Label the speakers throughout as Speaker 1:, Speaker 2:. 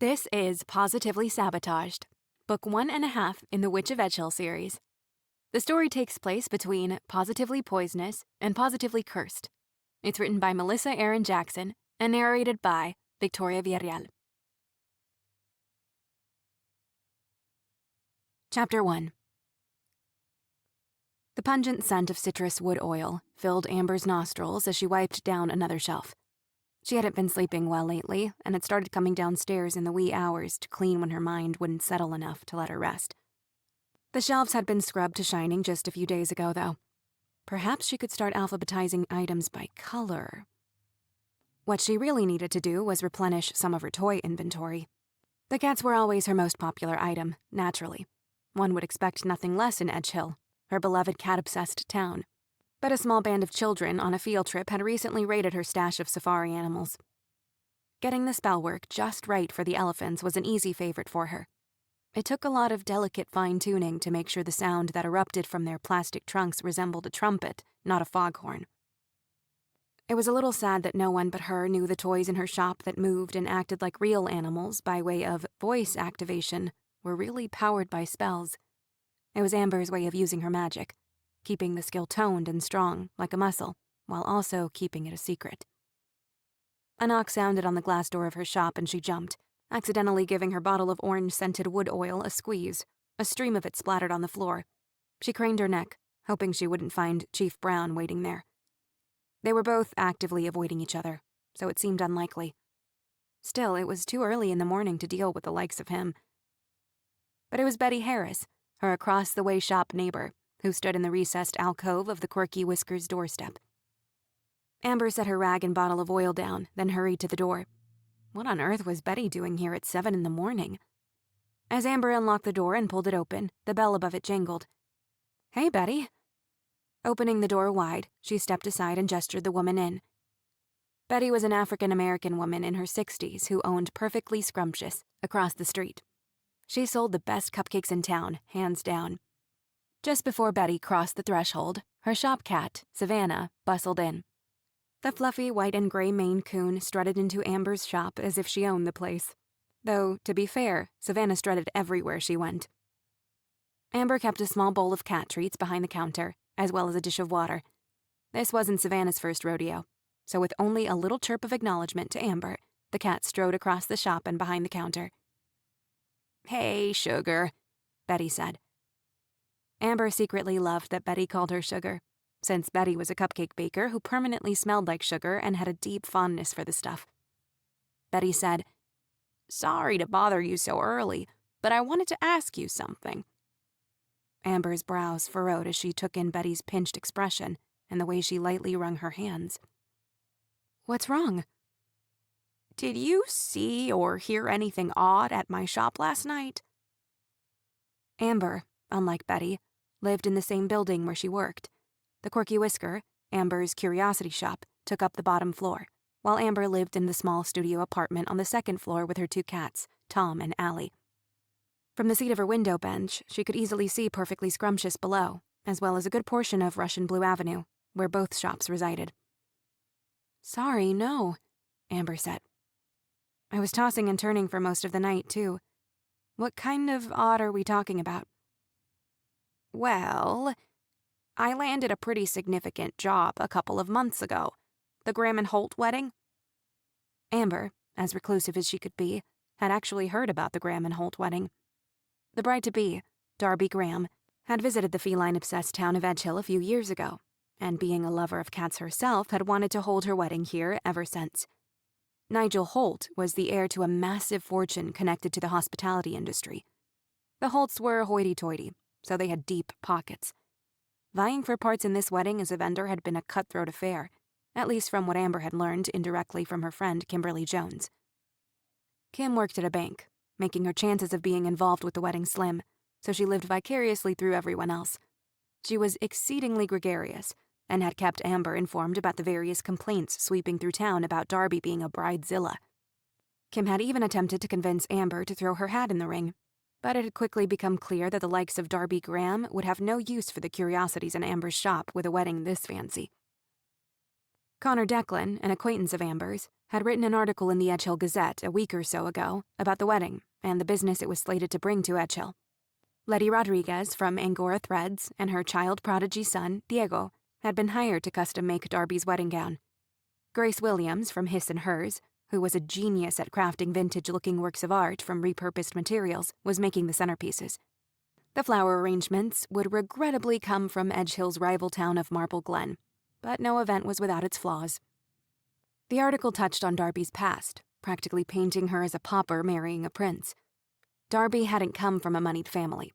Speaker 1: This is Pawsitively Sabotaged, book 1.5 in the Witch of Edgehill series. The story takes place between Positively Poisonous and Positively Cursed. It's written by Melissa Jackson and narrated by Victoria Villarreal. Chapter 1. The pungent scent of citrus wood oil filled Amber's nostrils as she wiped down another shelf. She hadn't been sleeping well lately, and had started coming downstairs in the wee hours to clean when her mind wouldn't settle enough to let her rest. The shelves had been scrubbed to shining just a few days ago, though. Perhaps she could start alphabetizing items by color. What she really needed to do was replenish some of her toy inventory. The cats were always her most popular item, naturally. One would expect nothing less in Edgehill, her beloved cat-obsessed town. But a small band of children on a field trip had recently raided her stash of safari animals. Getting the spell work just right for the elephants was an easy favorite for her. It took a lot of delicate fine-tuning to make sure the sound that erupted from their plastic trunks resembled a trumpet, not a foghorn. It was a little sad that no one but her knew the toys in her shop that moved and acted like real animals by way of voice activation were really powered by spells. It was Amber's way of using her magic, keeping the skill toned and strong, like a muscle, while also keeping it a secret. A knock sounded on the glass door of her shop and she jumped, accidentally giving her bottle of orange-scented wood oil a squeeze. A stream of it splattered on the floor. She craned her neck, hoping she wouldn't find Chief Brown waiting there. They were both actively avoiding each other, so it seemed unlikely. Still, it was too early in the morning to deal with the likes of him. But it was Betty Harris, her across-the-way shop neighbor, who stood in the recessed alcove of the Quirky Whisker's doorstep. Amber set her rag and bottle of oil down, then hurried to the door. What on earth was Betty doing here at 7 in the morning? As Amber unlocked the door and pulled it open, the bell above it jingled. "Hey, Betty." Opening the door wide, she stepped aside and gestured the woman in. Betty was an African-American woman in her 60s who owned Perfectly Scrumptious across the street. She sold the best cupcakes in town, hands down. Just before Betty crossed the threshold, her shop cat, Savannah, bustled in. The fluffy white and gray Maine Coon strutted into Amber's shop as if she owned the place. Though, to be fair, Savannah strutted everywhere she went. Amber kept a small bowl of cat treats behind the counter, as well as a dish of water. This wasn't Savannah's first rodeo, so with only a little chirp of acknowledgement to Amber, the cat strode across the shop and behind the counter. "Hey, Sugar," Betty said. Amber secretly loved that Betty called her Sugar, since Betty was a cupcake baker who permanently smelled like sugar and had a deep fondness for the stuff. Betty said, "Sorry to bother you so early, but I wanted to ask you something." Amber's brows furrowed as she took in Betty's pinched expression and the way she lightly wrung her hands. "What's wrong?" "Did you see or hear anything odd at my shop last night?" Amber, unlike Betty, lived in the same building where she worked. The Quirky Whisker, Amber's curiosity shop, took up the bottom floor, while Amber lived in the small studio apartment on the second floor with her 2 cats, Tom and Allie. From the seat of her window bench, she could easily see Perfectly Scrumptious below, as well as a good portion of Russian Blue Avenue, where both shops resided. "Sorry, no," Amber said. "I was tossing and turning for most of the night, too. What kind of odd are we talking about?" "Well, I landed a pretty significant job a couple of months ago. The Graham and Holt wedding." Amber, as reclusive as she could be, had actually heard about the Graham and Holt wedding. The bride-to-be, Darby Graham, had visited the feline-obsessed town of Edgehill a few years ago, and being a lover of cats herself, had wanted to hold her wedding here ever since. Nigel Holt was the heir to a massive fortune connected to the hospitality industry. The Holts were hoity-toity, so they had deep pockets. Vying for parts in this wedding as a vendor had been a cutthroat affair, at least from what Amber had learned indirectly from her friend Kimberly Jones. Kim worked at a bank, making her chances of being involved with the wedding slim, so she lived vicariously through everyone else. She was exceedingly gregarious, and had kept Amber informed about the various complaints sweeping through town about Darby being a bridezilla. Kim had even attempted to convince Amber to throw her hat in the ring, but it had quickly become clear that the likes of Darby Graham would have no use for the curiosities in Amber's shop with a wedding this fancy. Connor Declan, an acquaintance of Amber's, had written an article in the Edgehill Gazette a week or so ago about the wedding and the business it was slated to bring to Edgehill. Letty Rodriguez from Angora Threads and her child prodigy son, Diego, had been hired to custom-make Darby's wedding gown. Grace Williams from His and Hers, who was a genius at crafting vintage-looking works of art from repurposed materials, was making the centerpieces. The flower arrangements would regrettably come from Edgehill's rival town of Marble Glen, but no event was without its flaws. The article touched on Darby's past, practically painting her as a pauper marrying a prince. Darby hadn't come from a moneyed family,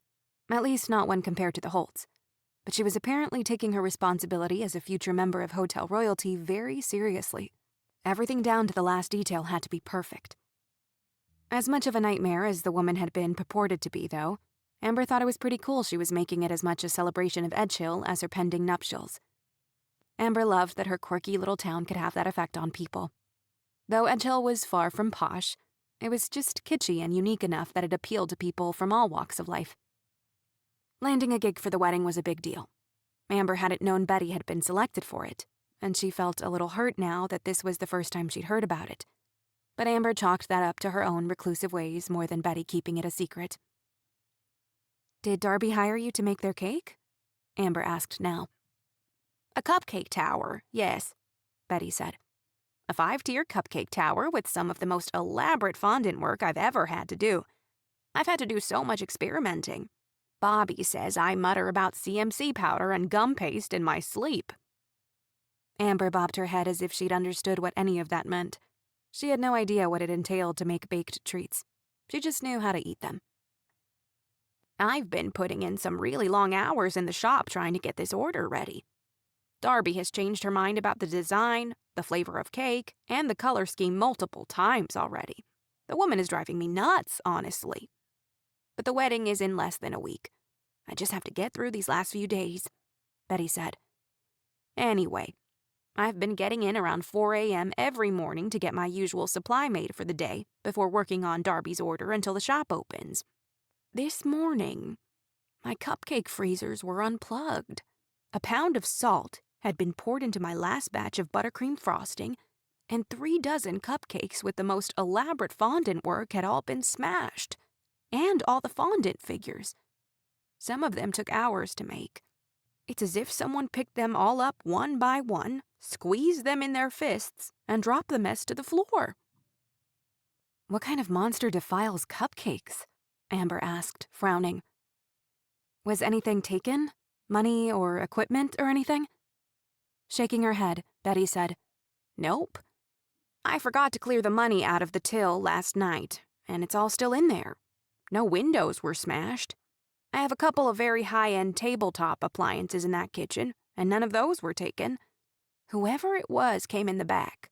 Speaker 1: at least not when compared to the Holts, but she was apparently taking her responsibility as a future member of hotel royalty very seriously. Everything down to the last detail had to be perfect. As much of a nightmare as the woman had been purported to be, though, Amber thought it was pretty cool she was making it as much a celebration of Edgehill as her pending nuptials. Amber loved that her quirky little town could have that effect on people. Though Edgehill was far from posh, it was just kitschy and unique enough that it appealed to people from all walks of life. Landing a gig for the wedding was a big deal. Amber hadn't known Betty had been selected for it, and she felt a little hurt now that this was the first time she'd heard about it. But Amber chalked that up to her own reclusive ways more than Betty keeping it a secret. "Did Darby hire you to make their cake?" Amber asked now. "A cupcake tower, yes," Betty said. "A 5-tier cupcake tower with some of the most elaborate fondant work I've ever had to do. I've had to do so much experimenting. Bobby says I mutter about CMC powder and gum paste in my sleep." Amber bobbed her head as if she'd understood what any of that meant. She had no idea what it entailed to make baked treats. She just knew how to eat them. "I've been putting in some really long hours in the shop trying to get this order ready. Darby has changed her mind about the design, the flavor of cake, and the color scheme multiple times already. The woman is driving me nuts, honestly. But the wedding is in less than a week. I just have to get through these last few days," Betty said. "Anyway, I've been getting in around 4 a.m. every morning to get my usual supply made for the day before working on Darby's order until the shop opens. This morning, my cupcake freezers were unplugged. A pound of salt had been poured into my last batch of buttercream frosting, and 3 dozen cupcakes with the most elaborate fondant work had all been smashed, and all the fondant figures. Some of them took hours to make. It's as if someone picked them all up one by one, squeezed them in their fists, and dropped the mess to the floor." "What kind of monster defiles cupcakes?" Amber asked, frowning. "Was anything taken? Money or equipment or anything?" Shaking her head, Betty said, "Nope. I forgot to clear the money out of the till last night, and it's all still in there. No windows were smashed. I have a couple of very high-end tabletop appliances in that kitchen, and none of those were taken. Whoever it was came in the back.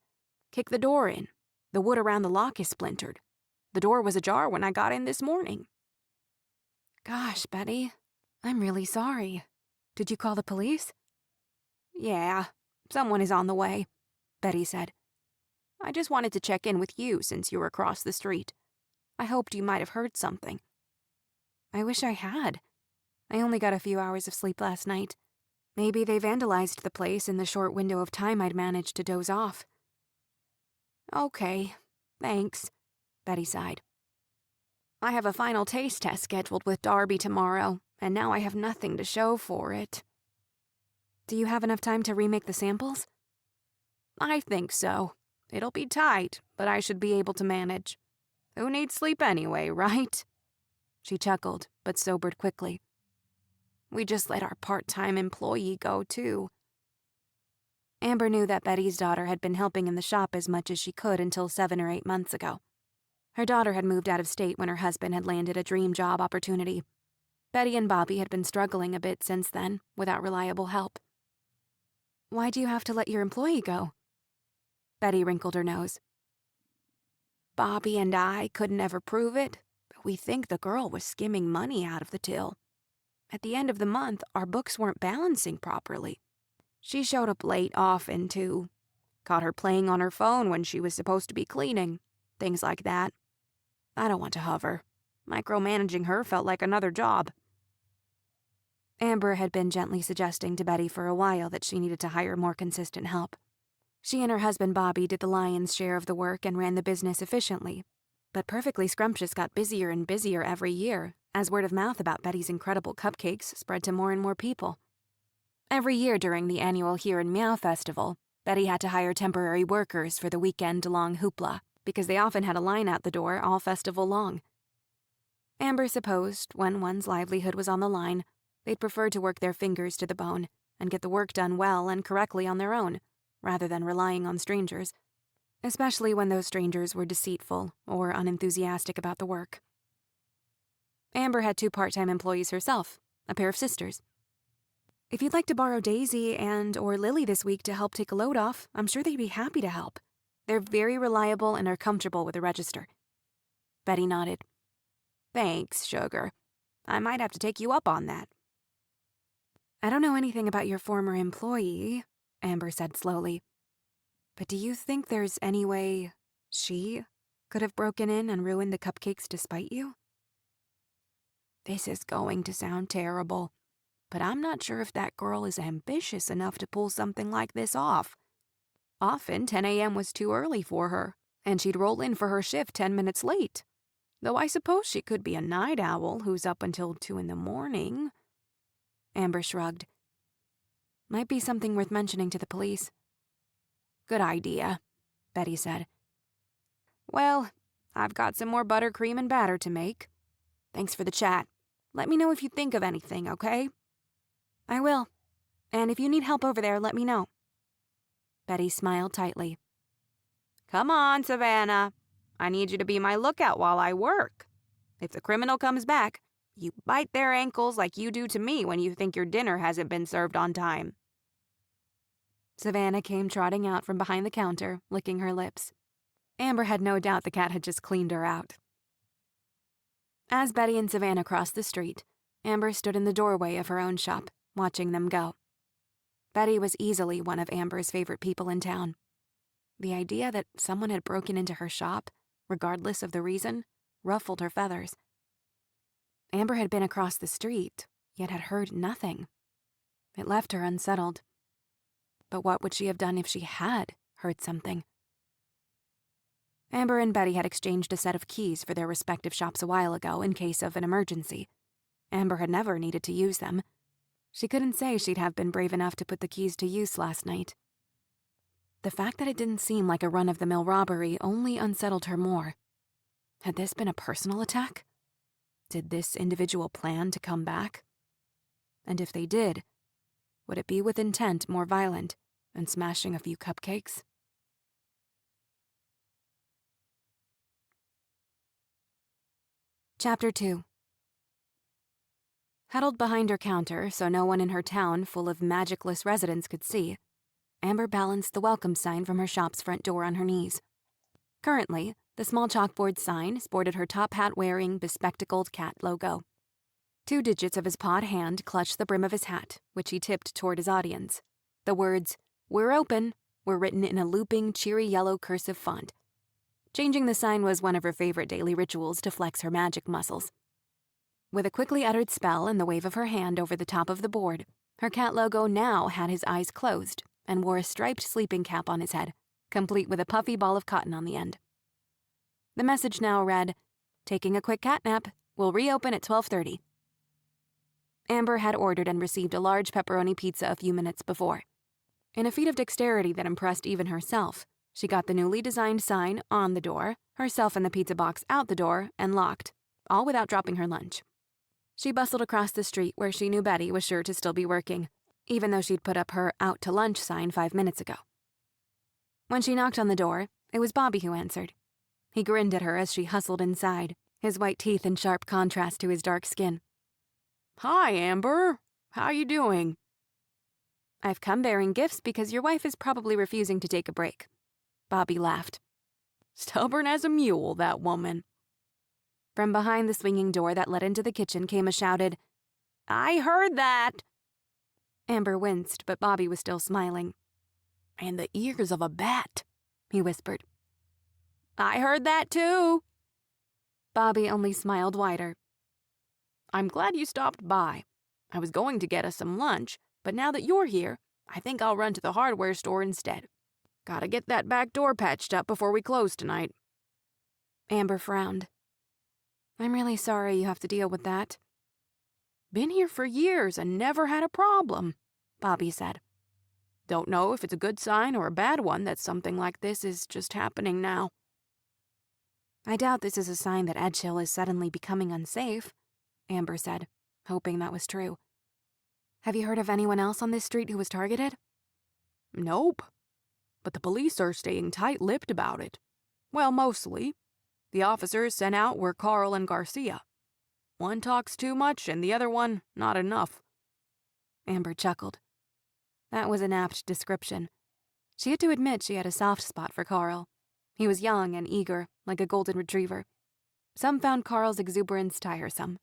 Speaker 1: Kicked the door in. The wood around the lock is splintered. The door was ajar when I got in this morning." "Gosh, Betty, I'm really sorry. Did you call the police?" "Yeah, someone is on the way," Betty said. "I just wanted to check in with you since you were across the street. I hoped you might have heard something." "I wish I had. I only got a few hours of sleep last night. Maybe they vandalized the place in the short window of time I'd managed to doze off." "Okay, thanks," Betty sighed. "I have a final taste test scheduled with Darby tomorrow, and now I have nothing to show for it." "Do you have enough time to remake the samples?" "I think so. It'll be tight, but I should be able to manage. Who needs sleep anyway, right?" She chuckled, but sobered quickly. "We just let our part-time employee go, too." Amber knew that Betty's daughter had been helping in the shop as much as she could until 7 or 8 months ago. Her daughter had moved out of state when her husband had landed a dream job opportunity. Betty and Bobby had been struggling a bit since then, without reliable help. "Why do you have to let your employee go?" Betty wrinkled her nose. "Bobby and I couldn't ever prove it, but we think the girl was skimming money out of the till. At the end of the month, our books weren't balancing properly. She showed up late often, too. Caught her playing on her phone when she was supposed to be cleaning. Things like that. I don't want to hover. Micromanaging her felt like another job." Amber had been gently suggesting to Betty for a while that she needed to hire more consistent help. She and her husband Bobby did the lion's share of the work and ran the business efficiently. But Perfectly Scrumptious got busier and busier every year, as word of mouth about Betty's incredible cupcakes spread to more and more people. Every year during the annual Here and Meow Festival, Betty had to hire temporary workers for the weekend-long hoopla, because they often had a line out the door all festival long. Amber supposed, when one's livelihood was on the line, they'd prefer to work their fingers to the bone and get the work done well and correctly on their own, rather than relying on strangers, especially when those strangers were deceitful or unenthusiastic about the work. Amber had 2 part-time employees herself, a pair of sisters. If you'd like to borrow Daisy and or Lily this week to help take a load off, I'm sure they'd be happy to help. They're very reliable and are comfortable with the register. Betty nodded. Thanks, sugar. I might have to take you up on that. I don't know anything about your former employee, Amber said slowly. But do you think there's any way she could have broken in and ruined the cupcakes to spite you? This is going to sound terrible, but I'm not sure if that girl is ambitious enough to pull something like this off. Often 10 a.m. was too early for her, and she'd roll in for her shift 10 minutes late. Though I suppose she could be a night owl who's up until 2 in the morning. Amber shrugged. Might be something worth mentioning to the police. Good idea, Betty said. Well, I've got some more buttercream and batter to make. Thanks for the chat. Let me know if you think of anything, okay? I will. And if you need help over there, let me know. Betty smiled tightly. Come on, Savannah. I need you to be my lookout while I work. If the criminal comes back, you bite their ankles like you do to me when you think your dinner hasn't been served on time. Savannah came trotting out from behind the counter, licking her lips. Amber had no doubt the cat had just cleaned her out. As Betty and Savannah crossed the street, Amber stood in the doorway of her own shop, watching them go. Betty was easily one of Amber's favorite people in town. The idea that someone had broken into her shop, regardless of the reason, ruffled her feathers. Amber had been across the street, yet had heard nothing. It left her unsettled. But what would she have done if she had heard something? Amber and Betty had exchanged a set of keys for their respective shops a while ago in case of an emergency. Amber had never needed to use them. She couldn't say she'd have been brave enough to put the keys to use last night. The fact that it didn't seem like a run-of-the-mill robbery only unsettled her more. Had this been a personal attack? Did this individual plan to come back? And if they did, would it be with intent more violent and smashing a few cupcakes? Chapter 2. Huddled behind her counter so no one in her town full of magicless residents could see, Amber balanced the welcome sign from her shop's front door on her knees. Currently, the small chalkboard sign sported her top hat-wearing, bespectacled cat logo. 2 digits of his pawed hand clutched the brim of his hat, which he tipped toward his audience. The words, "We're open," were written in a looping, cheery yellow cursive font. Changing the sign was one of her favorite daily rituals to flex her magic muscles. With a quickly uttered spell and the wave of her hand over the top of the board, her cat logo now had his eyes closed and wore a striped sleeping cap on his head, complete with a puffy ball of cotton on the end. The message now read, "Taking a quick cat nap. We'll reopen at 12:30. Amber had ordered and received a large pepperoni pizza a few minutes before. In a feat of dexterity that impressed even herself, she got the newly designed sign on the door, herself and the pizza box out the door, and locked, all without dropping her lunch. She bustled across the street where she knew Betty was sure to still be working, even though she'd put up her out to lunch sign 5 minutes ago. When she knocked on the door, it was Bobby who answered. He grinned at her as she hustled inside, his white teeth in sharp contrast to his dark skin. "Hi, Amber. How you doing?" "I've come bearing gifts because your wife is probably refusing to take a break." Bobby laughed. "Stubborn as a mule, that woman." From behind the swinging door that led into the kitchen came a shouted, "I heard that!" Amber winced, but Bobby was still smiling. "And the ears of a bat," he whispered. "I heard that too." Bobby only smiled wider. "I'm glad you stopped by. I was going to get us some lunch, but now that you're here, I think I'll run to the hardware store instead.
Speaker 2: Gotta get that back door patched up before we close tonight.
Speaker 1: Amber frowned. I'm really sorry you have to deal with that.
Speaker 2: Been here for years and never had a problem, Bobby said. Don't know if it's a good sign or a bad one that something like this is just happening now.
Speaker 1: I doubt this is a sign that Edgehill is suddenly becoming unsafe, Amber said, hoping that was true. Have you heard of anyone else on this street who was targeted?
Speaker 2: Nope. But the police are staying tight-lipped about it. Well, mostly. The officers sent out were Carl and Garcia. One talks too much and the other one not enough.
Speaker 1: Amber chuckled. That was an apt description. She had to admit she had a soft spot for Carl. He was young and eager, like a golden retriever. Some found Carl's exuberance tiresome,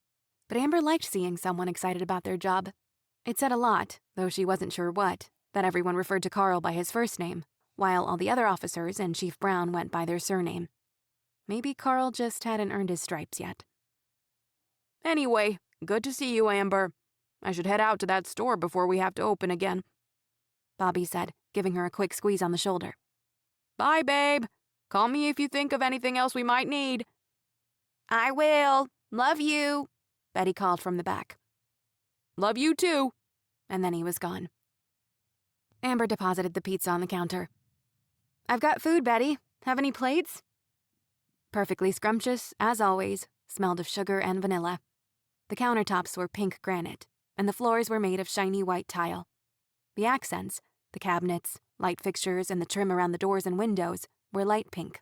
Speaker 1: but Amber liked seeing someone excited about their job. It said a lot, though she wasn't sure what, that everyone referred to Carl by his first name, while all the other officers and Chief Brown went by their surname. Maybe Carl just hadn't earned his stripes yet.
Speaker 2: Anyway, good to see you, Amber. I should head out to that store before we have to open again,
Speaker 1: Bobby said, giving her a quick squeeze on the shoulder.
Speaker 2: Bye, babe. Call me if you think of anything else we might need.
Speaker 1: I will. Love you, Betty called from the back.
Speaker 2: Love you too.
Speaker 1: And then he was gone. Amber deposited the pizza on the counter. I've got food, Betty. Have any plates? Perfectly scrumptious, as always, smelled of sugar and vanilla. The countertops were pink granite, and the floors were made of shiny white tile. The accents, the cabinets, light fixtures, and the trim around the doors and windows were light pink.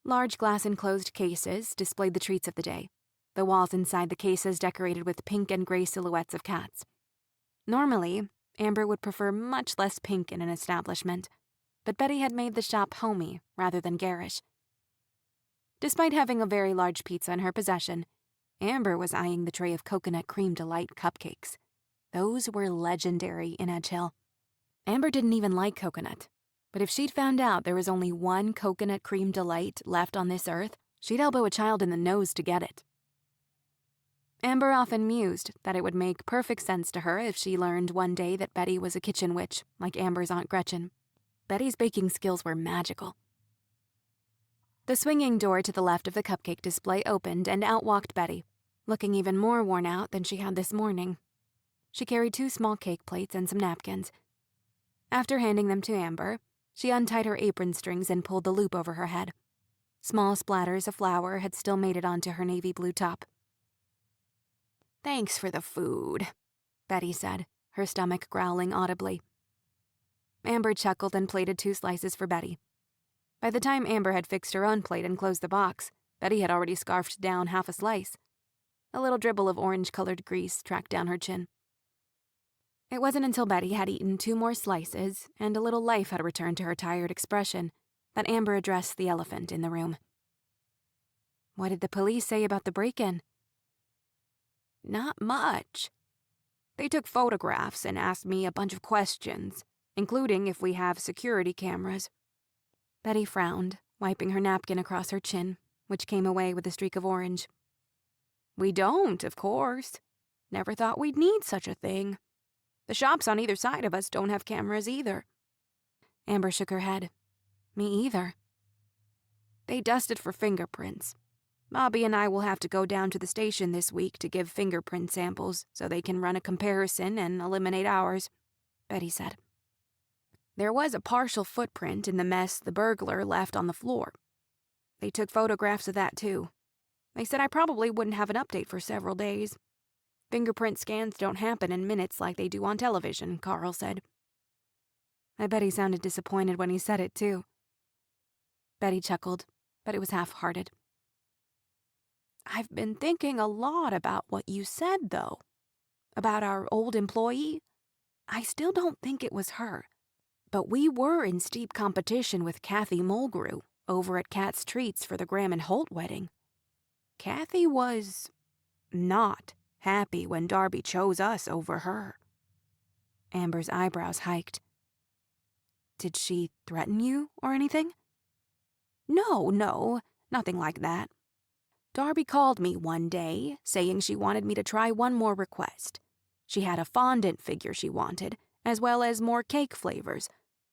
Speaker 1: Large glass-enclosed cases displayed the treats of the day, the walls inside the cases decorated with pink and gray silhouettes of cats. Normally, Amber would prefer much less pink in an establishment, but Betty had made the shop homey rather than garish. Despite having a very large pizza in her possession, Amber was eyeing the tray of coconut cream delight cupcakes. Those were legendary in Edgehill. Amber didn't even like coconut, but if she'd found out there was only one coconut cream delight left on this earth, she'd elbow a child in the nose to get it. Amber often mused that it would make perfect sense to her if she learned one day that Betty was a kitchen witch, like Amber's Aunt Gretchen. Betty's baking skills were magical. The swinging door to the left of the cupcake display opened, and out walked Betty, looking even more worn out than she had this morning. She carried 2 small cake plates and some napkins. After handing them to Amber, she untied her apron strings and pulled the loop over her head. Small splatters of flour had still made it onto her navy blue top. "Thanks for the food," Betty said, her stomach growling audibly. Amber chuckled and plated 2 slices for Betty. By the time Amber had fixed her own plate and closed the box, Betty had already scarfed down half a slice. A little dribble of orange-colored grease tracked down her chin. It wasn't until Betty had eaten 2 more slices and a little life had returned to her tired expression that Amber addressed the elephant in the room. "What did the police say about the break-in?" "Not much. They took photographs and asked me a bunch of questions, including if we have security cameras." Betty frowned, wiping her napkin across her chin, which came away with a streak of orange. "We don't, of course. Never thought we'd need such a thing. The shops on either side of us don't have cameras either." Amber shook her head. "Me either." "They dusted for fingerprints. Bobby and I will have to go down to the station this week to give fingerprint samples so they can run a comparison and eliminate ours," Betty said. "There was a partial footprint in the mess the burglar left on the floor. They took photographs of that too. They said I probably wouldn't have an update for several days. Fingerprint scans don't happen in minutes like they do on television," Carl said. I bet he sounded disappointed when he said it too. Betty chuckled, but it was half-hearted. "I've been thinking a lot about what you said, though. About our old employee. I still don't think it was her. But we were in steep competition with Kathy Mulgrew over at Kat's Treats for the Graham and Holt wedding. Kathy was not happy when Darby chose us over her." Amber's eyebrows hiked. "Did she threaten you or anything?" No, nothing like that. Darby called me one day, saying she wanted me to try one more request. She had a fondant figure she wanted, as well as more cake flavors,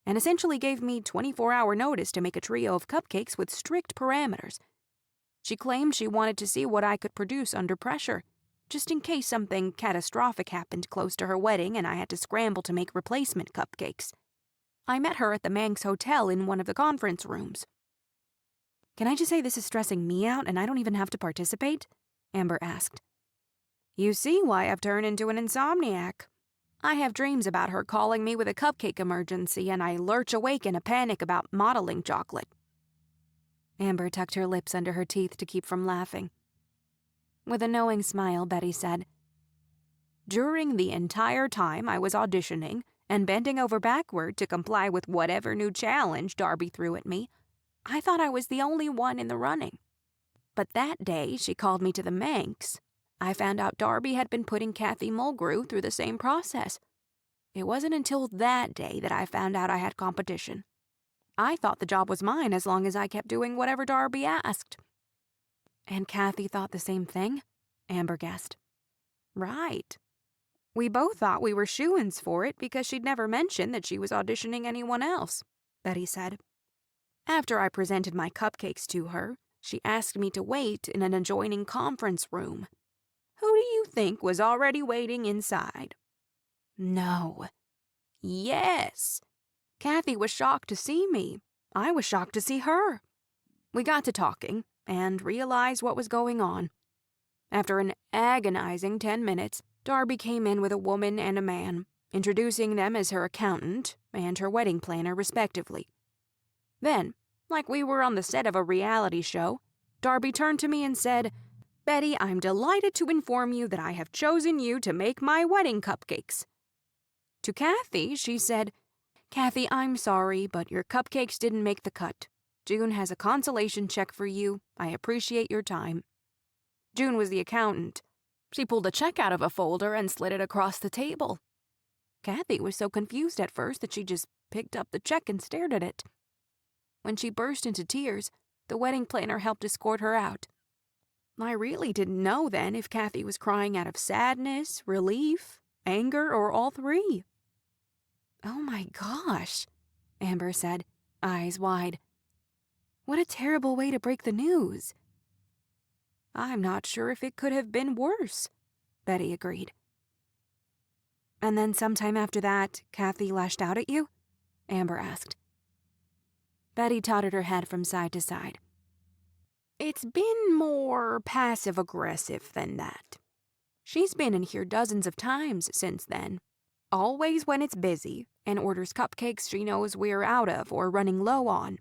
Speaker 2: and essentially gave me 24-hour notice to make a trio of cupcakes with strict parameters. She claimed she wanted to see what I could produce under pressure, just in case something catastrophic happened close to her wedding and I had to scramble to make replacement cupcakes. I met her at the Manx Hotel in one of the conference rooms. "Can I just say this is stressing me out and I don't even have to participate?" Amber asked. "You see why I've turned into an insomniac. I have dreams about her calling me with a cupcake emergency and I lurch awake in a panic about modeling chocolate." Amber tucked her lips under her teeth to keep from laughing. With a knowing smile, Betty said, "During the entire time I was auditioning and bending over backward to comply with whatever new challenge Darby threw at me, I thought I was the only one in the running. But that day she called me to the Manx, I found out Darby had been putting Kathy Mulgrew through the same process. It wasn't until that day that I found out I had competition. I thought the job was mine as long as I kept doing whatever Darby asked." "And Kathy thought the same thing?" Amber guessed. "Right. We both thought we were shoo-ins for it because she'd never mentioned that she was auditioning anyone else," Betty said. "After I presented my cupcakes to her, she asked me to wait in an adjoining conference room. Who do you think was already waiting inside?" "No." "Yes. Kathy was shocked to see me. I was shocked to see her. We got to talking and realized what was going on. After an agonizing 10 minutes, Darby came in with a woman and a man, introducing them as her accountant and her wedding planner, respectively. Then, like we were on the set of a reality show, Darby turned to me and said, 'Betty, I'm delighted to inform you that I have chosen you to make my wedding cupcakes.' To Kathy, she said, 'Kathy, I'm sorry, but your cupcakes didn't make the cut. June has a consolation check for you. I appreciate your time.' June was the accountant. She pulled a check out of a folder and slid it across the table. Kathy was so confused at first that she just picked up the check and stared at it. When she burst into tears, the wedding planner helped escort her out. I really didn't know then if Kathy was crying out of sadness, relief, anger, or all three." "Oh my gosh," Amber said, eyes wide. "What a terrible way to break the news." "I'm not sure if it could have been worse," Betty agreed. "And then sometime after that, Kathy lashed out at you?" Amber asked. Betty tottered her head from side to side. "It's been more passive-aggressive than that. She's been in here dozens of times since then, always when it's busy, and orders cupcakes she knows we're out of or running low on.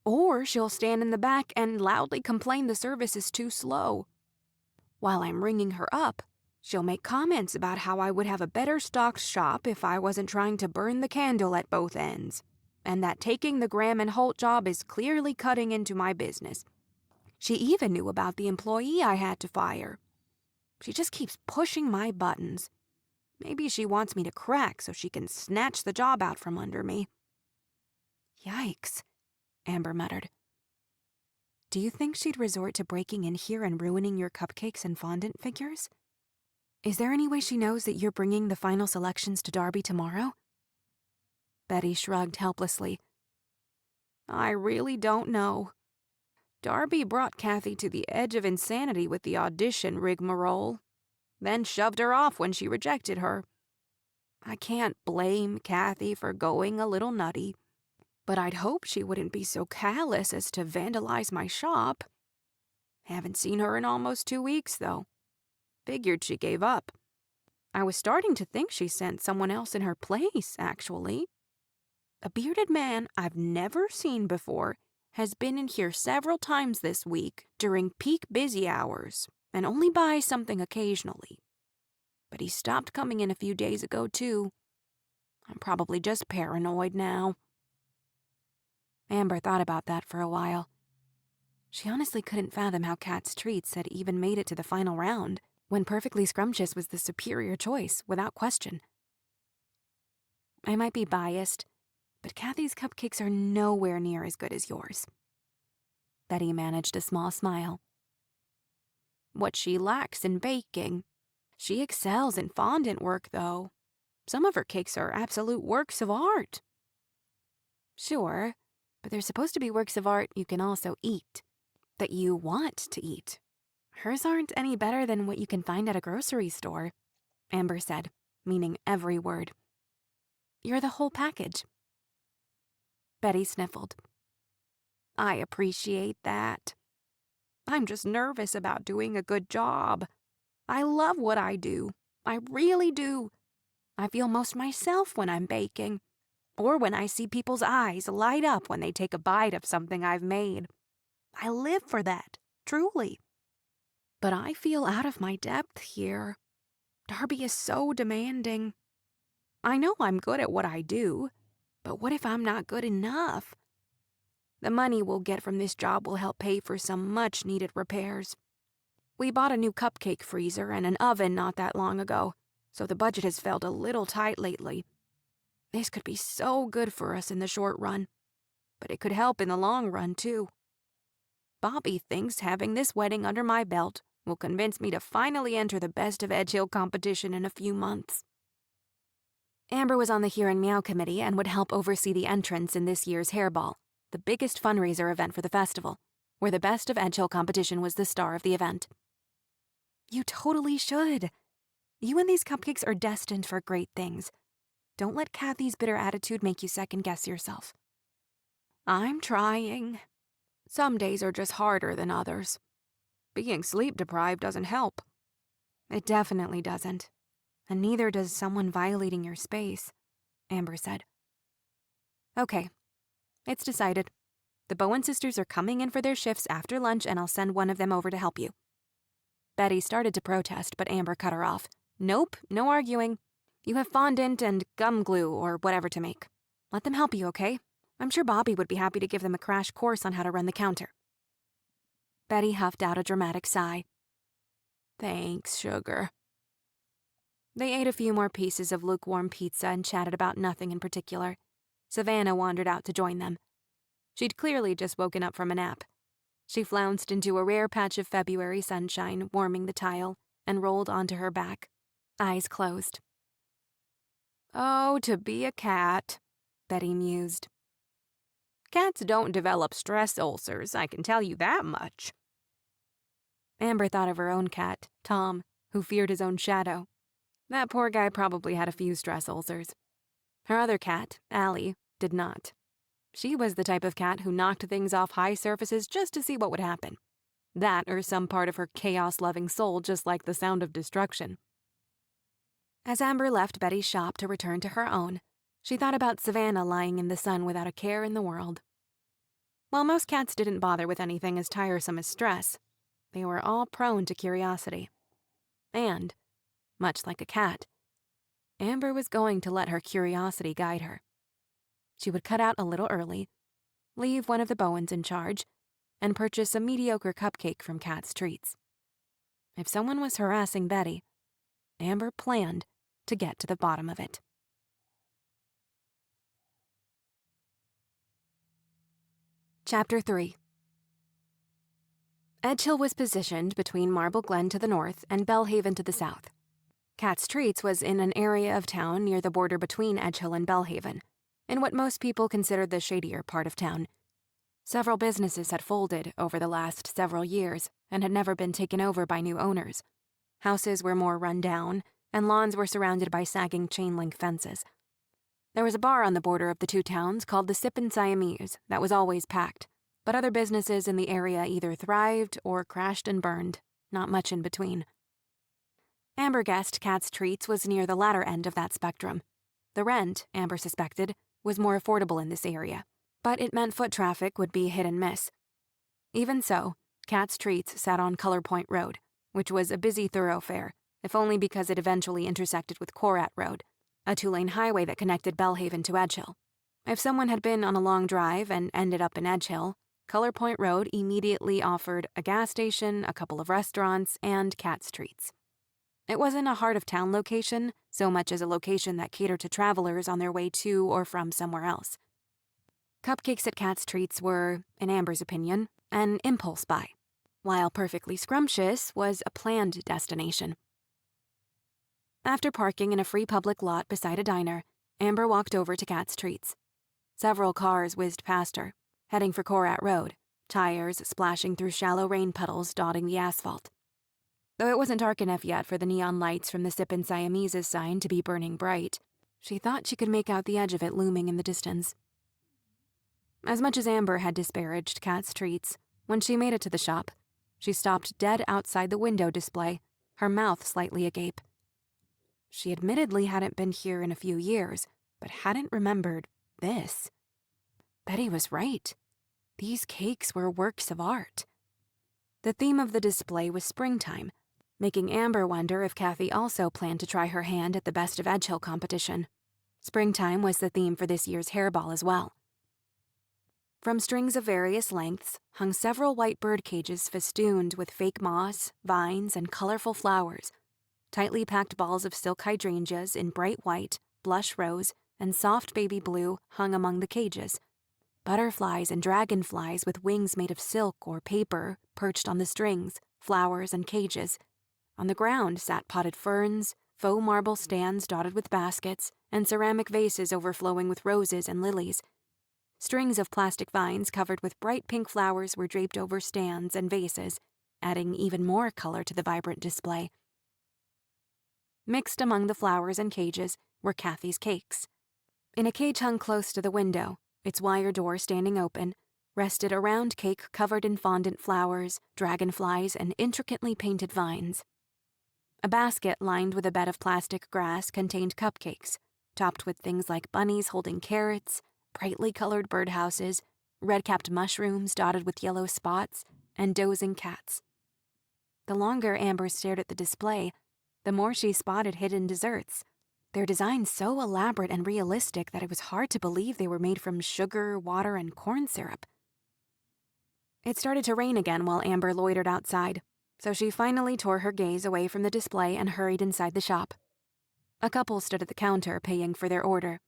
Speaker 2: Or she'll stand in the back and loudly complain the service is too slow. While I'm ringing her up, she'll make comments about how I would have a better stocked shop if I wasn't trying to burn the candle at both ends, and that taking the Graham and Holt job is clearly cutting into my business. She even knew about the employee I had to fire. She just keeps pushing my buttons. Maybe she wants me to crack so she can snatch the job out from under me." "Yikes," Amber muttered. "Do you think she'd resort to breaking in here and ruining your cupcakes and fondant figures? Is there any way she knows that you're bringing the final selections to Darby tomorrow?" Betty shrugged helplessly. "I really don't know. Darby brought Kathy to the edge of insanity with the audition rigmarole, then shoved her off when she rejected her. I can't blame Kathy for going a little nutty, but I'd hope she wouldn't be so callous as to vandalize my shop. Haven't seen her in almost 2 weeks, though. Figured she gave up. I was starting to think she sent someone else in her place, actually. A bearded man I've never seen before has been in here several times this week during peak busy hours and only buys something occasionally. But he stopped coming in a few days ago, too. I'm probably just paranoid now." Amber thought about that for a while. She honestly couldn't fathom how Kat's treats had even made it to the final round, when Perfectly Scrumptious was the superior choice, without question. "I might be biased, but Kathy's cupcakes are nowhere near as good as yours." Betty managed a small smile. "What she lacks in baking. She excels in fondant work, though. Some of her cakes are absolute works of art."
Speaker 1: Sure, but they're supposed to be works of art you can also eat, that you want to eat. Hers aren't any better than what you can find at a grocery store, Amber said, meaning every word. You're the whole package. Betty sniffled. I appreciate that. I'm just nervous about doing a good job. I love what I do. I really do. I feel most myself when I'm baking, or when I see people's eyes light up when they take a bite of something I've made. I live for that, truly. But I feel out of my depth here. Darby is so demanding. I know I'm good at what I do, but what if I'm not good enough? The money we'll get from this job will help pay for some much-needed repairs. We bought a new cupcake freezer and an oven not that long ago, so the budget has felt a little tight lately. This could be so good for us in the short run, but it could help in the long run, too. Bobby thinks having this wedding under my belt will convince me to finally enter the Best of Edgehill competition in a few months. Amber was on the Hear and Meow committee and would help oversee the entrance in this year's hairball, the biggest fundraiser event for the festival, where the Best of Edgehill competition was the star of the event. You totally should. You and these cupcakes are destined for great things. Don't let Kathy's bitter attitude make you second-guess yourself. I'm trying. Some days are just harder than others. Being sleep-deprived doesn't help. It definitely doesn't. And neither does someone violating your space, Amber said. Okay, it's decided. The Bowen sisters are coming in for their shifts after lunch, and I'll send one of them over to help you. Betty started to protest, but Amber cut her off. Nope, no arguing. You have fondant and gum glue or whatever to make. Let them help you, okay? I'm sure Bobby would be happy to give them a crash course on how to run the counter. Betty huffed out a dramatic sigh. Thanks, sugar. They ate a few more pieces of lukewarm pizza and chatted about nothing in particular. Savannah wandered out to join them. She'd clearly just woken up from a nap. She flounced into a rare patch of February sunshine, warming the tile, and rolled onto her back, eyes closed. Oh, to be a cat, Betty mused. Cats don't develop stress ulcers, I can tell you that much. Amber thought of her own cat, Tom, who feared his own shadow. That poor guy probably had a few stress ulcers. Her other cat, Allie, did not. She was the type of cat who knocked things off high surfaces just to see what would happen. That or some part of her chaos-loving soul just liked the sound of destruction. As Amber left Betty's shop to return to her own, she thought about Savannah lying in the sun without a care in the world. While most cats didn't bother with anything as tiresome as stress, they were all prone to curiosity. And, much like a cat, Amber was going to let her curiosity guide her. She would cut out a little early, leave one of the Bowens in charge, and purchase a mediocre cupcake from Cat's Treats. If someone was harassing Betty, Amber planned to get to the bottom of it. Chapter 3. Edgehill was positioned between Marble Glen to the north and Belhaven to the south. Cat's Treats was in an area of town near the border between Edgehill and Belhaven, in what most people considered the shadier part of town. Several businesses had folded over the last several years and had never been taken over by new owners. Houses were more run down, and lawns were surrounded by sagging chain-link fences. There was a bar on the border of the two towns called the Sippin' Siamese that was always packed, but other businesses in the area either thrived or crashed and burned, not much in between. Amber guessed Cat's Treats was near the latter end of that spectrum. The rent, Amber suspected, was more affordable in this area, but it meant foot traffic would be hit and miss. Even so, Cat's Treats sat on Color Point Road, which was a busy thoroughfare, if only because it eventually intersected with Korat Road, a two-lane highway that connected Belhaven to Edgehill. If someone had been on a long drive and ended up in Edgehill, Color Point Road immediately offered a gas station, a couple of restaurants, and Cat's Treats. It wasn't a heart-of-town location, so much as a location that catered to travelers on their way to or from somewhere else. Cupcakes at Cat's Treats were, in Amber's opinion, an impulse buy, while Perfectly Scrumptious was a planned destination. After parking in a free public lot beside a diner, Amber walked over to Cat's Treats. Several cars whizzed past her, heading for Korat Road, tires splashing through shallow rain puddles dotting the asphalt. Though it wasn't dark enough yet for the neon lights from the Sippin' Siamese's sign to be burning bright, she thought she could make out the edge of it looming in the distance. As much as Amber had disparaged Kat's treats, when she made it to the shop, she stopped dead outside the window display, her mouth slightly agape. She admittedly hadn't been here in a few years, but hadn't remembered this. Betty was right. These cakes were works of art. The theme of the display was springtime, making Amber wonder if Kathy also planned to try her hand at the Best of Edgehill competition. Springtime was the theme for this year's hairball as well. From strings of various lengths hung several white bird cages festooned with fake moss, vines, and colorful flowers. Tightly packed balls of silk hydrangeas in bright white, blush rose, and soft baby blue hung among the cages. Butterflies and dragonflies with wings made of silk or paper perched on the strings, flowers, and cages. On the ground sat potted ferns, faux marble stands dotted with baskets, and ceramic vases overflowing with roses and lilies. Strings of plastic vines covered with bright pink flowers were draped over stands and vases, adding even more color to the vibrant display. Mixed among the flowers and cages were Kathy's cakes. In a cage hung close to the window, its wire door standing open, rested a round cake covered in fondant flowers, dragonflies, and intricately painted vines. A basket lined with a bed of plastic grass contained cupcakes, topped with things like bunnies holding carrots, brightly colored birdhouses, red-capped mushrooms dotted with yellow spots, and dozing cats. The longer Amber stared at the display, the more she spotted hidden desserts, their designs so elaborate and realistic that it was hard to believe they were made from sugar, water, and corn syrup. It started to rain again while Amber loitered outside, so she finally tore her gaze away from the display and hurried inside the shop. A couple stood at the counter paying for their order.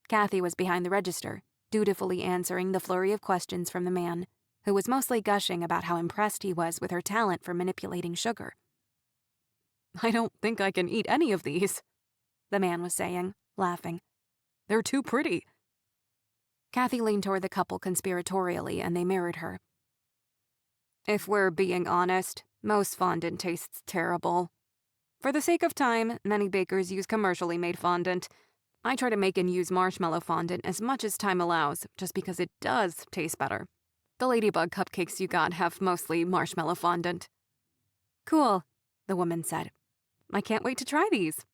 Speaker 1: Kathy was behind the register, dutifully answering the flurry of questions from the man, who was mostly gushing about how impressed he was with her talent for manipulating sugar.
Speaker 2: "I don't think I can eat any of these," the man was saying, laughing. "They're too pretty."
Speaker 1: Kathy leaned toward the couple conspiratorially, and they mirrored her.
Speaker 2: "If we're being honest, most fondant tastes terrible. For the sake of time, many bakers use commercially made fondant. I try to make and use marshmallow fondant as much as time allows, just because it does taste better. The ladybug cupcakes you got have mostly marshmallow fondant."
Speaker 1: "Cool," the woman said.
Speaker 2: "I can't wait to try these."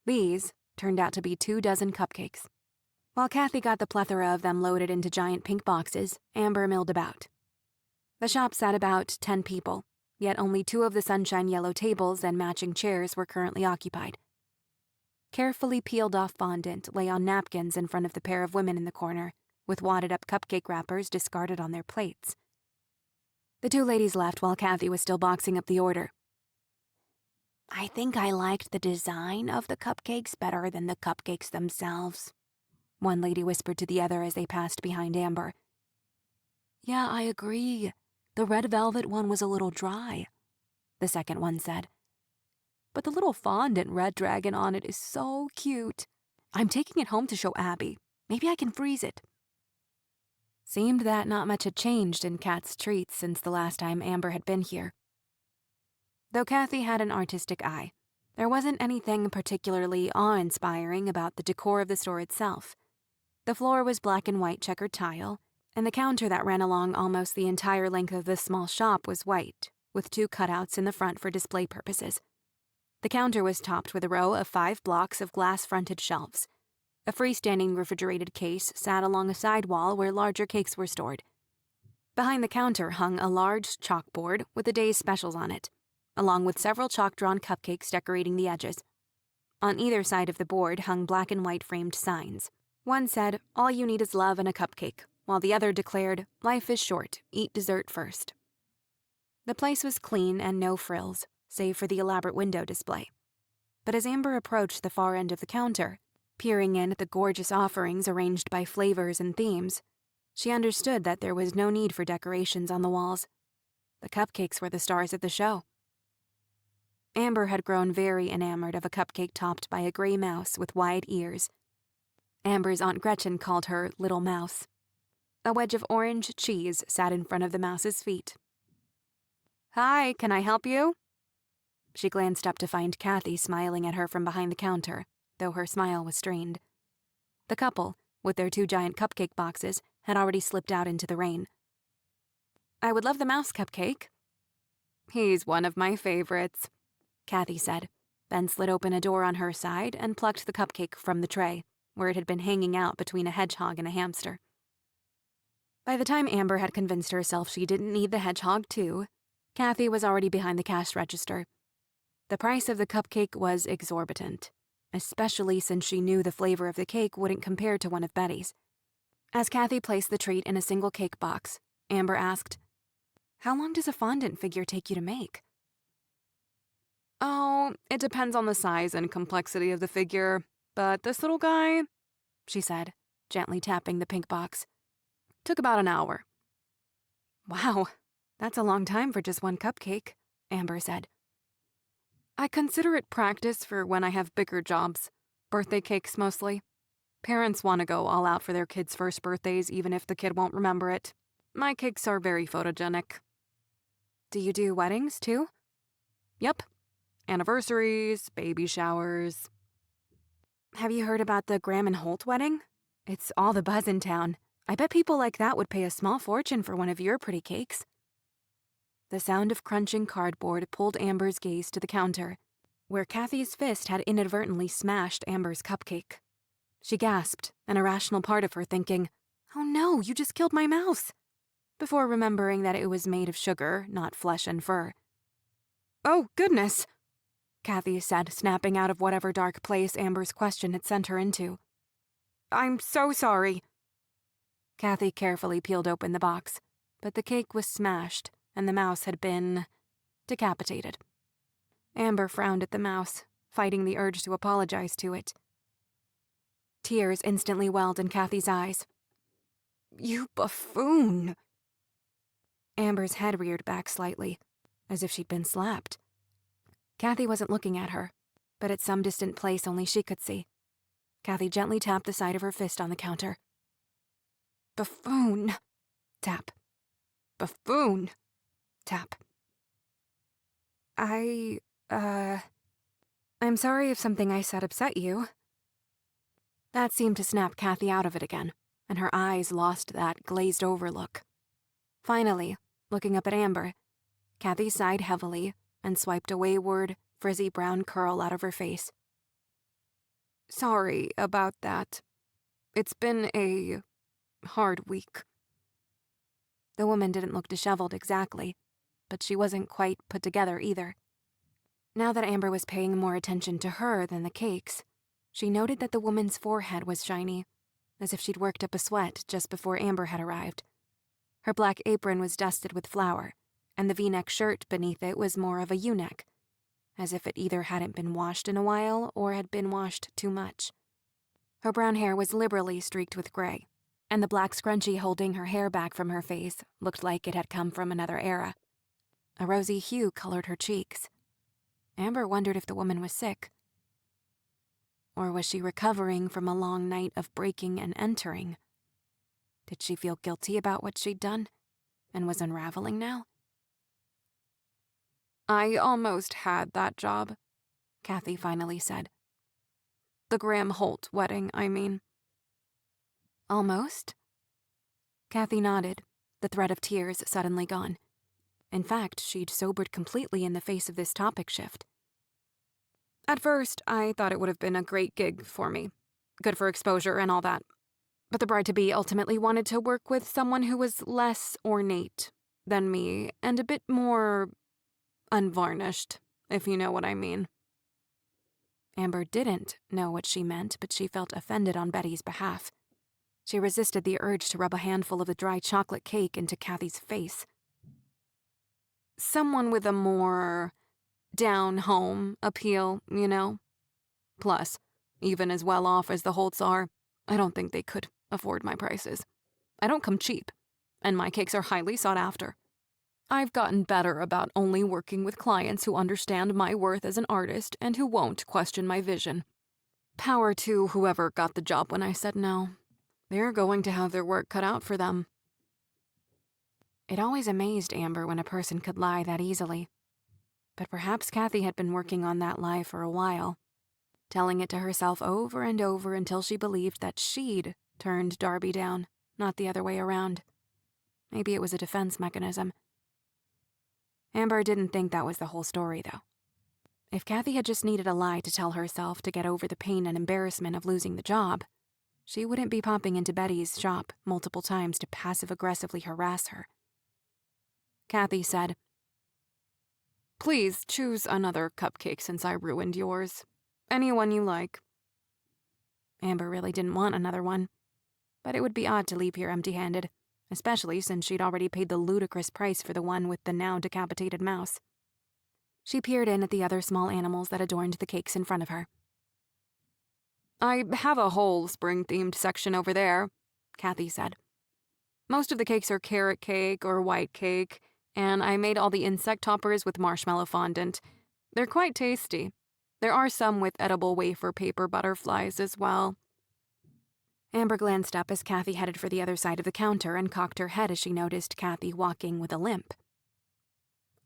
Speaker 1: These turned out to be 24 cupcakes. While Kathy got the plethora of them loaded into giant pink boxes, Amber milled about. The shop sat about 10 people, yet only 2 of the sunshine yellow tables and matching chairs were currently occupied. Carefully peeled off fondant lay on napkins in front of the pair of women in the corner, with wadded up cupcake wrappers discarded on their plates. The 2 ladies left while Kathy was still boxing up the order. "I think I liked the design of the cupcakes better than the cupcakes themselves," one lady whispered to the other as they passed behind Amber. "Yeah, I agree. The red velvet one was a little dry," the second one said. "But the little fondant red dragon on it is so cute. I'm taking it home to show Abby. Maybe I can freeze it." Seemed that not much had changed in Kat's treats since the last time Amber had been here. Though Kathy had an artistic eye, there wasn't anything particularly awe-inspiring about the decor of the store itself. The floor was black and white checkered tile, and the counter that ran along almost the entire length of the small shop was white, with 2 cutouts in the front for display purposes. The counter was topped with a row of 5 blocks of glass-fronted shelves. A freestanding refrigerated case sat along a side wall where larger cakes were stored. Behind the counter hung a large chalkboard with the day's specials on it, along with several chalk-drawn cupcakes decorating the edges. On either side of the board hung black and white framed signs. One said, "All you need is love and a cupcake," while the other declared, "Life is short, eat dessert first." The place was clean and no frills, save for the elaborate window display. But as Amber approached the far end of the counter, peering in at the gorgeous offerings arranged by flavors and themes, she understood that there was no need for decorations on the walls. The cupcakes were the stars of the show. Amber had grown very enamored of a cupcake topped by a gray mouse with wide ears. Amber's Aunt Gretchen called her Little Mouse. A wedge of orange cheese sat in front of the mouse's feet. "Hi, can I help you?" She glanced up to find Kathy smiling at her from behind the counter, though her smile was strained. The couple, with their 2 giant cupcake boxes, had already slipped out into the rain. "I would love the mouse cupcake." "He's one of my favorites," Kathy said, then slid open a door on her side and plucked the cupcake from the tray, where it had been hanging out between a hedgehog and a hamster. By the time Amber had convinced herself she didn't need the hedgehog too, Kathy was already behind the cash register. The price of the cupcake was exorbitant, especially since she knew the flavor of the cake wouldn't compare to one of Betty's. As Kathy placed the treat in a single cake box, Amber asked, "How long does a fondant figure take you to make?" "Oh, it depends on the size and complexity of the figure, but this little guy," she said, gently tapping the pink box, "took about an hour." "Wow, that's a long time for just one cupcake," Amber said. "I consider it practice for when I have bigger jobs, birthday cakes mostly. Parents want to go all out for their kids' first birthdays even if the kid won't remember it. My cakes are very photogenic." "Do you do weddings too?" "Yep. Anniversaries, baby showers." "Have you heard about the Graham and Holt wedding? It's all the buzz in town. I bet people like that would pay a small fortune for one of your pretty cakes." The sound of crunching cardboard pulled Amber's gaze to the counter, where Kathy's fist had inadvertently smashed Amber's cupcake. She gasped, an irrational part of her thinking, "Oh no, you just killed my mouse," before remembering that it was made of sugar, not flesh and fur. "Oh, goodness," Kathy said, snapping out of whatever dark place Amber's question had sent her into. "I'm so sorry." Kathy carefully peeled open the box, but the cake was smashed, and the mouse had been decapitated. Amber frowned at the mouse, fighting the urge to apologize to it. Tears instantly welled in Kathy's eyes. "You buffoon!" Amber's head reared back slightly, as if she'd been slapped. Kathy wasn't looking at her, but at some distant place only she could see. Kathy gently tapped the side of her fist on the counter. "Buffoon!" Tap. "Buffoon!" Tap. I'm sorry if something I said upset you." That seemed to snap Kathy out of it again, and her eyes lost that glazed-over look. Finally, looking up at Amber, Kathy sighed heavily and swiped a wayward, frizzy brown curl out of her face. "Sorry about that. It's been a hard week." The woman didn't look disheveled exactly, but she wasn't quite put together either. Now that Amber was paying more attention to her than the cakes, she noted that the woman's forehead was shiny, as if she'd worked up a sweat just before Amber had arrived. Her black apron was dusted with flour, and the V-neck shirt beneath it was more of a U-neck, as if it either hadn't been washed in a while or had been washed too much. Her brown hair was liberally streaked with gray, and the black scrunchie holding her hair back from her face looked like it had come from another era. A rosy hue colored her cheeks. Amber wondered if the woman was sick. Or was she recovering from a long night of breaking and entering? Did she feel guilty about what she'd done, and was unraveling now? "I almost had that job," Kathy finally said. "The Graham Holt wedding, I mean." "Almost?" Kathy nodded, the threat of tears suddenly gone. In fact, she'd sobered completely in the face of this topic shift. "At first, I thought it would have been a great gig for me. Good for exposure and all that. But the bride-to-be ultimately wanted to work with someone who was less ornate than me and a bit more unvarnished, if you know what I mean." Amber didn't know what she meant, but she felt offended on Betty's behalf. She resisted the urge to rub a handful of the dry chocolate cake into Kathy's face. "Someone with a more down-home appeal, you know? Plus, even as well off as the Holts are, I don't think they could afford my prices. I don't come cheap, and my cakes are highly sought after. I've gotten better about only working with clients who understand my worth as an artist and who won't question my vision.
Speaker 2: Power to whoever got the job when I said no. They're going to have their work cut out for them.
Speaker 1: It always amazed Amber when a person could lie that easily. But perhaps Kathy had been working on that lie for a while, telling it to herself over and over until she believed that she'd turned Darby down, not the other way around. Maybe it was a defense mechanism. Amber didn't think that was the whole story, though. If Kathy had just needed a lie to tell herself to get over the pain and embarrassment of losing the job, she wouldn't be popping into Betty's shop multiple times to passive-aggressively harass her. Kathy said,
Speaker 2: "Please choose another cupcake since I ruined yours. Anyone you like."
Speaker 1: Amber really didn't want another one, but it would be odd to leave here empty-handed, especially since she'd already paid the ludicrous price for the one with the now decapitated mouse. She peered in at the other small animals that adorned the cakes in front of her.
Speaker 2: "I have a whole spring-themed section over there," Kathy said. "Most of the cakes are carrot cake or white cake, and I made all the insect toppers with marshmallow fondant. They're quite tasty. There are some with edible wafer paper butterflies as well."
Speaker 1: Amber glanced up as Kathy headed for the other side of the counter and cocked her head as she noticed Kathy walking with a limp.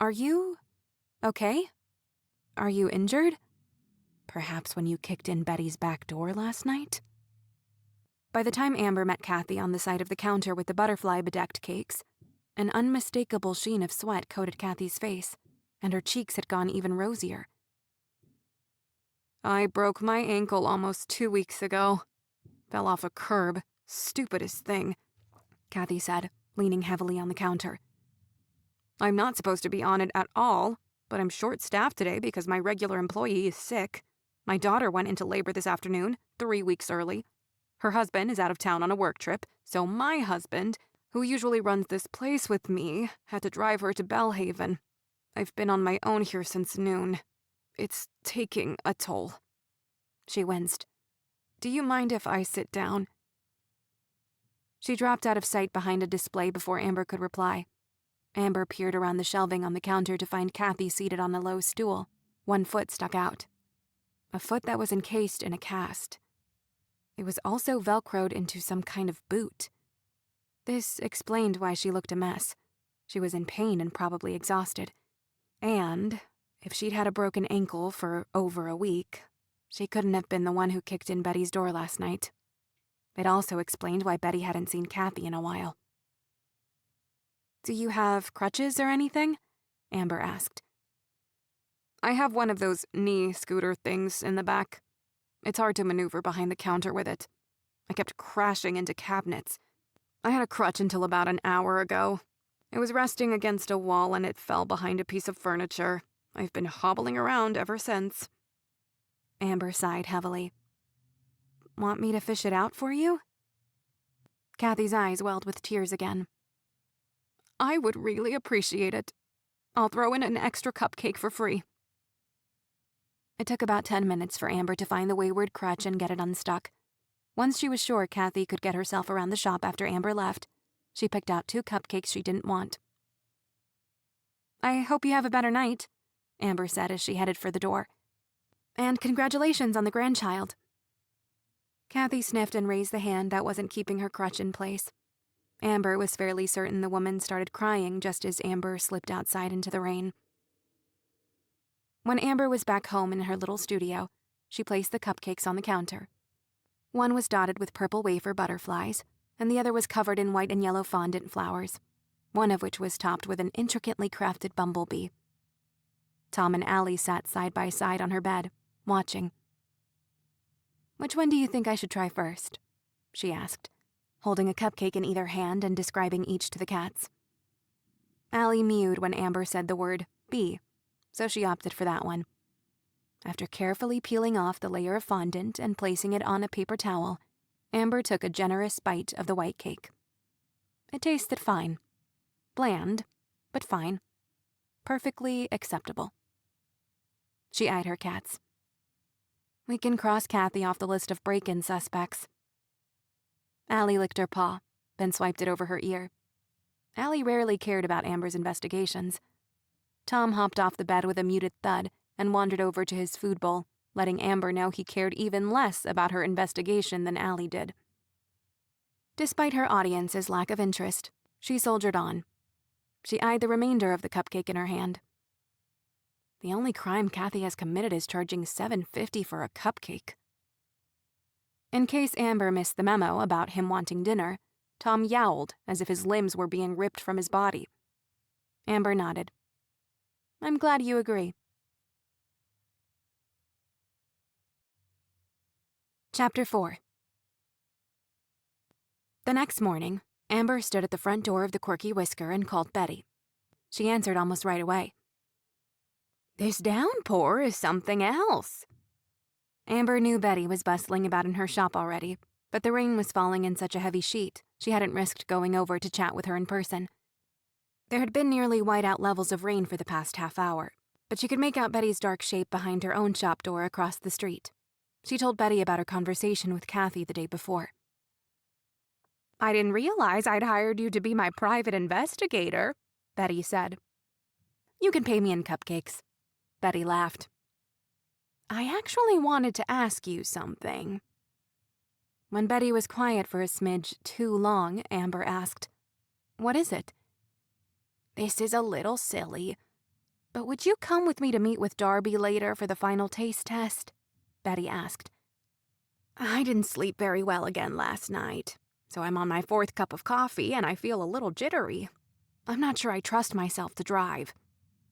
Speaker 1: "Are you okay? Are you injured? Perhaps when you kicked in Betty's back door last night?" By the time Amber met Kathy on the side of the counter with the butterfly-bedecked cakes, an unmistakable sheen of sweat coated Kathy's face, and her cheeks had gone even rosier.
Speaker 2: "I broke my ankle almost 2 weeks ago. Fell off a curb. Stupidest thing," Kathy said, leaning heavily on the counter. "I'm not supposed to be on it at all, but I'm short-staffed today because my regular employee is sick. My daughter went into labor this afternoon, 3 weeks early. Her husband is out of town on a work trip, so my husband, who usually runs this place with me, had to drive her to Bellhaven. I've been on my own here since noon. It's taking a toll." She winced. "Do you mind if I sit down?"
Speaker 1: She dropped out of sight behind a display before Amber could reply. Amber peered around the shelving on the counter to find Kathy seated on a low stool. One foot stuck out. A foot that was encased in a cast. It was also velcroed into some kind of boot. This explained why she looked a mess. She was in pain and probably exhausted. And if she'd had a broken ankle for over a week, she couldn't have been the one who kicked in Betty's door last night. It also explained why Betty hadn't seen Kathy in a while. "Do you have crutches or anything?" Amber asked.
Speaker 2: "I have one of those knee scooter things in the back. It's hard to maneuver behind the counter with it. I kept crashing into cabinets. I had a crutch until about an hour ago. It was resting against a wall and it fell behind a piece of furniture. I've been hobbling around ever since."
Speaker 1: Amber sighed heavily. "Want me to fish it out for you?" Kathy's eyes welled with tears again.
Speaker 2: "I would really appreciate it. I'll throw in an extra cupcake for free."
Speaker 1: It took about 10 minutes for Amber to find the wayward crutch and get it unstuck. Once she was sure Kathy could get herself around the shop after Amber left, she picked out 2 cupcakes she didn't want. "I hope you have a better night," Amber said as she headed for the door. "And congratulations on the grandchild." Kathy sniffed and raised the hand that wasn't keeping her crutch in place. Amber was fairly certain the woman started crying just as Amber slipped outside into the rain. When Amber was back home in her little studio, she placed the cupcakes on the counter. One was dotted with purple wafer butterflies, and the other was covered in white and yellow fondant flowers, one of which was topped with an intricately crafted bumblebee. Tom and Allie sat side by side on her bed, watching. "Which one do you think I should try first?" she asked, holding a cupcake in either hand and describing each to the cats. Allie mewed when Amber said the word bee, so she opted for that one. After carefully peeling off the layer of fondant and placing it on a paper towel, Amber took a generous bite of the white cake. It tasted fine. Bland, but fine. Perfectly acceptable. She eyed her cats. "We can cross Kathy off the list of break-in suspects." Allie licked her paw, then swiped it over her ear. Allie rarely cared about Amber's investigations. Tom hopped off the bed with a muted thud and wandered over to his food bowl, letting Amber know he cared even less about her investigation than Allie did. Despite her audience's lack of interest, she soldiered on. She eyed the remainder of the cupcake in her hand. The only crime Kathy has committed is charging $7.50 for a cupcake. In case Amber missed the memo about him wanting dinner, Tom yowled as if his limbs were being ripped from his body. Amber nodded. I'm glad you agree. Chapter 4. The next morning, Amber stood at the front door of the Quirky Whisker and called Betty. She answered almost right away. This downpour is something else. Amber knew Betty was bustling about in her shop already, but the rain was falling in such a heavy sheet, she hadn't risked going over to chat with her in person. There had been nearly white-out levels of rain for the past half hour, but she could make out Betty's dark shape behind her own shop door across the street. She told Betty about her conversation with Kathy the day before. I didn't realize I'd hired you to be my private investigator, Betty said. You can pay me in cupcakes. Betty laughed. I actually wanted to ask you something. When Betty was quiet for a smidge too long, Amber asked, What is it? This is a little silly, but would you come with me to meet with Darby later for the final taste test? Betty asked. I didn't sleep very well again last night, so I'm on my 4th cup of coffee and I feel a little jittery. I'm not sure I trust myself to drive.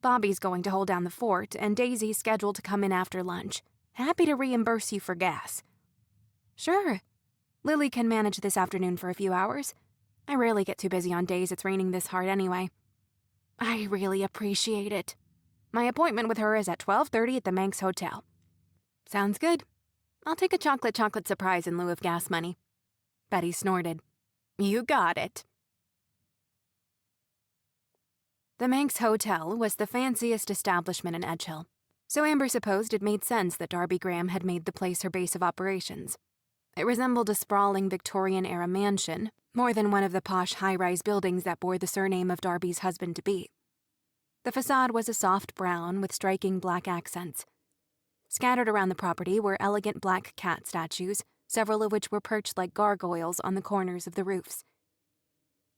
Speaker 1: Bobby's going to hold down the fort, and Daisy's scheduled to come in after lunch. Happy to reimburse you for gas. Sure. Lily can manage this afternoon for a few hours. I rarely get too busy on days it's raining this hard anyway. I really appreciate it. My appointment with her is at 12:30 at the Manx Hotel. Sounds good. I'll take a chocolate surprise in lieu of gas money. Betty snorted. You got it. The Manx Hotel was the fanciest establishment in Edgehill, so Amber supposed it made sense that Darby Graham had made the place her base of operations. It resembled a sprawling Victorian-era mansion, more than one of the posh high-rise buildings that bore the surname of Darby's husband-to-be. The facade was a soft brown with striking black accents. Scattered around the property were elegant black cat statues, several of which were perched like gargoyles on the corners of the roofs.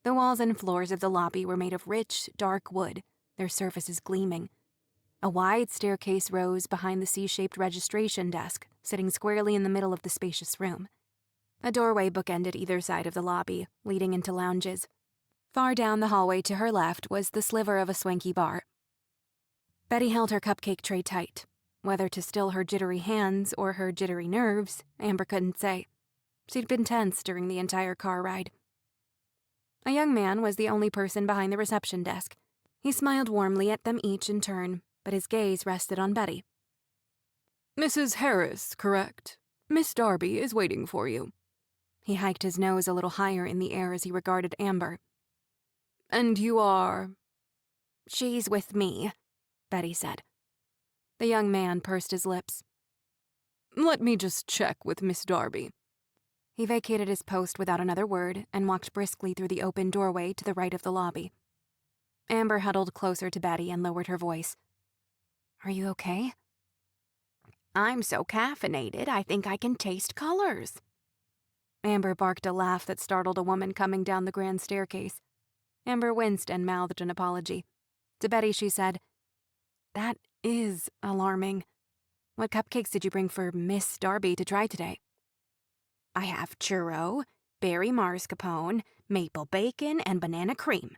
Speaker 1: The walls and floors of the lobby were made of rich, dark wood, their surfaces gleaming. A wide staircase rose behind the C-shaped registration desk, sitting squarely in the middle of the spacious room. A doorway bookended either side of the lobby, leading into lounges. Far down the hallway to her left was the sliver of a swanky bar. Betty held her cupcake tray tight. Whether to still her jittery hands or her jittery nerves, Amber couldn't say. She'd been tense during the entire car ride. A young man was the only person behind the reception desk. He smiled warmly at them each in turn, but his gaze rested on Betty. Mrs. Harris, correct? Miss Darby is waiting for you. He hiked his nose a little higher in the air as he regarded Amber. And you are? She's with me, Betty said. The young man pursed his lips. Let me just check with Miss Darby. He vacated his post without another word and walked briskly through the open doorway to the right of the lobby. Amber huddled closer to Betty and lowered her voice. Are you okay? I'm so caffeinated, I think I can taste colors. Amber barked a laugh that startled a woman coming down the grand staircase. Amber winced and mouthed an apology. To Betty, she said, That is alarming. What cupcakes did you bring for Miss Darby to try today? I have churro, berry mascarpone, maple bacon, and banana cream.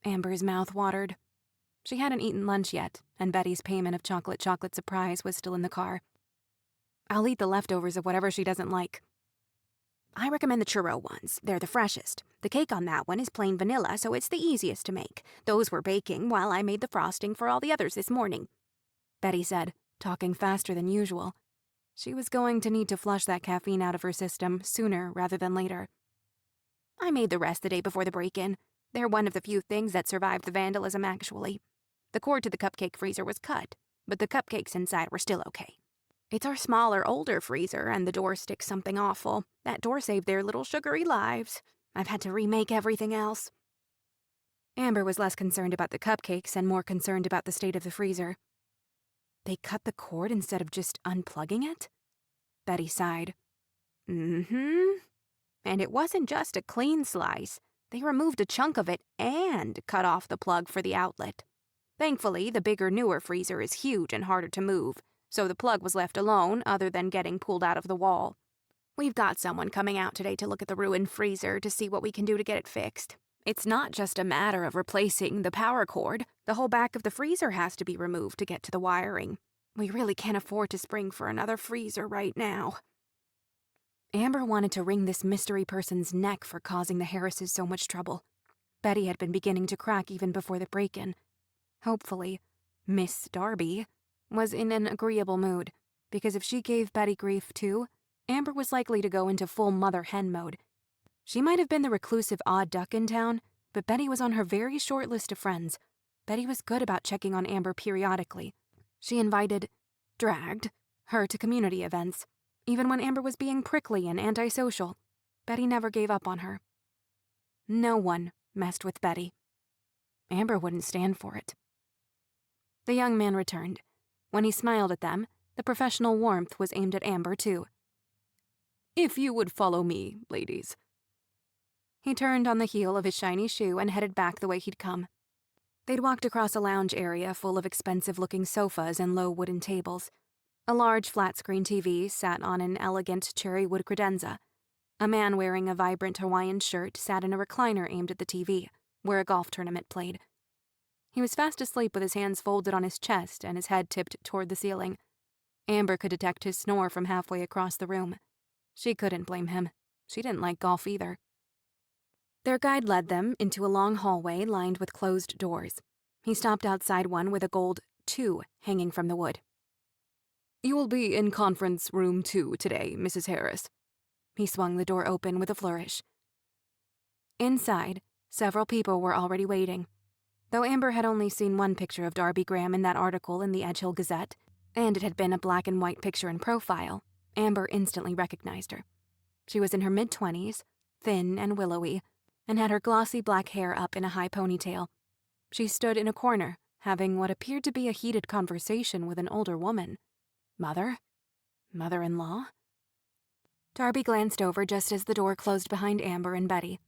Speaker 1: Amber's mouth watered. She hadn't eaten lunch yet, and Betty's payment of chocolate surprise was still in the car. I'll eat the leftovers of whatever she doesn't like. I recommend the churro ones. They're the freshest. The cake on that one is plain vanilla, so it's the easiest to make. Those were baking while I made the frosting for all the others this morning, Betty said, talking faster than usual. She was going to need to flush that caffeine out of her system sooner rather than later. I made the rest the day before the break-in. They're one of the few things that survived the vandalism, actually. The cord to the cupcake freezer was cut, but the cupcakes inside were still okay. It's our smaller, older freezer, and the door sticks something awful. That door saved their little sugary lives. I've had to remake everything else. Amber was less concerned about the cupcakes and more concerned about the state of the freezer. They cut the cord instead of just unplugging it? Betty sighed.
Speaker 2: Mm-hmm. And it wasn't just a clean slice. They removed a chunk of it and cut off the plug for the outlet. Thankfully, the bigger, newer freezer is huge and harder to move, so the plug was left alone other than getting pulled out of the wall. We've got someone coming out today to look at the ruined freezer to see what we can do to get it fixed. It's not just a matter of replacing the power cord. The whole back of the freezer has to be removed to get to the wiring. We really can't afford to spring for another freezer right now.
Speaker 1: Amber wanted to wring this mystery person's neck for causing the Harrises so much trouble. Betty had been beginning to crack even before the break-in. Hopefully, Miss Darby was in an agreeable mood, because if she gave Betty grief too, Amber was likely to go into full mother-hen mode. She might have been the reclusive odd duck in town, but Betty was on her very short list of friends. Betty was good about checking on Amber periodically. She dragged her to community events. Even when Amber was being prickly and antisocial, Betty never gave up on her. No one messed with Betty. Amber wouldn't stand for it. The young man returned. When he smiled at them, the professional warmth was aimed at Amber, too.
Speaker 2: If you would follow me, ladies.
Speaker 1: He turned on the heel of his shiny shoe and headed back the way he'd come. They'd walked across a lounge area full of expensive-looking sofas and low wooden tables. A large flat-screen TV sat on an elegant cherry wood credenza. A man wearing a vibrant Hawaiian shirt sat in a recliner aimed at the TV, where a golf tournament played. He was fast asleep with his hands folded on his chest and his head tipped toward the ceiling. Amber could detect his snore from halfway across the room. She couldn't blame him. She didn't like golf either. Their guide led them into a long hallway lined with closed doors. He stopped outside one with a gold 2 hanging from the wood.
Speaker 2: You will be in conference room 2 today, Mrs. Harris.
Speaker 1: He swung the door open with a flourish. Inside, several people were already waiting. Though Amber had only seen one picture of Darby Graham in that article in the Edgehill Gazette, and it had been a black and white picture in profile, Amber instantly recognized her. She was in her mid-20s, thin and willowy, and had her glossy black hair up in a high ponytail. She stood in a corner, having what appeared to be a heated conversation with an older woman. Mother? Mother-in-law? Darby glanced over just as the door closed behind Amber and Betty.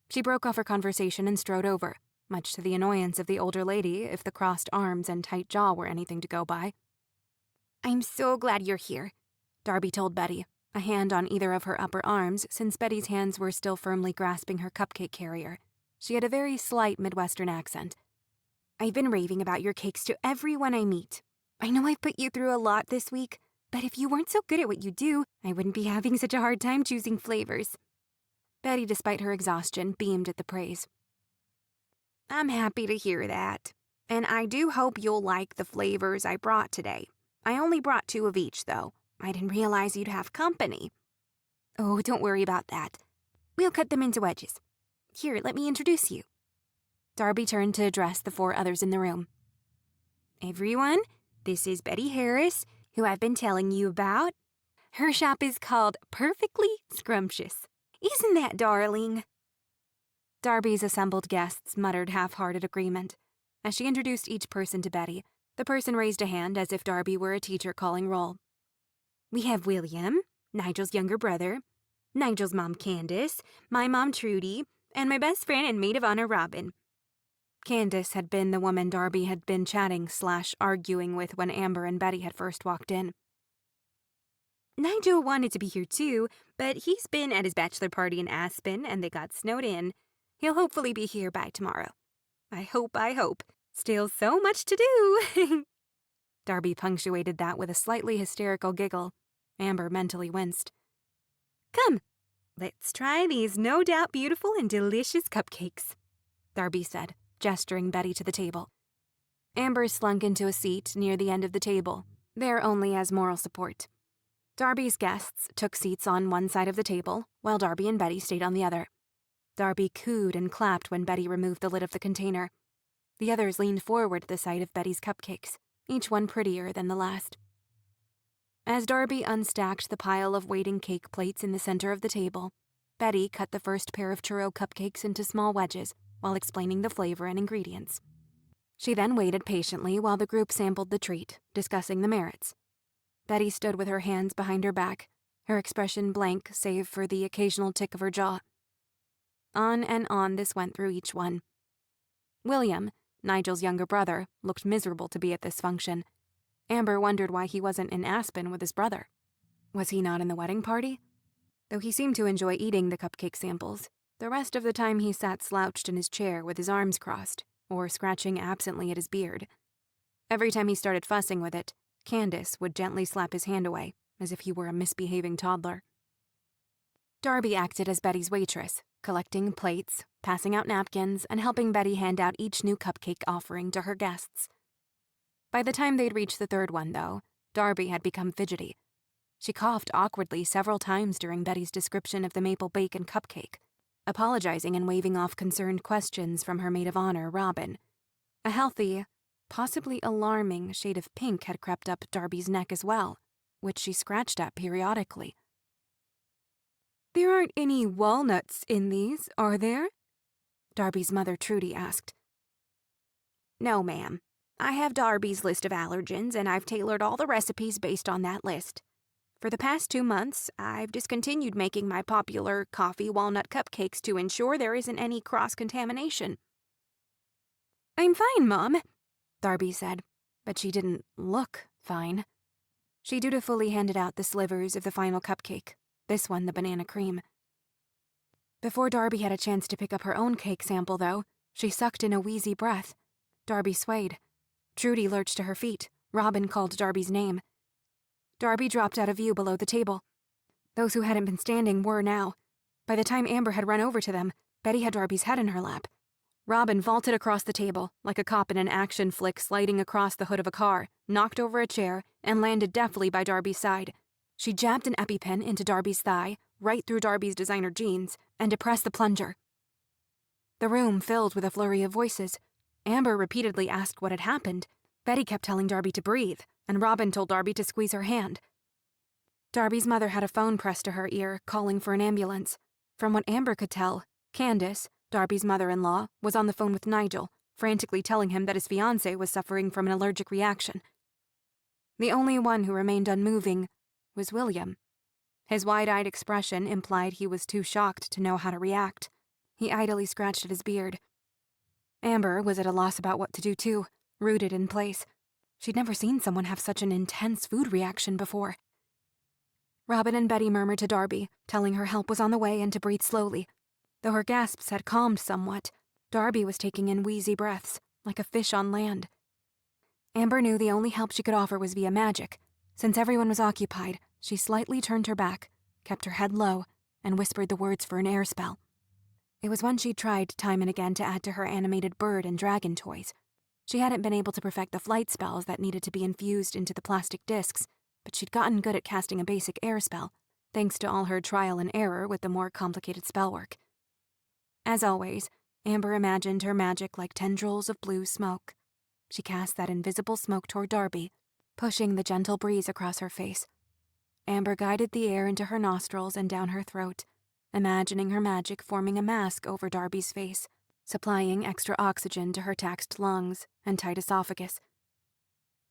Speaker 1: She broke off her conversation and strode over, much to the annoyance of the older lady if the crossed arms and tight jaw were anything to go by. "I'm so glad you're here," Darby told Betty, a hand on either of her upper arms since Betty's hands were still firmly grasping her cupcake carrier. She had a very slight Midwestern accent. "I've been raving about your cakes to everyone I meet. I know I've put you through a lot this week, but if you weren't so good at what you do, I wouldn't be having such a hard time choosing flavors." Betty, despite her exhaustion, beamed at the praise. "I'm happy to hear that. And I do hope you'll like the flavors I brought today. I only brought 2 of each, though. I didn't realize you'd have company." "Oh, don't worry about that. We'll cut them into wedges. Here, let me introduce you." Darby turned to address the 4 others in the room. "Everyone, this is Betty Harris, who I've been telling you about. Her shop is called Perfectly Scrumptious. Isn't that darling?" Darby's assembled guests muttered half-hearted agreement. As she introduced each person to Betty, the person raised a hand as if Darby were a teacher calling roll. "We have William, Nigel's younger brother, Nigel's mom Candace, my mom Trudy, and my best friend and maid of honor Robin." Candace had been the woman Darby had been chatting/arguing with when Amber and Betty had first walked in. "Nigel wanted to be here too, but he's been at his bachelor party in Aspen and they got snowed in. He'll hopefully be here by tomorrow. I hope. Still so much to do." Darby punctuated that with a slightly hysterical giggle. Amber mentally winced. "Come, let's try these no doubt beautiful and delicious cupcakes," Darby said, gesturing Betty to the table. Amber slunk into a seat near the end of the table, there only as moral support. Darby's guests took seats on one side of the table, while Darby and Betty stayed on the other. Darby cooed and clapped when Betty removed the lid of the container. The others leaned forward at the sight of Betty's cupcakes, each one prettier than the last. As Darby unstacked the pile of waiting cake plates in the center of the table, Betty cut the first pair of churro cupcakes into small wedges while explaining the flavor and ingredients. She then waited patiently while the group sampled the treat, discussing the merits. Betty stood with her hands behind her back, her expression blank save for the occasional tick of her jaw. On and on this went through each one. William, Nigel's younger brother, looked miserable to be at this function. Amber wondered why he wasn't in Aspen with his brother. Was he not in the wedding party? Though he seemed to enjoy eating the cupcake samples, the rest of the time he sat slouched in his chair with his arms crossed, or scratching absently at his beard. Every time he started fussing with it, Candace would gently slap his hand away, as if he were a misbehaving toddler. Darby acted as Betty's waitress, collecting plates, passing out napkins, and helping Betty hand out each new cupcake offering to her guests. By the time they'd reached the third one, though, Darby had become fidgety. She coughed awkwardly several times during Betty's description of the maple bacon cupcake, apologizing and waving off concerned questions from her maid of honor, Robin. A healthy, possibly alarming shade of pink had crept up Darby's neck as well, which she scratched at periodically. "There aren't any walnuts in these, are there?" Darby's mother, Trudy, asked. "No, ma'am. I have Darby's list of allergens, and I've tailored all the recipes based on that list. For the past 2 months, I've discontinued making my popular coffee walnut cupcakes to ensure there isn't any cross-contamination." "I'm fine, Mom," Darby said, but she didn't look fine. She dutifully handed out the slivers of the final cupcake, this one the banana cream. Before Darby had a chance to pick up her own cake sample, though, she sucked in a wheezy breath. Darby swayed. Trudy lurched to her feet. Robin called Darby's name. Darby dropped out of view below the table. Those who hadn't been standing were now. By the time Amber had run over to them, Betty had Darby's head in her lap. Robin vaulted across the table, like a cop in an action flick sliding across the hood of a car, knocked over a chair, and landed deftly by Darby's side. She jabbed an EpiPen into Darby's thigh, right through Darby's designer jeans, and depressed the plunger. The room filled with a flurry of voices. Amber repeatedly asked what had happened. Betty kept telling Darby to breathe, and Robin told Darby to squeeze her hand. Darby's mother had a phone pressed to her ear, calling for an ambulance. From what Amber could tell, Candace, Darby's mother-in-law, was on the phone with Nigel, frantically telling him that his fiancé was suffering from an allergic reaction. The only one who remained unmoving was William. His wide-eyed expression implied he was too shocked to know how to react. He idly scratched at his beard. Amber was at a loss about what to do too, rooted in place. She'd never seen someone have such an intense food reaction before. Robin and Betty murmured to Darby, telling her help was on the way and to breathe slowly. Though her gasps had calmed somewhat, Darby was taking in wheezy breaths, like a fish on land. Amber knew the only help she could offer was via magic. Since everyone was occupied, she slightly turned her back, kept her head low, and whispered the words for an air spell. It was one she'd tried time and again to add to her animated bird and dragon toys. She hadn't been able to perfect the flight spells that needed to be infused into the plastic discs, but she'd gotten good at casting a basic air spell, thanks to all her trial and error with the more complicated spellwork. As always, Amber imagined her magic like tendrils of blue smoke. She cast that invisible smoke toward Darby, pushing the gentle breeze across her face. Amber guided the air into her nostrils and down her throat, imagining her magic forming a mask over Darby's face, supplying extra oxygen to her taxed lungs and tight esophagus.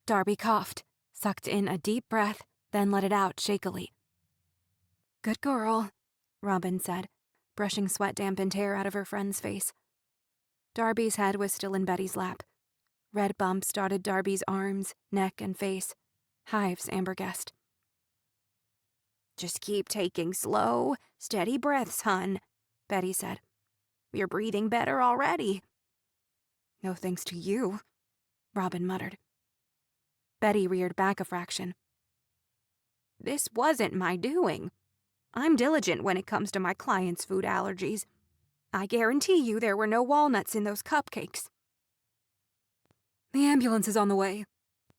Speaker 1: Darby coughed, sucked in a deep breath, then let it out shakily. "Good girl," Robin said, brushing sweat-dampened hair out of her friend's face. Darby's head was still in Betty's lap. Red bumps dotted Darby's arms, neck, and face. Hives, Amber guessed. "Just keep taking slow, steady breaths, hun," Betty said. "You're breathing better already." "No thanks to you," Robin muttered. Betty reared back a fraction. "This wasn't my doing. I'm diligent when it comes to my clients' food allergies. I guarantee you there were no walnuts in those cupcakes." "The ambulance is on the way."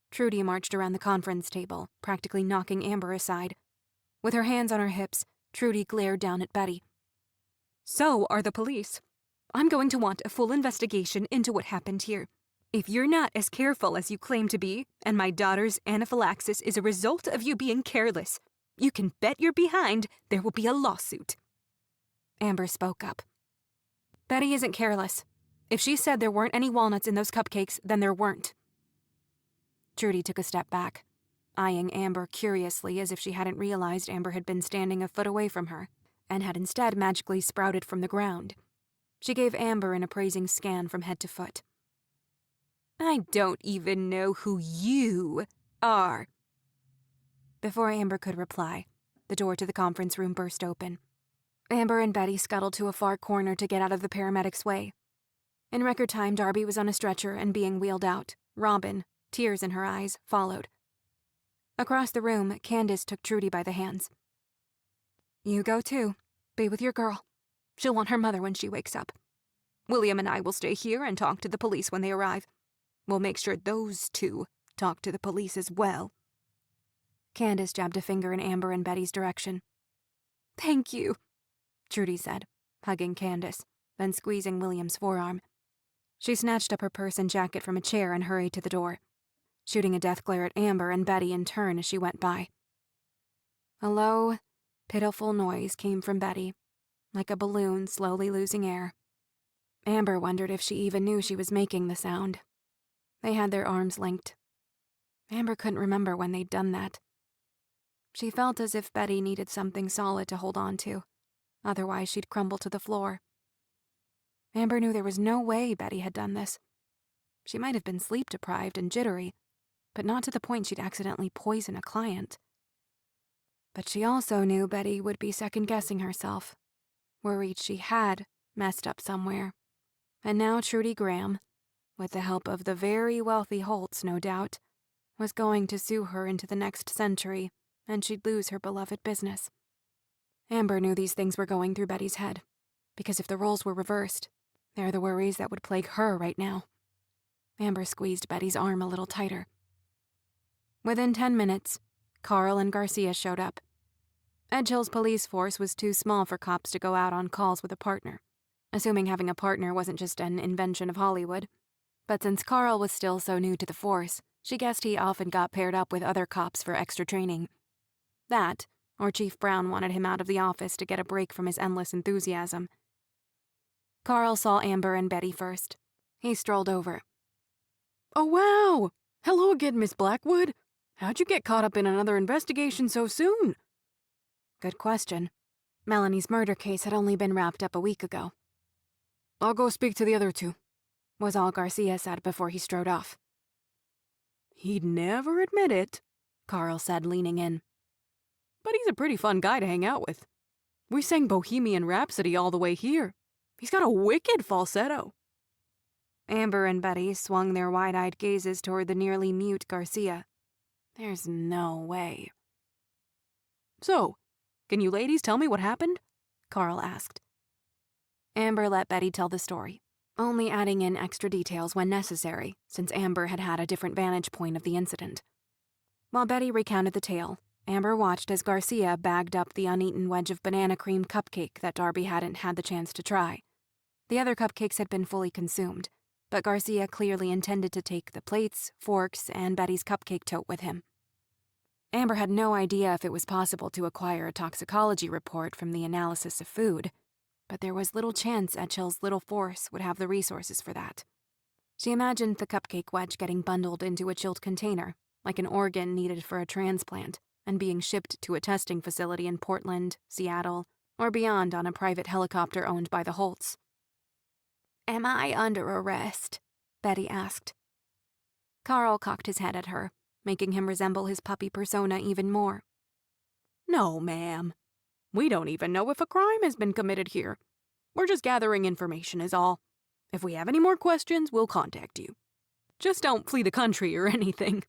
Speaker 1: Trudy marched around the conference table, practically knocking Amber aside. With her hands on her hips, Trudy glared down at Betty. "So are the police. I'm going to want a full investigation into what happened here. If you're not as careful as you claim to be, and my daughter's anaphylaxis is a result of you being careless, you can bet your behind there will be a lawsuit." Amber spoke up. "Betty isn't careless. If she said there weren't any walnuts in those cupcakes, then there weren't. Trudy took a step back, eyeing Amber curiously as if she hadn't realized Amber had been standing a foot away from her, and had instead magically sprouted from the ground. She gave Amber an appraising scan from head to foot. I don't even know who you are. Before Amber could reply, the door to the conference room burst open. Amber and Betty scuttled to a far corner to get out of the paramedics' way. In record time, Darby was on a stretcher and being wheeled out. Robin, tears in her eyes, followed. Across the room, Candace took Trudy by the hands. You go too. Be with your girl. She'll want her mother when she wakes up. William and I will stay here and talk to the police when they arrive. We'll make sure those two talk to the police as well. Candace jabbed a finger in Amber and Betty's direction. Thank you, Trudy said, hugging Candace, then squeezing William's forearm. She snatched up her purse and jacket from a chair and hurried to the door, shooting a death glare at Amber and Betty in turn as she went by. A low, pitiful noise came from Betty, like a balloon slowly losing air. Amber wondered if she even knew she was making the sound. They had their arms linked. Amber couldn't remember when they'd done that. She felt as if Betty needed something solid to hold on to. Otherwise, she'd crumble to the floor. Amber knew there was no way Betty had done this. She might have been sleep-deprived and jittery, but not to the point she'd accidentally poison a client. But she also knew Betty would be second-guessing herself, worried she had messed up somewhere. And now Trudy Graham, with the help of the very wealthy Holtz, no doubt, was going to sue her into the next century, and she'd lose her beloved business. Amber knew these things were going through Betty's head, because if the roles were reversed, they're the worries that would plague her right now. Amber squeezed Betty's arm a little tighter. Within 10 minutes, Carl and Garcia showed up. Edgehill's police force was too small for cops to go out on calls with a partner, assuming having a partner wasn't just an invention of Hollywood. But since Carl was still so new to the force, she guessed he often got paired up with other cops for extra training. That, or Chief Brown wanted him out of the office to get a break from his endless enthusiasm. Carl saw Amber and Betty first. He strolled over.
Speaker 2: Oh, wow! Hello again, Miss Blackwood. How'd you get caught up in another investigation so soon?
Speaker 1: Good question. Melanie's murder case had only been wrapped up a week ago.
Speaker 2: I'll go speak to the other two,
Speaker 1: was all Garcia said before he strode off.
Speaker 2: He'd never admit it,
Speaker 1: Carl said, leaning in.
Speaker 2: But he's a pretty fun guy to hang out with. We sang Bohemian Rhapsody all the way here. He's got a wicked falsetto.
Speaker 1: Amber and Betty swung their wide-eyed gazes toward the nearly mute Garcia. There's no way.
Speaker 2: So, can you ladies tell me what happened?
Speaker 1: Carl asked. Amber let Betty tell the story, only adding in extra details when necessary, since Amber had had a different vantage point of the incident. While Betty recounted the tale, Amber watched as Garcia bagged up the uneaten wedge of banana cream cupcake that Darby hadn't had the chance to try. The other cupcakes had been fully consumed, but Garcia clearly intended to take the plates, forks, and Betty's cupcake tote with him. Amber had no idea if it was possible to acquire a toxicology report from the analysis of food, but there was little chance Edgehill's little force would have the resources for that. She imagined the cupcake wedge getting bundled into a chilled container, like an organ needed for a transplant, and being shipped to a testing facility in Portland, Seattle, or beyond on a private helicopter owned by the Holtz. Am I under arrest? Betty asked. Carl cocked his head at her, making him resemble his puppy persona even more.
Speaker 2: No, ma'am. We don't even know if a crime has been committed here. We're just gathering information is all. If we have any more questions, we'll contact you. Just don't flee the country or anything.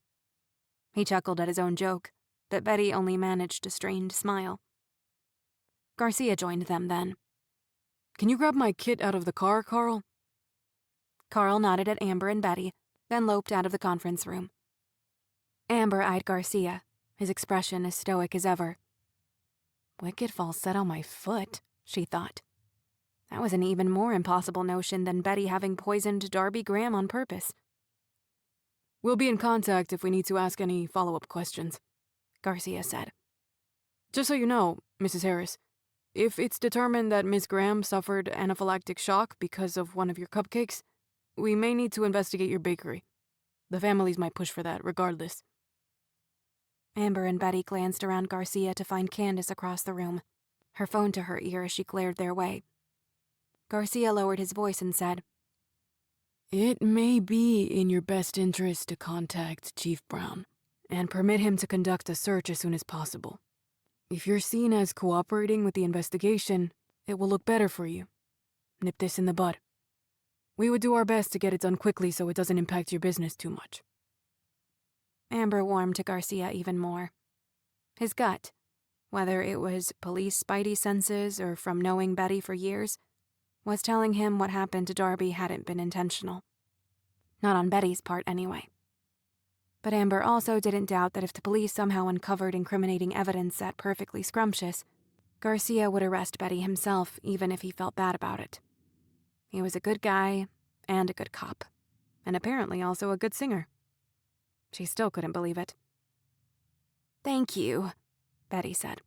Speaker 1: He chuckled at his own joke, but Betty only managed a strained smile. Garcia joined them then.
Speaker 2: Can you grab my kit out of the car, Carl?
Speaker 1: Carl nodded at Amber and Betty, then loped out of the conference room. Amber eyed Garcia, his expression as stoic as ever. Wicked falsetto my foot, she thought. That was an even more impossible notion than Betty having poisoned Darby Graham on purpose.
Speaker 2: We'll be in contact if we need to ask any follow-up questions,
Speaker 1: Garcia said.
Speaker 2: Just so you know, Mrs. Harris, if it's determined that Miss Graham suffered anaphylactic shock because of one of your cupcakes, we may need to investigate your bakery. The families might push for that, regardless.
Speaker 1: Amber and Betty glanced around Garcia to find Candace across the room, her phone to her ear as she glared their way. Garcia lowered his voice and said,
Speaker 2: It may be in your best interest to contact Chief Brown and permit him to conduct a search as soon as possible. If you're seen as cooperating with the investigation, it will look better for you. Nip this in the bud. We would do our best to get it done quickly so it doesn't impact your business too much.
Speaker 1: Amber warmed to Garcia even more. His gut, whether it was police spidey senses or from knowing Betty for years, was telling him what happened to Darby hadn't been intentional. Not on Betty's part, anyway. But Amber also didn't doubt that if the police somehow uncovered incriminating evidence that perfectly scrumptious, Garcia would arrest Betty himself even if he felt bad about it. He was a good guy and a good cop, and apparently also a good singer. She still couldn't believe it. "Thank you," Betty said.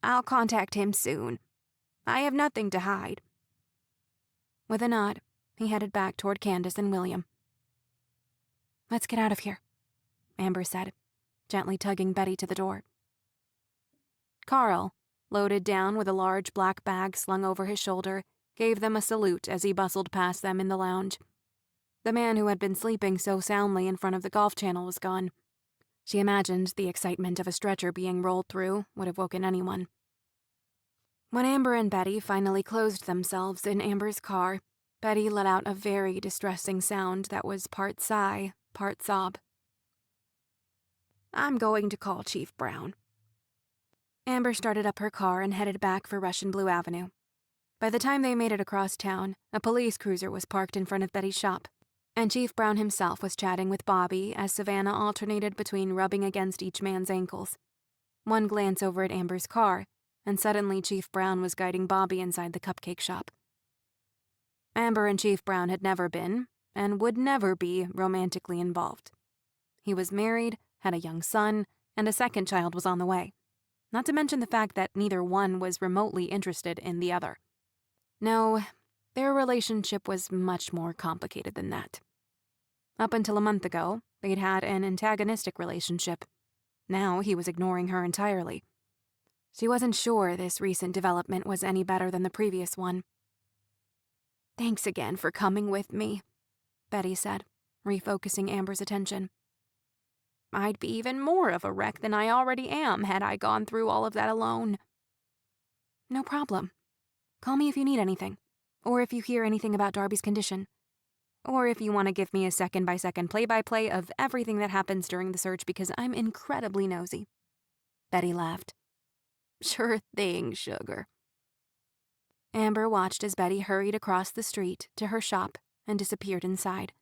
Speaker 1: "I'll contact him soon. I have nothing to hide." With a nod, he headed back toward Candace and William. "Let's get out of here," Amber said, gently tugging Betty to the door. Carl, loaded down with a large black bag slung over his shoulder, gave them a salute as he bustled past them in the lounge. The man who had been sleeping so soundly in front of the golf channel was gone. She imagined the excitement of a stretcher being rolled through would have woken anyone. When Amber and Betty finally closed themselves in Amber's car, Betty let out a very distressing sound that was part sigh, part sob. "I'm going to call Chief Brown." Amber started up her car and headed back for Russian Blue Avenue. By the time they made it across town, a police cruiser was parked in front of Betty's shop, and Chief Brown himself was chatting with Bobby as Savannah alternated between rubbing against each man's ankles. One glance over at Amber's car, and suddenly Chief Brown was guiding Bobby inside the cupcake shop. Amber and Chief Brown had never been, and would never be, romantically involved. He was married, had a young son, and a second child was on the way. Not to mention the fact that neither one was remotely interested in the other. No, their relationship was much more complicated than that. Up until a month ago, they'd had an antagonistic relationship. Now he was ignoring her entirely. She wasn't sure this recent development was any better than the previous one. "Thanks again for coming with me," Betty said, refocusing Amber's attention. "I'd be even more of a wreck than I already am had I gone through all of that alone." "No problem. Call me if you need anything, or if you hear anything about Darby's condition, or if you want to give me a second-by-second play-by-play of everything that happens during the search because I'm incredibly nosy." Betty laughed. "Sure thing, sugar." Amber watched as Betty hurried across the street to her shop and disappeared inside.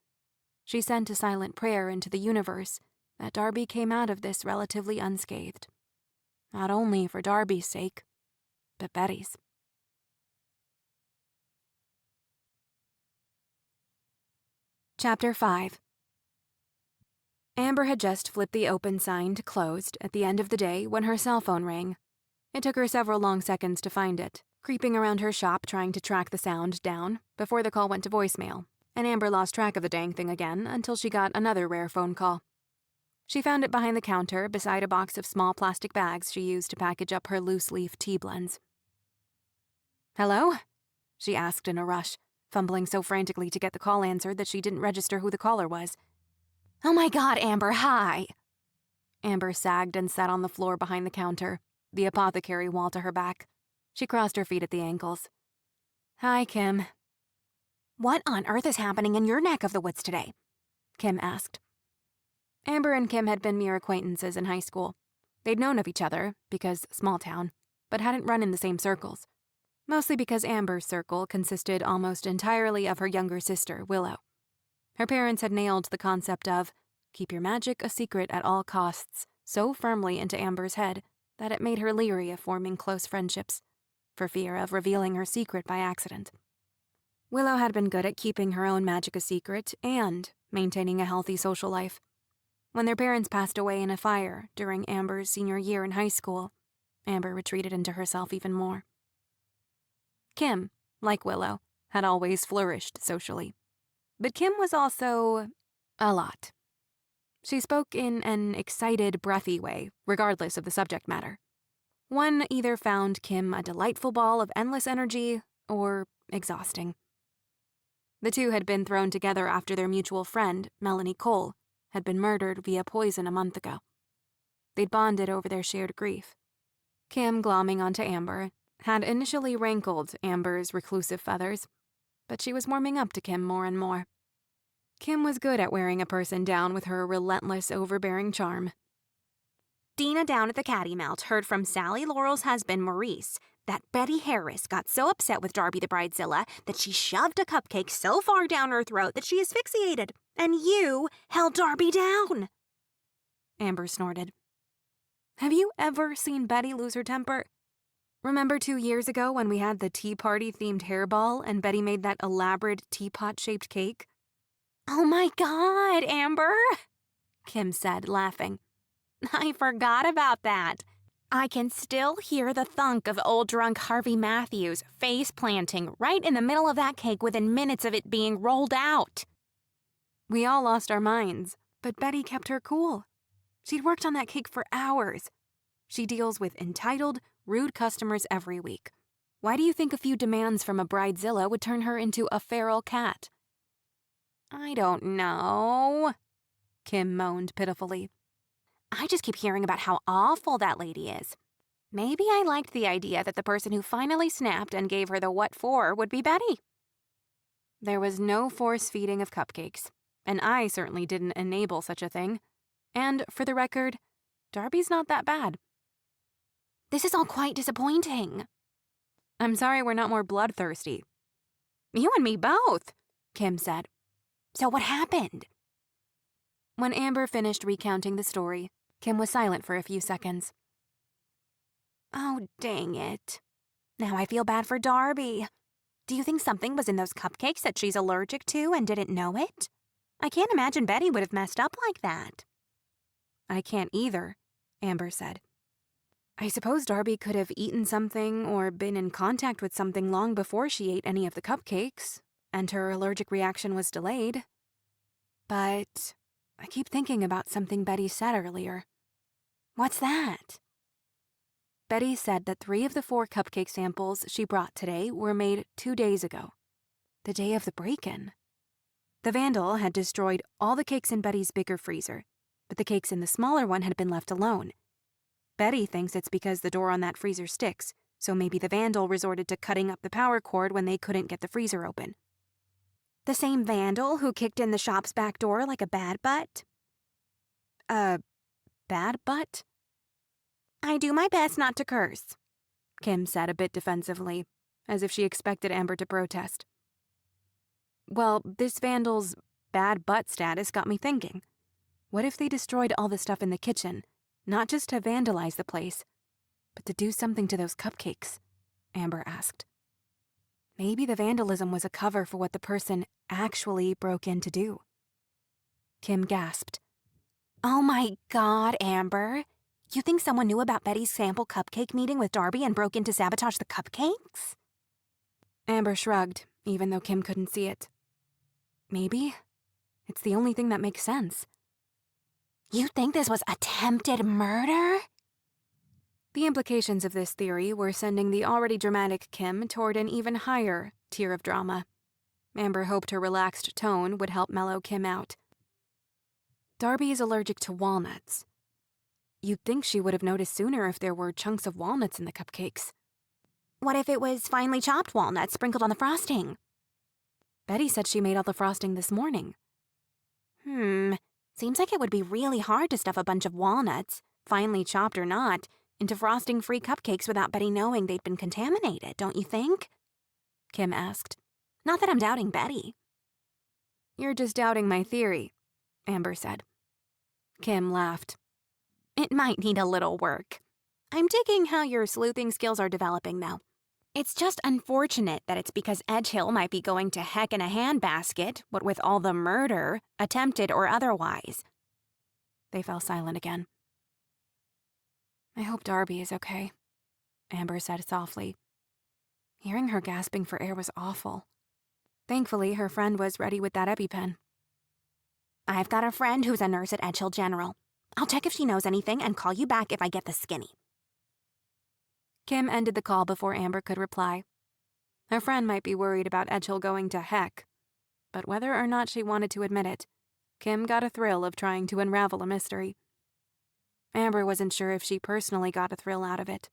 Speaker 1: She sent a silent prayer into the universe that Darby came out of this relatively unscathed. Not only for Darby's sake, but Betty's. Chapter 5. Amber had just flipped the open sign to closed at the end of the day when her cell phone rang. It took her several long seconds to find it, creeping around her shop trying to track the sound down before the call went to voicemail, and Amber lost track of the dang thing again until she got another rare phone call. She found it behind the counter beside a box of small plastic bags she used to package up her loose-leaf tea blends. "Hello?" she asked in a rush, fumbling so frantically to get the call answered that she didn't register who the caller was. "Oh my God, Amber, hi!" Amber sagged and sat on the floor behind the counter, the apothecary wall to her back. She crossed her feet at the ankles. "Hi, Kim." "What on earth is happening in your neck of the woods today?" Kim asked. Amber and Kim had been mere acquaintances in high school. They'd known of each other, because small town, but hadn't run in the same circles. Mostly because Amber's circle consisted almost entirely of her younger sister, Willow. Her parents had nailed the concept of keep your magic a secret at all costs so firmly into Amber's head that it made her leery of forming close friendships, for fear of revealing her secret by accident. Willow had been good at keeping her own magic a secret and maintaining a healthy social life. When their parents passed away in a fire during Amber's senior year in high school, Amber retreated into herself even more. Kim, like Willow, had always flourished socially. But Kim was also a lot. She spoke in an excited, breathy way, regardless of the subject matter. One either found Kim a delightful ball of endless energy or exhausting. The two had been thrown together after their mutual friend, Melanie Cole, had been murdered via poison a month ago. They'd bonded over their shared grief. Kim, glomming onto Amber, had initially rankled Amber's reclusive feathers, but she was warming up to Kim more and more. Kim was good at wearing a person down with her relentless, overbearing charm.
Speaker 3: Dina down at the Caddy Melt heard from Sally Laurel's husband, Maurice, that Betty Harris got so upset with Darby the Bridezilla that she shoved a cupcake so far down her throat that she asphyxiated, and you held Darby down.
Speaker 1: Amber snorted. Have you ever seen Betty lose her temper? Remember 2 years ago when we had the tea party-themed hairball and Betty made that elaborate teapot-shaped cake?
Speaker 3: Oh my God, Amber, Kim said, laughing. I forgot about that. I can still hear the thunk of old drunk Harvey Matthews face planting right in the middle of that cake within minutes of it being rolled out.
Speaker 1: We all lost our minds, but Betty kept her cool. She'd worked on that cake for hours. She deals with entitled, rude customers every week. Why do you think a few demands from a bridezilla would turn her into a feral cat?
Speaker 3: I don't know,
Speaker 1: Kim moaned pitifully.
Speaker 3: I just keep hearing about how awful that lady is. Maybe I liked the idea that the person who finally snapped and gave her the what for would be Betty.
Speaker 1: There was no force-feeding of cupcakes, and I certainly didn't enable such a thing. And, for the record, Darby's not that bad.
Speaker 3: This is all quite disappointing.
Speaker 1: I'm sorry we're not more bloodthirsty.
Speaker 3: You and me both, Kim said. So what happened?
Speaker 1: When Amber finished recounting the story, Kim was silent for a few seconds.
Speaker 3: Oh, dang it. Now I feel bad for Darby. Do you think something was in those cupcakes that she's allergic to and didn't know it? I can't imagine Betty would have messed up like that.
Speaker 1: I can't either, Amber said. I suppose Darby could have eaten something or been in contact with something long before she ate any of the cupcakes, and her allergic reaction was delayed. But I keep thinking about something Betty said earlier.
Speaker 3: What's that?
Speaker 1: Betty said that 3 of the 4 cupcake samples she brought today were made 2 days ago, the day of the break-in. The vandal had destroyed all the cakes in Betty's bigger freezer, but the cakes in the smaller one had been left alone. Betty thinks it's because the door on that freezer sticks, so maybe the vandal resorted to cutting up the power cord when they couldn't get the freezer open.
Speaker 3: The same vandal who kicked in the shop's back door like a bad butt?
Speaker 1: Bad butt?
Speaker 3: I do my best not to curse,
Speaker 1: Kim said a bit defensively, as if she expected Amber to protest. Well, this vandal's bad butt status got me thinking. What if they destroyed all the stuff in the kitchen, not just to vandalize the place, but to do something to those cupcakes? Amber asked. Maybe the vandalism was a cover for what the person actually broke in to do. Kim gasped.
Speaker 3: Oh my God, Amber. You think someone knew about Betty's sample cupcake meeting with Darby and broke in to sabotage the cupcakes?
Speaker 1: Amber shrugged, even though Kim couldn't see it. Maybe. It's the only thing that makes sense.
Speaker 3: You think this was attempted murder?
Speaker 1: The implications of this theory were sending the already dramatic Kim toward an even higher tier of drama. Amber hoped her relaxed tone would help mellow Kim out. Darby is allergic to walnuts. You'd think she would have noticed sooner if there were chunks of walnuts in the cupcakes.
Speaker 3: What if it was finely chopped walnuts sprinkled on the frosting?
Speaker 1: Betty said she made all the frosting this morning.
Speaker 3: Seems like it would be really hard to stuff a bunch of walnuts, finely chopped or not, into frosting-free cupcakes without Betty knowing they'd been contaminated, don't you think? Kim asked. Not that I'm doubting Betty.
Speaker 1: You're just doubting my theory, Amber said. Kim laughed.
Speaker 3: It might need a little work. I'm digging how your sleuthing skills are developing, though. It's just unfortunate that it's because Edgehill might be going to heck in a handbasket, what with all the murder, attempted or otherwise.
Speaker 1: They fell silent again. I hope Darby is okay, Amber said softly. Hearing her gasping for air was awful. Thankfully, her friend was ready with that EpiPen.
Speaker 3: I've got a friend who's a nurse at Edgehill General. I'll check if she knows anything and call you back if I get the skinny.
Speaker 1: Kim ended the call before Amber could reply. Her friend might be worried about Edgehill going to heck, but whether or not she wanted to admit it, Kim got a thrill of trying to unravel a mystery. Amber wasn't sure if she personally got a thrill out of it,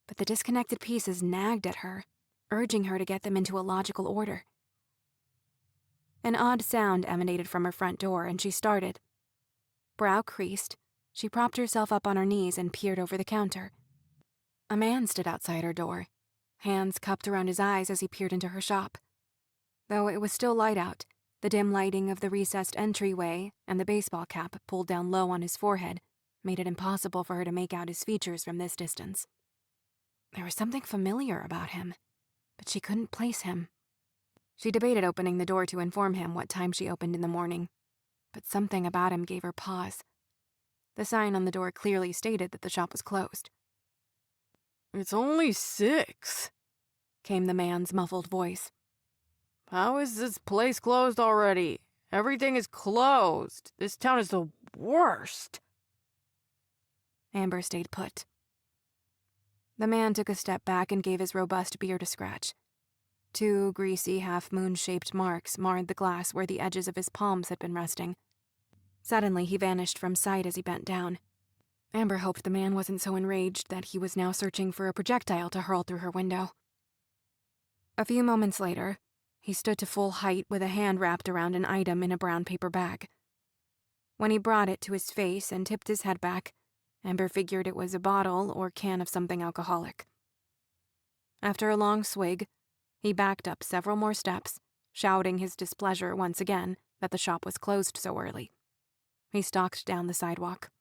Speaker 1: but the disconnected pieces nagged at her, urging her to get them into a logical order. An odd sound emanated from her front door, and she started. Brow creased, she propped herself up on her knees and peered over the counter. A man stood outside her door, hands cupped around his eyes as he peered into her shop. Though it was still light out, the dim lighting of the recessed entryway and the baseball cap pulled down low on his forehead made it impossible for her to make out his features from this distance. There was something familiar about him, but she couldn't place him. She debated opening the door to inform him what time she opened in the morning, but something about him gave her pause. The sign on the door clearly stated that the shop was closed.
Speaker 2: "It's only 6, came the man's muffled voice. "How is this place closed already? Everything is closed. This town is the worst."
Speaker 1: Amber stayed put. The man took a step back and gave his robust beard a scratch. 2 greasy, half-moon-shaped marks marred the glass where the edges of his palms had been resting. Suddenly, he vanished from sight as he bent down. Amber hoped the man wasn't so enraged that he was now searching for a projectile to hurl through her window. A few moments later, he stood to full height with a hand wrapped around an item in a brown paper bag. When he brought it to his face and tipped his head back, Amber figured it was a bottle or can of something alcoholic. After a long swig, he backed up several more steps, shouting his displeasure once again that the shop was closed so early. He stalked down the sidewalk.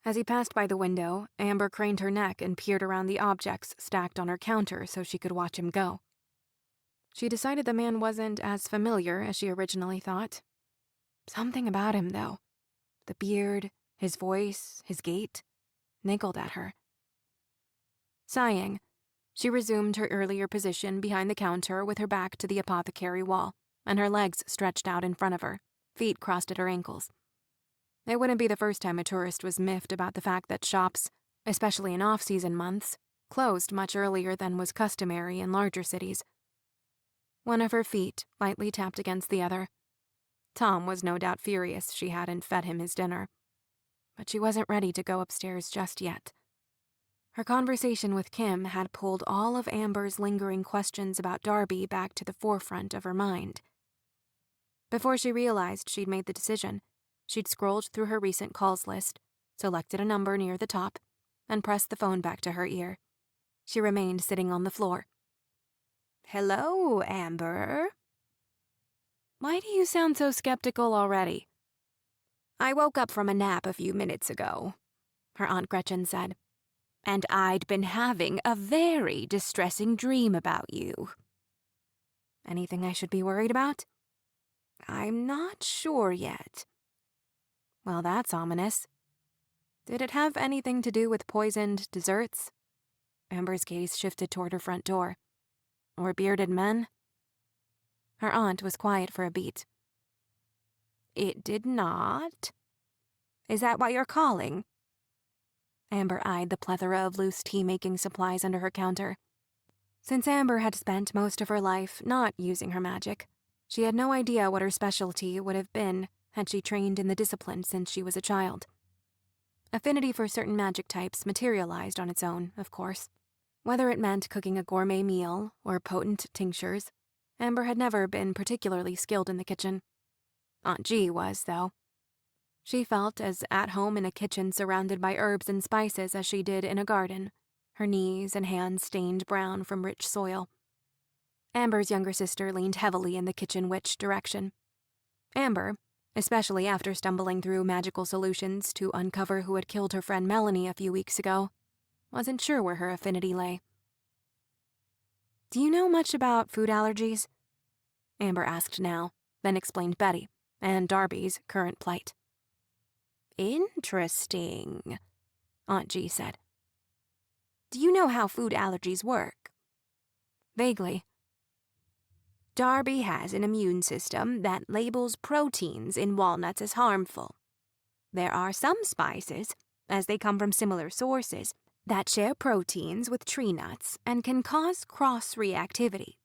Speaker 1: As he passed by the window, Amber craned her neck and peered around the objects stacked on her counter so she could watch him go. She decided the man wasn't as familiar as she originally thought. Something about him, though. The beard, his voice, his gait, niggled at her. Sighing, she resumed her earlier position behind the counter with her back to the apothecary wall and her legs stretched out in front of her, feet crossed at her ankles. It wouldn't be the first time a tourist was miffed about the fact that shops, especially in off-season months, closed much earlier than was customary in larger cities. One of her feet lightly tapped against the other. Tom was no doubt furious she hadn't fed him his dinner. But she wasn't ready to go upstairs just yet. Her conversation with Kim had pulled all of Amber's lingering questions about Darby back to the forefront of her mind. Before she realized she'd made the decision, she'd scrolled through her recent calls list, selected a number near the top, and pressed the phone back to her ear. She remained sitting on the floor.
Speaker 3: "Hello, Amber."
Speaker 1: "Why do you sound so skeptical already?"
Speaker 3: "I woke up from a nap a few minutes ago," her Aunt Gretchen said, "and I'd been having a very distressing dream about you."
Speaker 1: "Anything I should be worried about?"
Speaker 3: "I'm not sure yet."
Speaker 1: "Well, that's ominous. Did it have anything to do with poisoned desserts?" Amber's gaze shifted toward her front door. "Or bearded men?" Her aunt was quiet for a beat.
Speaker 3: "It did not. Is that why you're calling?"
Speaker 1: Amber eyed the plethora of loose tea-making supplies under her counter. Since Amber had spent most of her life not using her magic, she had no idea what her specialty would have been had she trained in the discipline since she was a child. Affinity for certain magic types materialized on its own, of course. Whether it meant cooking a gourmet meal or potent tinctures, Amber had never been particularly skilled in the kitchen. Aunt G was, though. She felt as at home in a kitchen surrounded by herbs and spices as she did in a garden, her knees and hands stained brown from rich soil. Amber's younger sister leaned heavily in the kitchen witch direction. Amber, especially after stumbling through magical solutions to uncover who had killed her friend Melanie a few weeks ago, wasn't sure where her affinity lay. "Do you know much about food allergies?" Amber asked now, then explained Betty and Darby's current plight.
Speaker 3: "Interesting," Aunt G said. "Do you know how food allergies work?"
Speaker 1: "Vaguely." Darby has an immune system that labels proteins in walnuts as harmful. There are some spices, as they come from similar sources, that share proteins with tree nuts and can cause cross-reactivity.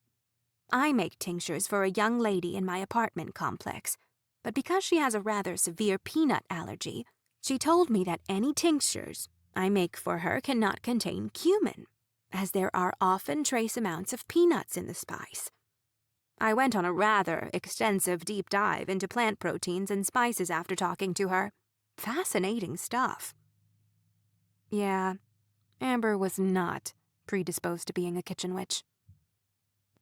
Speaker 1: I make tinctures for a young lady in my apartment complex, but because she has a rather severe peanut allergy, she told me that any tinctures I make for her cannot contain cumin, as there are often trace amounts of peanuts in the spice. I went on a rather extensive deep dive into plant proteins and spices after talking to her. Fascinating stuff. Yeah, Amber was not predisposed to being a kitchen witch.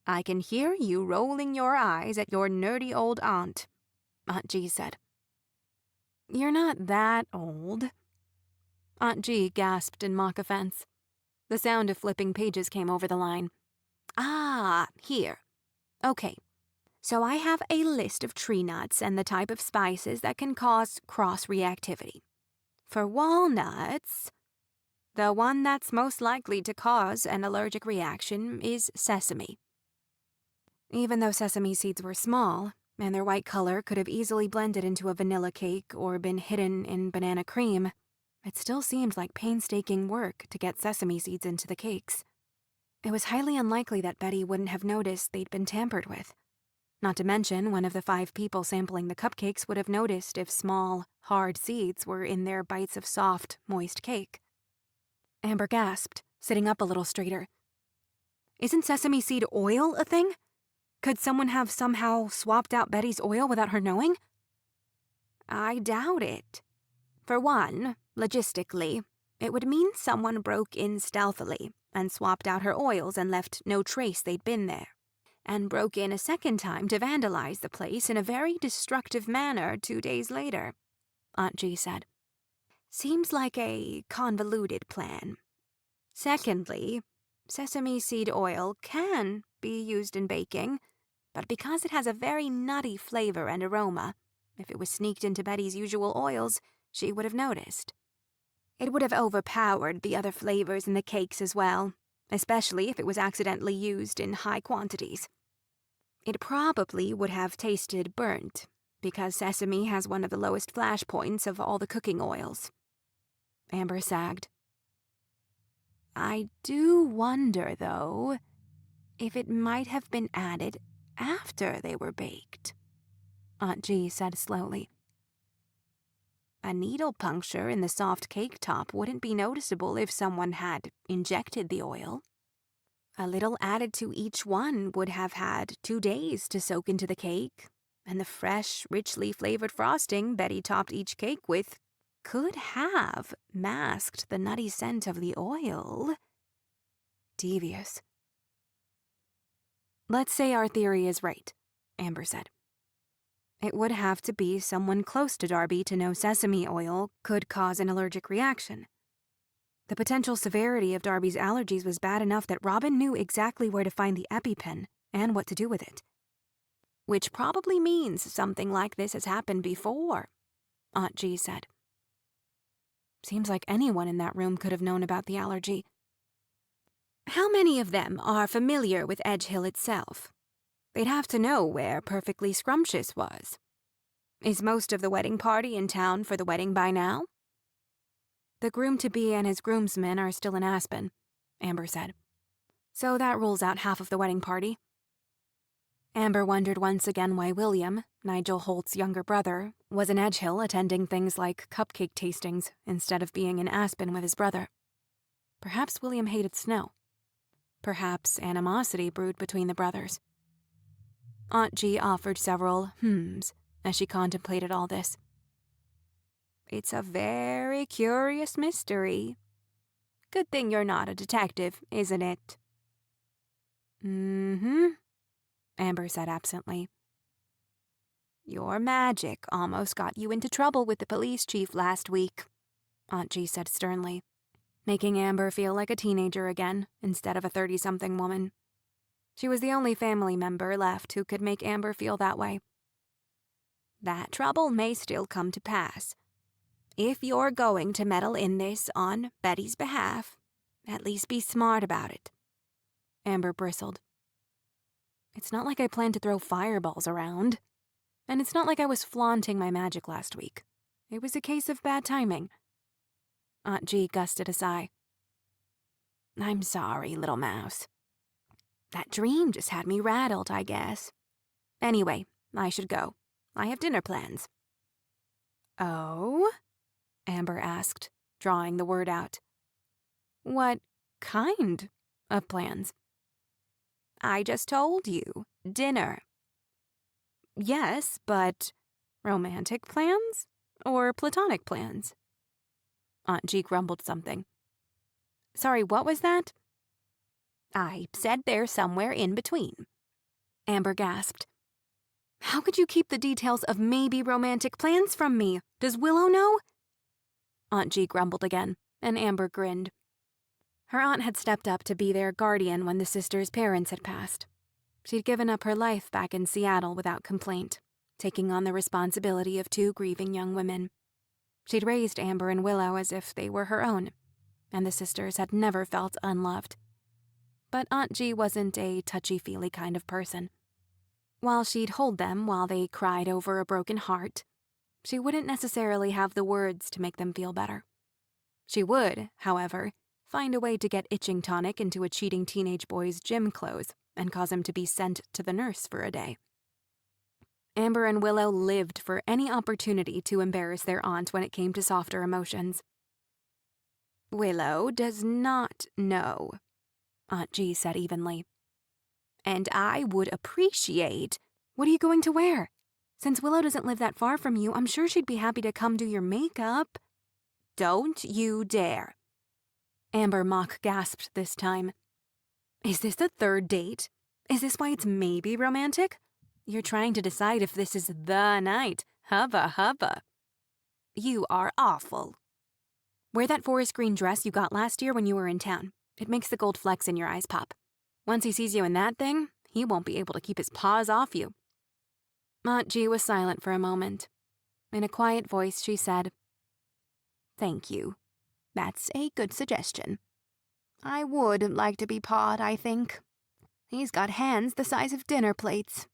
Speaker 1: I can hear you rolling your eyes at your nerdy old aunt, Aunt G said. You're not that old. Aunt G gasped in mock offense. The sound of flipping pages came over the line. Ah, here. Okay, so I have a list of tree nuts and the type of spices that can cause cross-reactivity. For walnuts, the one that's most likely to cause an allergic reaction is sesame. Even though sesame seeds were small, and their white color could have easily blended into a vanilla cake or been hidden in banana cream, it still seemed like painstaking work to get sesame seeds into the cakes. It was highly unlikely that Betty wouldn't have noticed they'd been tampered with. Not to mention, one of the 5 people sampling the cupcakes would have noticed if small, hard seeds were in their bites of soft, moist cake. Amber gasped, sitting up a little straighter. Isn't sesame seed oil a thing? Could someone have somehow swapped out Betty's oil without her knowing? I doubt it. For one, logistically, it would mean someone broke in stealthily and swapped out her oils and left no trace they'd been there, and broke in a second time to vandalize the place in a very destructive manner 2 days later, Aunt G said. Seems like a convoluted plan. Secondly, sesame seed oil can be used in baking, but because it has a very nutty flavor and aroma, if it was sneaked into Betty's usual oils, she would have noticed. It would have overpowered the other flavors in the cakes as well, especially if it was accidentally used in high quantities. It probably would have tasted burnt, because sesame has one of the lowest flash points of all the cooking oils. Amber sagged. I do wonder, though, if it might have been added after they were baked, Aunt G said slowly. A needle puncture in the soft cake top wouldn't be noticeable if someone had injected the oil. A little added to each one would have had 2 days to soak into the cake, and the fresh, richly flavored frosting Betty topped each cake with could have masked the nutty scent of the oil. Devious. Let's say our theory is right, Amber said. It would have to be someone close to Darby to know sesame oil could cause an allergic reaction. The potential severity of Darby's allergies was bad enough that Robin knew exactly where to find the EpiPen and what to do with it. Which probably means something like this has happened before, Aunt G said. Seems like anyone in that room could have known about the allergy. How many of them are familiar with Edgehill itself? They'd have to know where Perfectly Scrumptious was. Is most of the wedding party in town for the wedding by now? The groom-to-be and his groomsmen are still in Aspen, Amber said. So that rules out half of the wedding party. Amber wondered once again why William, Nigel Holt's younger brother, was in Edgehill attending things like cupcake tastings instead of being in Aspen with his brother. Perhaps William hated snow. Perhaps animosity brewed between the brothers. Aunt G offered several hmms as she contemplated all this. It's a very curious mystery. Good thing you're not a detective, isn't it? Mm-hmm, Amber said absently. Your magic almost got you into trouble with the police chief last week, Aunt G said sternly, making Amber feel like a teenager again instead of a 30-something woman. She was the only family member left who could make Amber feel that way. That trouble may still come to pass. If you're going to meddle in this on Betty's behalf, at least be smart about it. Amber bristled. It's not like I plan to throw fireballs around. And it's not like I was flaunting my magic last week. It was a case of bad timing. Aunt G gusted a sigh. I'm sorry, little mouse. That dream just had me rattled, I guess. Anyway, I should go. I have dinner plans. Oh? Amber asked, drawing the word out. What kind of plans? I just told you. Dinner. Yes, but romantic plans? Or platonic plans? Aunt G grumbled something. Sorry, what was that? I said they're somewhere in between. Amber gasped. How could you keep the details of maybe romantic plans from me? Does Willow know? Aunt G grumbled again, and Amber grinned. Her aunt had stepped up to be their guardian when the sisters' parents had passed. She'd given up her life back in Seattle without complaint, taking on the responsibility of 2 grieving young women. She'd raised Amber and Willow as if they were her own, and the sisters had never felt unloved. But Aunt G wasn't a touchy-feely kind of person. While she'd hold them while they cried over a broken heart, she wouldn't necessarily have the words to make them feel better. She would, however, find a way to get itching tonic into a cheating teenage boy's gym clothes and cause him to be sent to the nurse for a day. Amber and Willow lived for any opportunity to embarrass their aunt when it came to softer emotions. Willow does not know, Aunt G said evenly. And I would appreciate... What are you going to wear? Since Willow doesn't live that far from you, I'm sure she'd be happy to come do your makeup. Don't you dare. Amber mock gasped this time. Is this the 3rd date? Is this why it's maybe romantic? You're trying to decide if this is the night. Hubba hubba. You are awful. Wear that forest green dress you got last year when you were in town. It makes the gold flecks in your eyes pop. Once he sees you in that thing, he won't be able to keep his paws off you. Aunt G was silent for a moment. In a quiet voice, she said, Thank you. That's a good suggestion. I would like to be pawed, I think. He's got hands the size of dinner plates.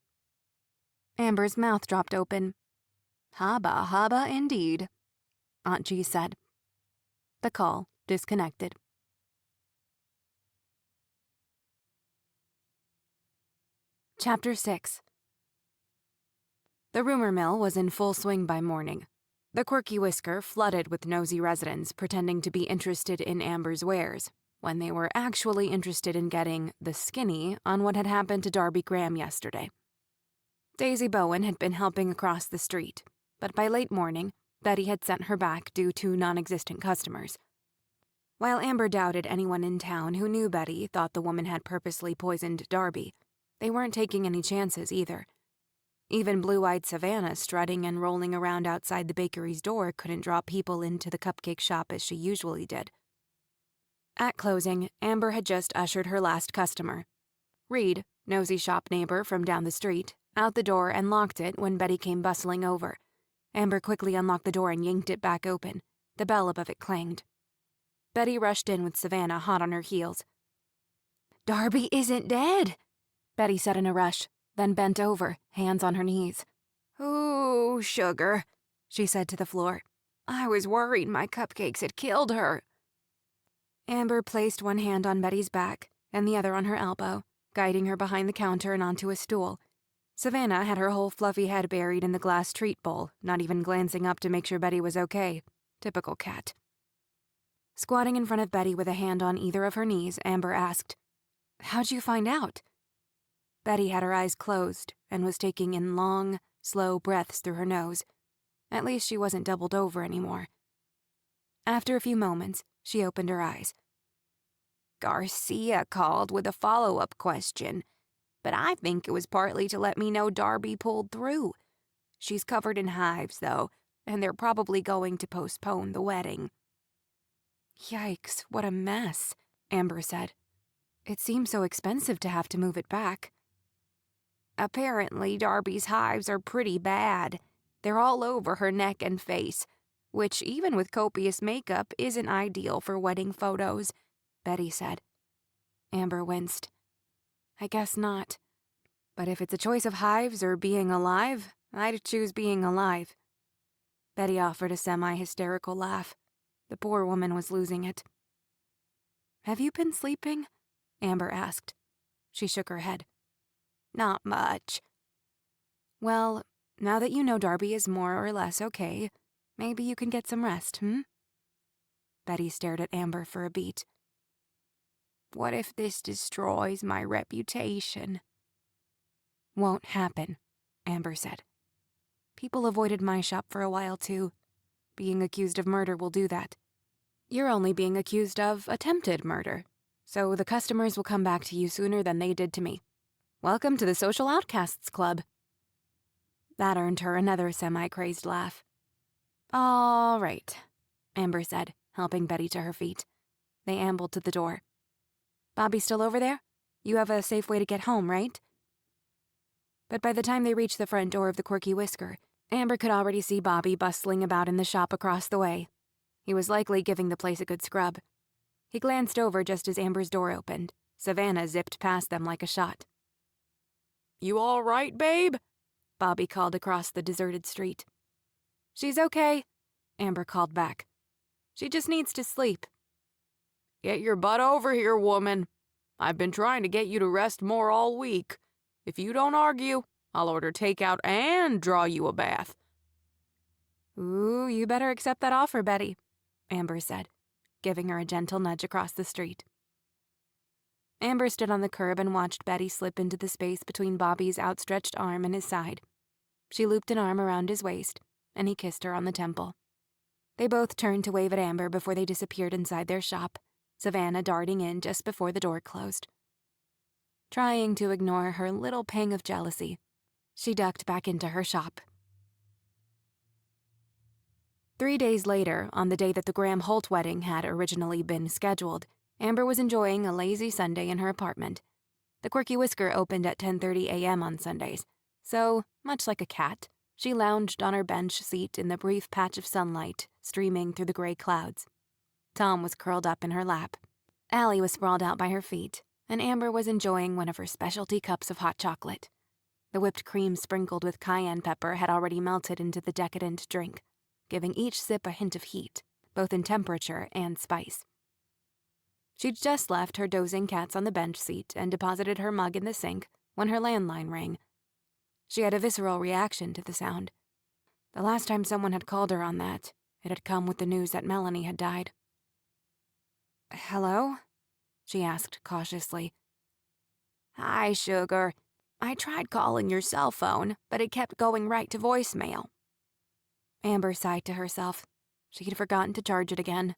Speaker 1: Amber's mouth dropped open. Hubba hubba indeed, Aunt G said. The call disconnected. Chapter 6. The rumor mill was in full swing by morning. The quirky whisker flooded with nosy residents pretending to be interested in Amber's wares, when they were actually interested in getting the skinny on what had happened to Darby Graham yesterday. Daisy Bowen had been helping across the street, but by late morning, Betty had sent her back due to non-existent customers. While Amber doubted anyone in town who knew Betty thought the woman had purposely poisoned Darby, they weren't taking any chances either. Even blue-eyed Savannah strutting and rolling around outside the bakery's door couldn't draw people into the cupcake shop as she usually did. At closing, Amber had just ushered her last customer. Reed, nosy shop neighbor from down the street, out the door and locked it when Betty came bustling over. Amber quickly unlocked the door and yanked it back open. The bell above it clanged. Betty rushed in with Savannah hot on her heels. Darby isn't dead, Betty said in a rush, then bent over, hands on her knees. Ooh, sugar, she said to the floor. I was worried my cupcakes had killed her. Amber placed one hand on Betty's back and the other on her elbow, guiding her behind the counter and onto a stool. Savannah had her whole fluffy head buried in the glass treat bowl, not even glancing up to make sure Betty was okay. Typical cat. Squatting in front of Betty with a hand on either of her knees, Amber asked, How'd you find out? Betty had her eyes closed and was taking in long, slow breaths through her nose. At least she wasn't doubled over anymore. After a few moments, she opened her eyes. Garcia called with a follow-up question, but I think it was partly to let me know Darby pulled through. She's covered in hives, though, and they're probably going to postpone the wedding. Yikes, what a mess, Amber said. It seems so expensive to have to move it back. Apparently, Darby's hives are pretty bad. They're all over her neck and face, which, even with copious makeup, isn't ideal for wedding photos, Betty said. Amber winced. I guess not. But if it's a choice of hives or being alive, I'd choose being alive. Betty offered a semi-hysterical laugh. The poor woman was losing it. Have you been sleeping? Amber asked. She shook her head. Not much. Well, now that you know Darby is more or less okay, maybe you can get some rest, Betty stared at Amber for a beat. What if this destroys my reputation? Won't happen, Amber said. People avoided my shop for a while, too. Being accused of murder will do that. You're only being accused of attempted murder, so the customers will come back to you sooner than they did to me. Welcome to the Social Outcasts Club. That earned her another semi-crazed laugh. All right, Amber said, helping Betty to her feet. They ambled to the door. Bobby still over there? You have a safe way to get home, right? But by the time they reached the front door of the Quirky Whisker, Amber could already see Bobby bustling about in the shop across the way. He was likely giving the place a good scrub. He glanced over just as Amber's door opened. Savannah zipped past them like a shot.
Speaker 2: You all right, babe?
Speaker 1: Bobby called across the deserted street. She's okay, Amber called back. She just needs to sleep.
Speaker 2: Get your butt over here, woman. I've been trying to get you to rest more all week. If you don't argue, I'll order takeout and draw you a bath.
Speaker 1: Ooh, you better accept that offer, Betty, Amber said, giving her a gentle nudge across the street. Amber stood on the curb and watched Betty slip into the space between Bobby's outstretched arm and his side. She looped an arm around his waist, and he kissed her on the temple. They both turned to wave at Amber before they disappeared inside their shop, Savannah darting in just before the door closed. Trying to ignore her little pang of jealousy, she ducked back into her shop. 3 days later, on the day that the Graham Holt wedding had originally been scheduled, Amber was enjoying a lazy Sunday in her apartment. The Quirky Whisker opened at 10:30 a.m. on Sundays, so, much like a cat, she lounged on her bench seat in the brief patch of sunlight streaming through the gray clouds. Tom was curled up in her lap. Allie was sprawled out by her feet, and Amber was enjoying one of her specialty cups of hot chocolate. The whipped cream sprinkled with cayenne pepper had already melted into the decadent drink, giving each sip a hint of heat, both in temperature and spice. She'd just left her dozing cats on the bench seat and deposited her mug in the sink when her landline rang. She had a visceral reaction to the sound. The last time someone had called her on that, it had come with the news that Melanie had died. Hello? She asked cautiously. Hi, sugar. I tried calling your cell phone, but it kept going right to voicemail. Amber sighed to herself. She had forgotten to charge it again,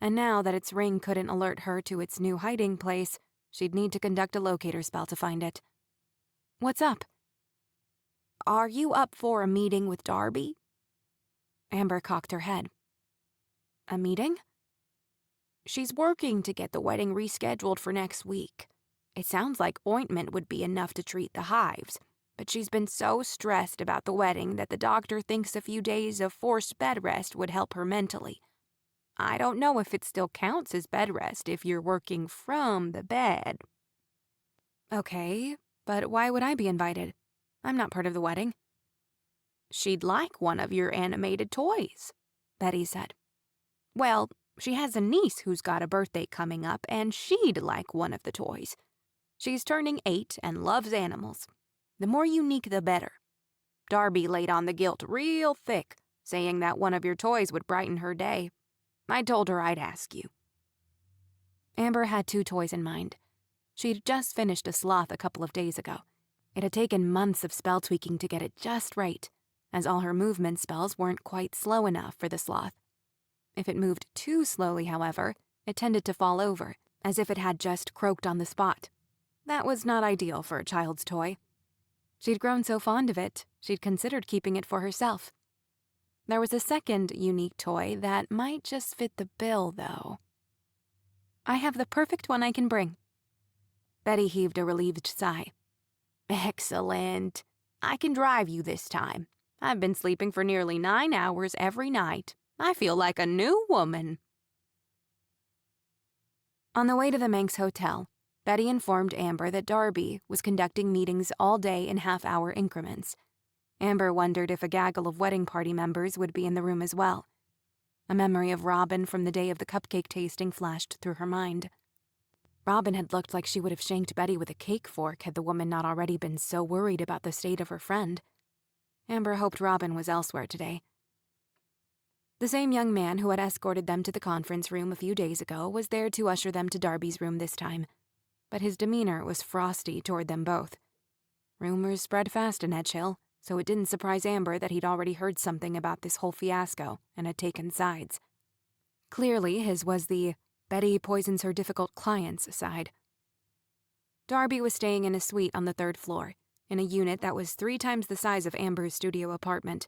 Speaker 1: and now that its ring couldn't alert her to its new hiding place, she'd need to conduct a locator spell to find it. What's up? Are you up for a meeting with Darby? Amber cocked her head. A meeting? She's working to get the wedding rescheduled for next week. It sounds like ointment would be enough to treat the hives, but she's been so stressed about the wedding that the doctor thinks a few days of forced bed rest would help her mentally. I don't know if it still counts as bed rest if you're working from the bed. Okay, but why would I be invited? I'm not part of the wedding. She'd like one of your animated toys, Betty said. Well, she has a niece who's got a birthday coming up, and she'd like one of the toys. She's turning 8 and loves animals. The more unique, the better. Darby laid on the guilt real thick, saying that one of your toys would brighten her day. I told her I'd ask you. Amber had 2 toys in mind. She'd just finished a sloth a couple of days ago. It had taken months of spell tweaking to get it just right, as all her movement spells weren't quite slow enough for the sloth. If it moved too slowly, however, it tended to fall over, as if it had just croaked on the spot. That was not ideal for a child's toy. She'd grown so fond of it, she'd considered keeping it for herself. There was a second unique toy that might just fit the bill, though. I have the perfect one I can bring. Betty heaved a relieved sigh. Excellent. I can drive you this time. I've been sleeping for nearly 9 hours every night. I feel like a new woman. On the way to the Manx Hotel, Betty informed Amber that Darby was conducting meetings all day in half-hour increments. Amber wondered if a gaggle of wedding party members would be in the room as well. A memory of Robin from the day of the cupcake tasting flashed through her mind. Robin had looked like she would have shanked Betty with a cake fork had the woman not already been so worried about the state of her friend. Amber hoped Robin was elsewhere today. The same young man who had escorted them to the conference room a few days ago was there to usher them to Darby's room this time, but his demeanor was frosty toward them both. Rumors spread fast in Edgehill, so it didn't surprise Amber that he'd already heard something about this whole fiasco and had taken sides. Clearly, his was the Betty poisons her difficult clients side. Darby was staying in a suite on the 3rd floor, in a unit that was 3 times the size of Amber's studio apartment.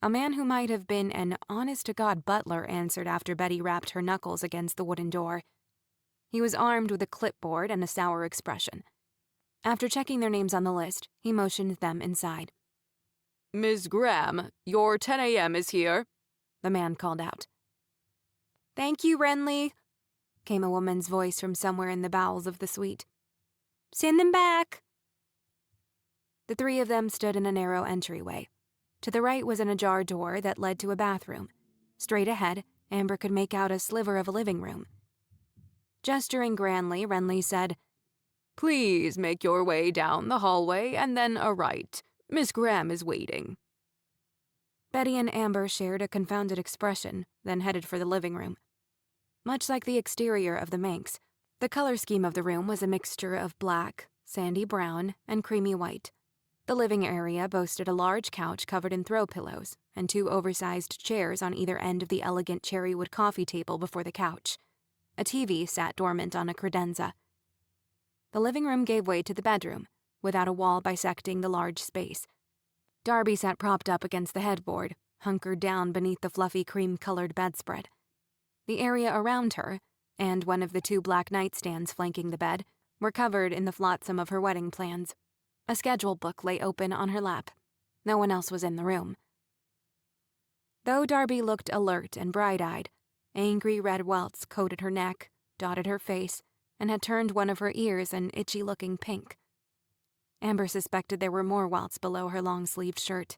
Speaker 1: A man who might have been an honest-to-God butler answered after Betty rapped her knuckles against the wooden door. He was armed with a clipboard and a sour expression. After checking their names on the list, he motioned them inside.
Speaker 2: "Miss Graham, your 10 a.m. is here," the man called out.
Speaker 1: "Thank you, Renly," came a woman's voice from somewhere in the bowels of the suite. "Send them back." The 3 of them stood in a narrow entryway. To the right was an ajar door that led to a bathroom. Straight ahead, Amber could make out a sliver of a living room. Gesturing grandly, Renly said,
Speaker 2: "Please make your way down the hallway and then a right. Miss Graham is waiting."
Speaker 1: Betty and Amber shared a confounded expression, then headed for the living room. Much like the exterior of the Manx, the color scheme of the room was a mixture of black, sandy brown, and creamy white. The living area boasted a large couch covered in throw pillows and 2 oversized chairs on either end of the elegant cherrywood coffee table before the couch. A TV sat dormant on a credenza. The living room gave way to the bedroom, without a wall bisecting the large space. Darby sat propped up against the headboard, hunkered down beneath the fluffy cream-colored bedspread. The area around her, and one of the 2 black nightstands flanking the bed, were covered in the flotsam of her wedding plans. A schedule book lay open on her lap. No one else was in the room. Though Darby looked alert and bright-eyed, angry red welts coated her neck, dotted her face, and had turned one of her ears an itchy-looking pink. Amber suspected there were more welts below her long-sleeved shirt.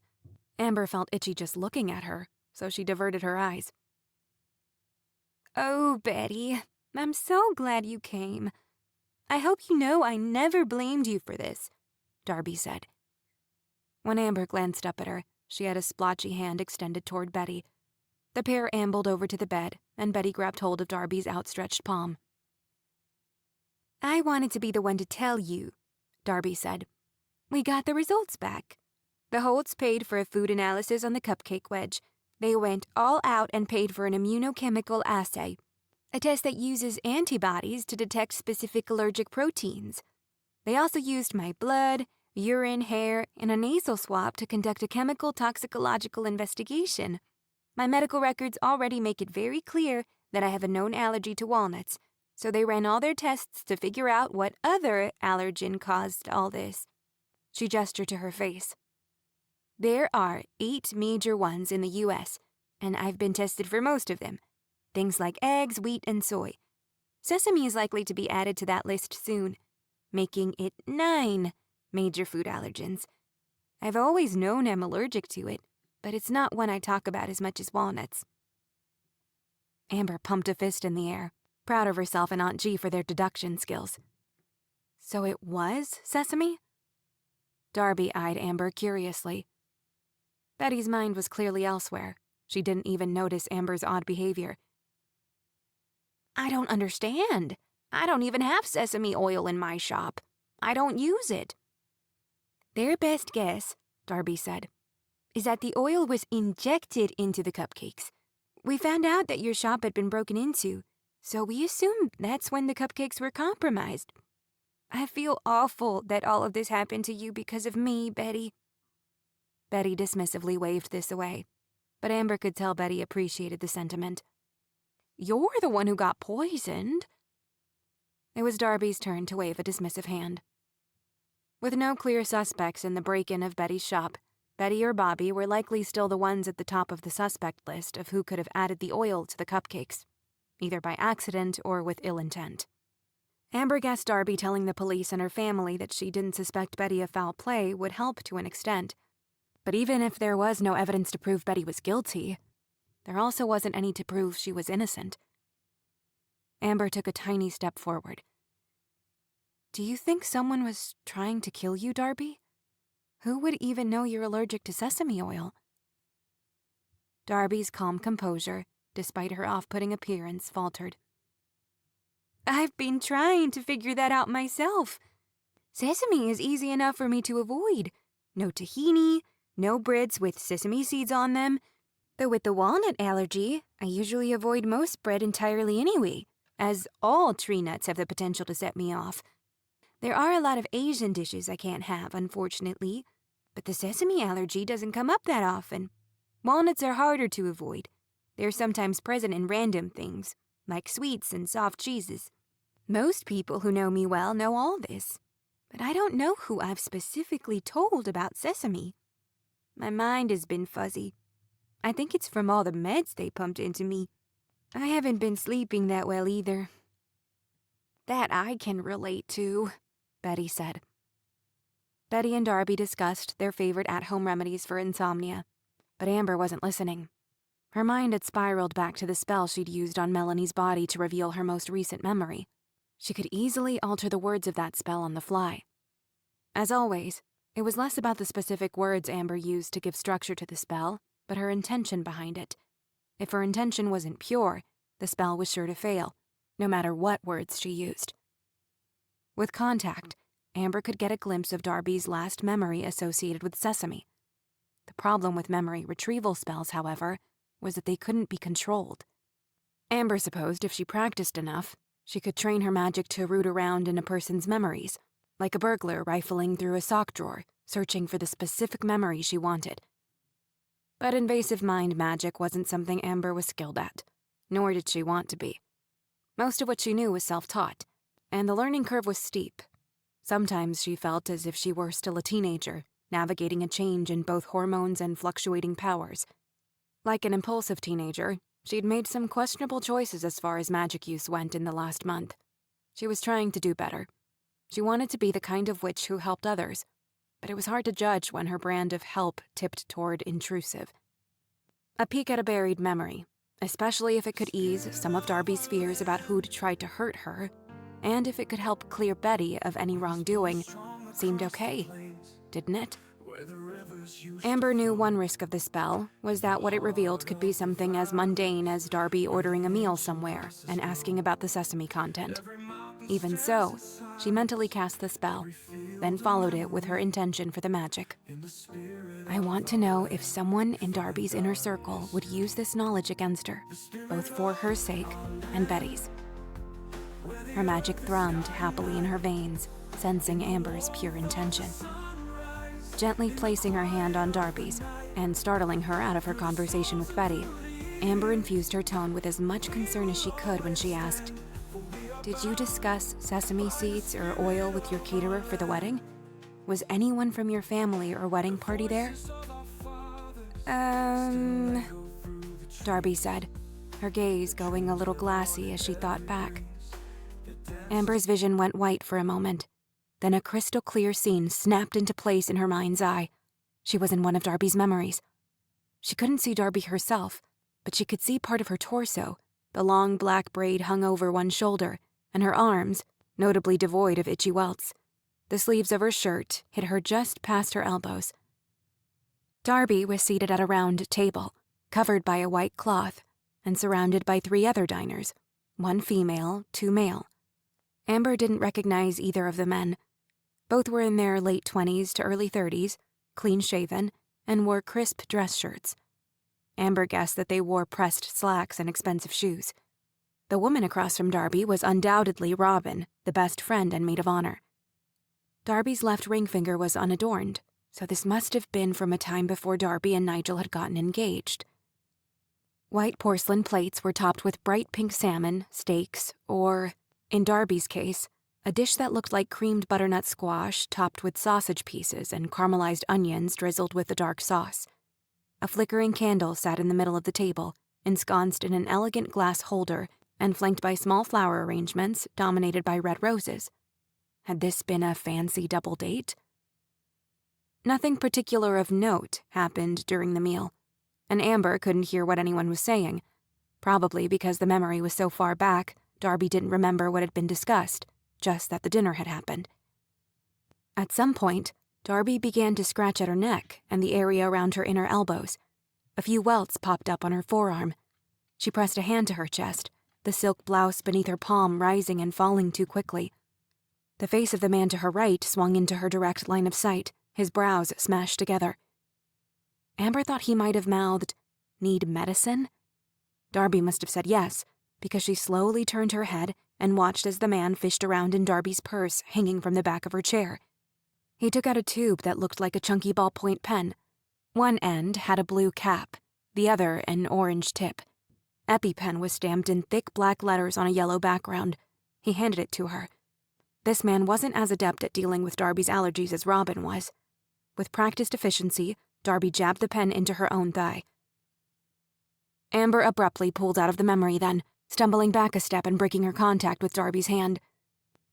Speaker 1: Amber felt itchy just looking at her, so she diverted her eyes.
Speaker 3: "Oh, Betty, I'm so glad you came. I hope you know I never blamed you for this," Darby said.
Speaker 1: When Amber glanced up at her, she had a splotchy hand extended toward Betty. The pair ambled over to the bed, and Betty grabbed hold of Darby's outstretched palm.
Speaker 3: "I wanted to be the one to tell you," Darby said. "We got the results back. The Holts paid for a food analysis on the cupcake wedge. They went all out and paid for an immunochemical assay, a test that uses antibodies to detect specific allergic proteins. They also used my blood, urine, hair, and a nasal swab to conduct a chemical toxicological investigation. My medical records already make it very clear that I have a known allergy to walnuts, so they ran all their tests to figure out what other allergen caused all this." She gestured to her face. "There are 8 major ones in the U.S., and I've been tested for most of them. Things like eggs, wheat, and soy. Sesame is likely to be added to that list soon, making it 9 major food allergens. I've always known I'm allergic to it, but it's not one I talk about as much as walnuts."
Speaker 1: Amber pumped a fist in the air, proud of herself and Aunt G for their deduction skills. So it was sesame? Darby eyed Amber curiously. Betty's mind was clearly elsewhere. She didn't even notice Amber's odd behavior.
Speaker 3: "I don't understand. I don't even have sesame oil in my shop. I don't use it." "Their best guess," Darby said, "is that the oil was injected into the cupcakes. We found out that your shop had been broken into, so we assumed that's when the cupcakes were compromised. I feel awful that all of this happened to you because of me, Betty."
Speaker 1: Betty dismissively waved this away, but Amber could tell Betty appreciated the sentiment.
Speaker 2: "You're the one who got poisoned."
Speaker 1: It was Darby's turn to wave a dismissive hand. With no clear suspects in the break-in of Betty's shop, Betty or Bobby were likely still the ones at the top of the suspect list of who could have added the oil to the cupcakes, either by accident or with ill intent. Amber guessed Darby telling the police and her family that she didn't suspect Betty of foul play would help to an extent. But even if there was no evidence to prove Betty was guilty, there also wasn't any to prove she was innocent. Amber took a tiny step forward. "Do you think someone was trying to kill you, Darby? Who would even know you're allergic to sesame oil?" Darby's calm composure, despite her off-putting appearance, faltered. "I've been trying to figure that out myself. Sesame is easy enough for me to avoid. No tahini, no breads with sesame seeds on them. Though with the walnut allergy, I usually avoid most bread entirely anyway, as all tree nuts have the potential to set me off. There are a lot of Asian dishes I can't have, unfortunately, but the sesame allergy doesn't come up that often. Walnuts are harder to avoid. They're sometimes present in random things, like sweets and soft cheeses. Most people who know me well know all this, but I don't know who I've specifically told about sesame. My mind has been fuzzy. I think it's from all the meds they pumped into me. I haven't been sleeping that well either." "That I can relate to," Betty said. Betty and Darby discussed their favorite at-home remedies for insomnia, but Amber wasn't listening. Her mind had spiraled back to the spell she'd used on Melanie's body to reveal her most recent memory. She could easily alter the words of that spell on the fly. As always, it was less about the specific words Amber used to give structure to the spell, but her intention behind it. If her intention wasn't pure, the spell was sure to fail, no matter what words she used. With contact, Amber could get a glimpse of Darby's last memory associated with sesame. The problem with memory retrieval spells, however, was that they couldn't be controlled. Amber supposed if she practiced enough, she could train her magic to root around in a person's memories, like a burglar rifling through a sock drawer, searching for the specific memory she wanted. But invasive mind magic wasn't something Amber was skilled at, nor did she want to be. Most of what she knew was self-taught, and the learning curve was steep. Sometimes she felt as if she were still a teenager, navigating a change in both hormones and fluctuating powers. Like an impulsive teenager, she'd made some questionable choices as far as magic use went in the last month. She was trying to do better. She wanted to be the kind of witch who helped others, but it was hard to judge when her brand of help tipped toward intrusive. A peek at a buried memory, especially if it could ease some of Darby's fears about who'd tried to hurt her, and if it could help clear Betty of any wrongdoing, seemed okay, didn't it? Amber knew one risk of the spell was that what it revealed could be something as mundane as Darby ordering a meal somewhere and asking about the sesame content. Even so, she mentally cast the spell, then followed it with her intention for the magic. "I want to know if someone in Darby's inner circle would use this knowledge against her, both for her sake and Betty's." Her magic thrummed happily in her veins, sensing Amber's pure intention. Gently placing her hand on Darby's and startling her out of her conversation with Betty, Amber infused her tone with as much concern as she could when she asked, "Did you discuss sesame seeds or oil with your caterer for the wedding? Was anyone from your family or wedding party there?" Darby said, her gaze going a little glassy as she thought back. Amber's vision went white for a moment. Then a crystal-clear scene snapped into place in her mind's eye. She was in one of Darby's memories. She couldn't see Darby herself, but she could see part of her torso. The long black braid hung over one shoulder, and her arms, notably devoid of itchy welts. The sleeves of her shirt hit her just past her elbows. Darby was seated at a round table, covered by a white cloth, and surrounded by 3 other diners, 1 female, 2 male. Amber didn't recognize either of the men. Both were in their late 20s to early 30s, clean-shaven, and wore crisp dress shirts. Amber guessed that they wore pressed slacks and expensive shoes. The woman across from Darby was undoubtedly Robin, the best friend and maid of honor. Darby's left ring finger was unadorned, so this must have been from a time before Darby and Nigel had gotten engaged. White porcelain plates were topped with bright pink salmon, steaks, or, in Darby's case, a dish that looked like creamed butternut squash topped with sausage pieces and caramelized onions drizzled with the dark sauce. A flickering candle sat in the middle of the table, ensconced in an elegant glass holder and flanked by small flower arrangements dominated by red roses. Had this been a fancy double date? Nothing particular of note happened during the meal, and Amber couldn't hear what anyone was saying, probably because the memory was so far back, Darby didn't remember what had been discussed, just that the dinner had happened. At some point, Darby began to scratch at her neck and the area around her inner elbows. A few welts popped up on her forearm. She pressed a hand to her chest, the silk blouse beneath her palm rising and falling too quickly. The face of the man to her right swung into her direct line of sight, his brows smashed together. Amber thought he might have mouthed, "Need medicine?" Darby must have said yes, because she slowly turned her head and watched as the man fished around in Darby's purse hanging from the back of her chair. He took out a tube that looked like a chunky ballpoint pen. One end had a blue cap, the other an orange tip. EpiPen was stamped in thick black letters on a yellow background. He handed it to her. This man wasn't as adept at dealing with Darby's allergies as Robin was. With practiced efficiency, Darby jabbed the pen into her own thigh. Amber abruptly pulled out of the memory then, stumbling back a step and breaking her contact with Darby's hand.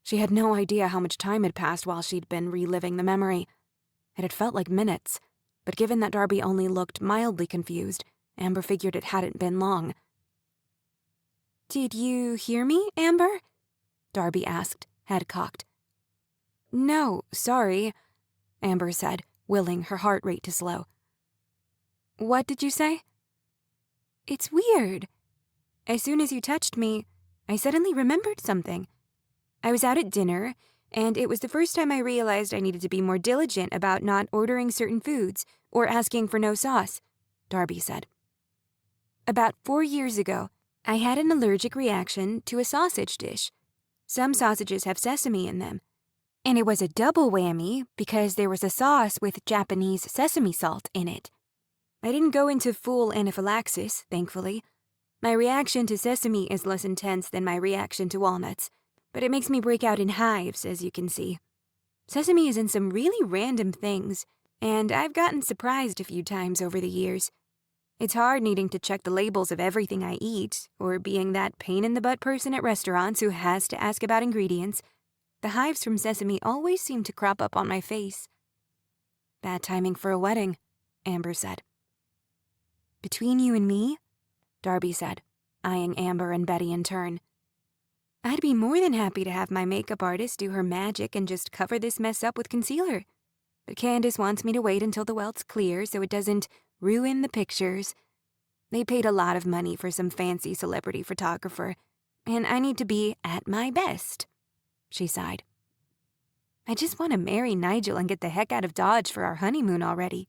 Speaker 1: She had no idea how much time had passed while she'd been reliving the memory. It had felt like minutes, but given that Darby only looked mildly confused, Amber figured it hadn't been long. "Did you hear me, Amber?" Darby asked, head cocked. "No, sorry," Amber said, willing her heart rate to slow. "What did you say?" "It's weird. As soon as you touched me, I suddenly remembered something. I was out at dinner, and it was the first time I realized I needed to be more diligent about not ordering certain foods or asking for no sauce," Darby said. "About 4 years ago, I had an allergic reaction to a sausage dish. Some sausages have sesame in them. And it was a double whammy because there was a sauce with Japanese sesame salt in it. I didn't go into full anaphylaxis, thankfully. My reaction to sesame is less intense than my reaction to walnuts, but it makes me break out in hives, as you can see. Sesame is in some really random things, and I've gotten surprised a few times over the years. It's hard needing to check the labels of everything I eat, or being that pain-in-the-butt person at restaurants who has to ask about ingredients. The hives from sesame always seem to crop up on my face." "Bad timing for a wedding," Amber said. "Between you and me," Darby said, eyeing Amber and Betty in turn, "I'd be more than happy to have my makeup artist do her magic and just cover this mess up with concealer. But Candace wants me to wait until the welt's clear so it doesn't ruin the pictures. They paid a lot of money for some fancy celebrity photographer, and I need to be at my best," she sighed. "I just want to marry Nigel and get the heck out of Dodge for our honeymoon already."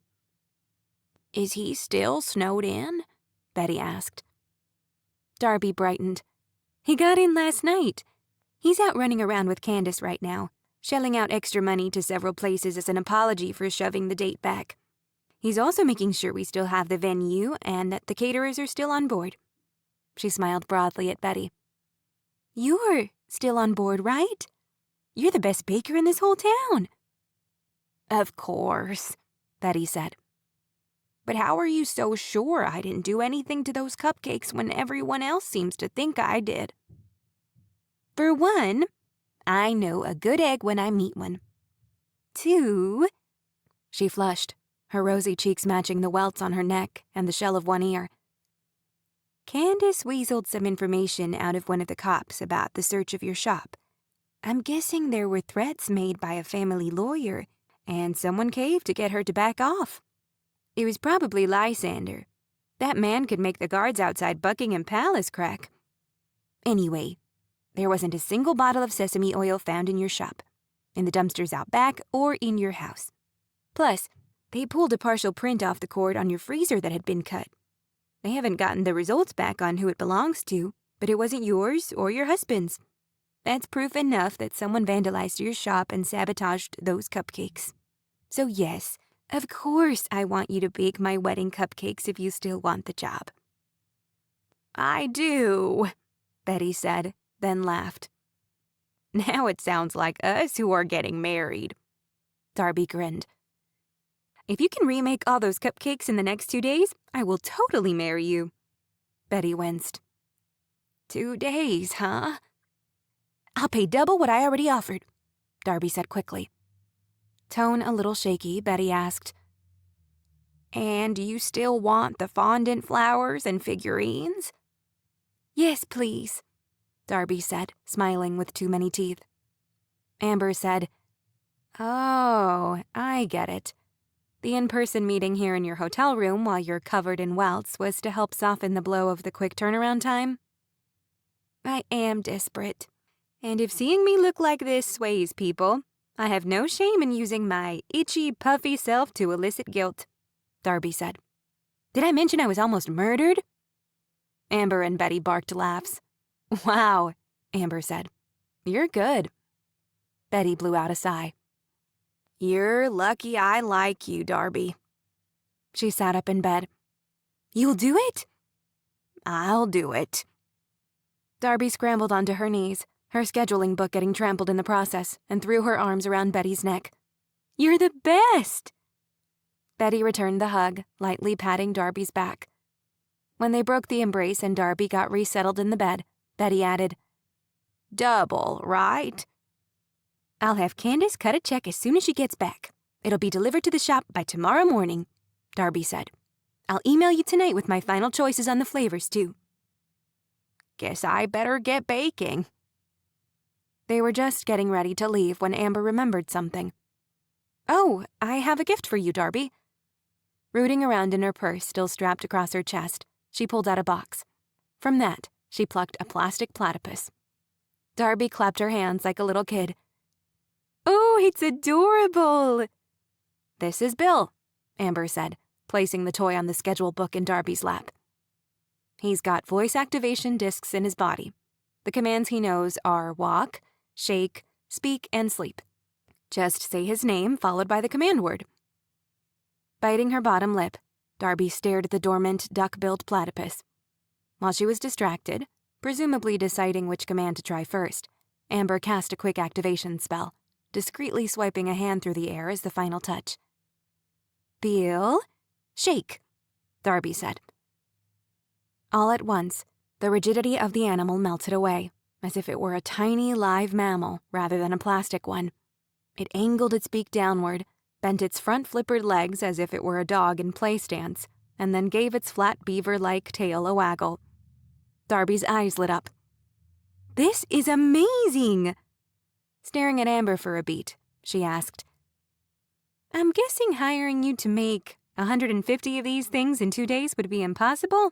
Speaker 1: "Is he still snowed in?" Betty asked. Darby brightened. "He got in last night. He's out running around with Candace right now, shelling out extra money to several places as an apology for shoving the date back. He's also making sure we still have the venue and that the caterers are still on board." She smiled broadly at Betty. "You're still on board, right? You're the best baker in this whole town." "Of course," Betty said. "But how are you so sure I didn't do anything to those cupcakes when everyone else seems to think I did?" "For one, I know a good egg when I meet one. 2, she flushed, her rosy cheeks matching the welts on her neck and the shell of one ear. "Candace weaseled some information out of one of the cops about the search of your shop. I'm guessing there were threats made by a family lawyer, and someone caved to get her to back off. It was probably Lysander. That man could make the guards outside Buckingham Palace crack. Anyway, there wasn't a single bottle of sesame oil found in your shop, in the dumpsters out back, or in your house. Plus, they pulled a partial print off the cord on your freezer that had been cut. They haven't gotten the results back on who it belongs to, but it wasn't yours or your husband's. That's proof enough that someone vandalized your shop and sabotaged those cupcakes. So yes, of course I want you to bake my wedding cupcakes if you still want the job." "I do," Betty said, then laughed. "Now it sounds like us who are getting married." Darby grinned. "If you can remake all those cupcakes in the next 2 days, I will totally marry you." Betty winced. 2 days, huh? I'll pay double what I already offered, Darby said quickly. Tone a little shaky, Betty asked, And you still want the fondant flowers and figurines? Yes, please, Darby said, smiling with too many teeth. Amber said, Oh, I get it. The in-person meeting here in your hotel room while you're covered in welts was to help soften the blow of the quick turnaround time? I am desperate. And if seeing me look like this sways people, I have no shame in using my itchy, puffy self to elicit guilt, Darby said. Did I mention I was almost murdered? Amber and Betty barked laughs. Wow, Amber said. You're good. Betty blew out a sigh. You're lucky I like you, Darby. She sat up in bed. You'll do it? I'll do it. Darby scrambled onto her knees, her scheduling book getting trampled in the process, and threw her arms around Betty's neck. You're the best! Betty returned the hug, lightly patting Darby's back. When they broke the embrace and Darby got resettled in the bed, Betty added, Double, right? I'll have Candace cut a check as soon as she gets back. It'll be delivered to the shop by tomorrow morning, Darby said. I'll email you tonight with my final choices on the flavors, too. Guess I better get baking. They were just getting ready to leave when Amber remembered something. Oh, I have a gift for you, Darby. Rooting around in her purse still strapped across her chest, she pulled out a box. From that, she plucked a plastic platypus. Darby clapped her hands like a little kid. Oh, it's adorable! This is Bill, Amber said, placing the toy on the schedule book in Darby's lap. He's got voice activation discs in his body. The commands he knows are walk, shake, speak, and sleep. Just say his name followed by the command word. Biting her bottom lip, Darby stared at the dormant, duck-billed platypus. While she was distracted, presumably deciding which command to try first, Amber cast a quick activation spell, discreetly swiping a hand through the air as the final touch. Bill, shake, Darby said. All at once, the rigidity of the animal melted away, as if it were a tiny live mammal rather than a plastic one. It angled its beak downward, bent its front flippered legs as if it were a dog in play stance, and then gave its flat beaver-like tail a waggle. Darby's eyes lit up. This is amazing! Staring at Amber for a beat, she asked, I'm guessing hiring you to make 150 of these things in 2 days would be impossible?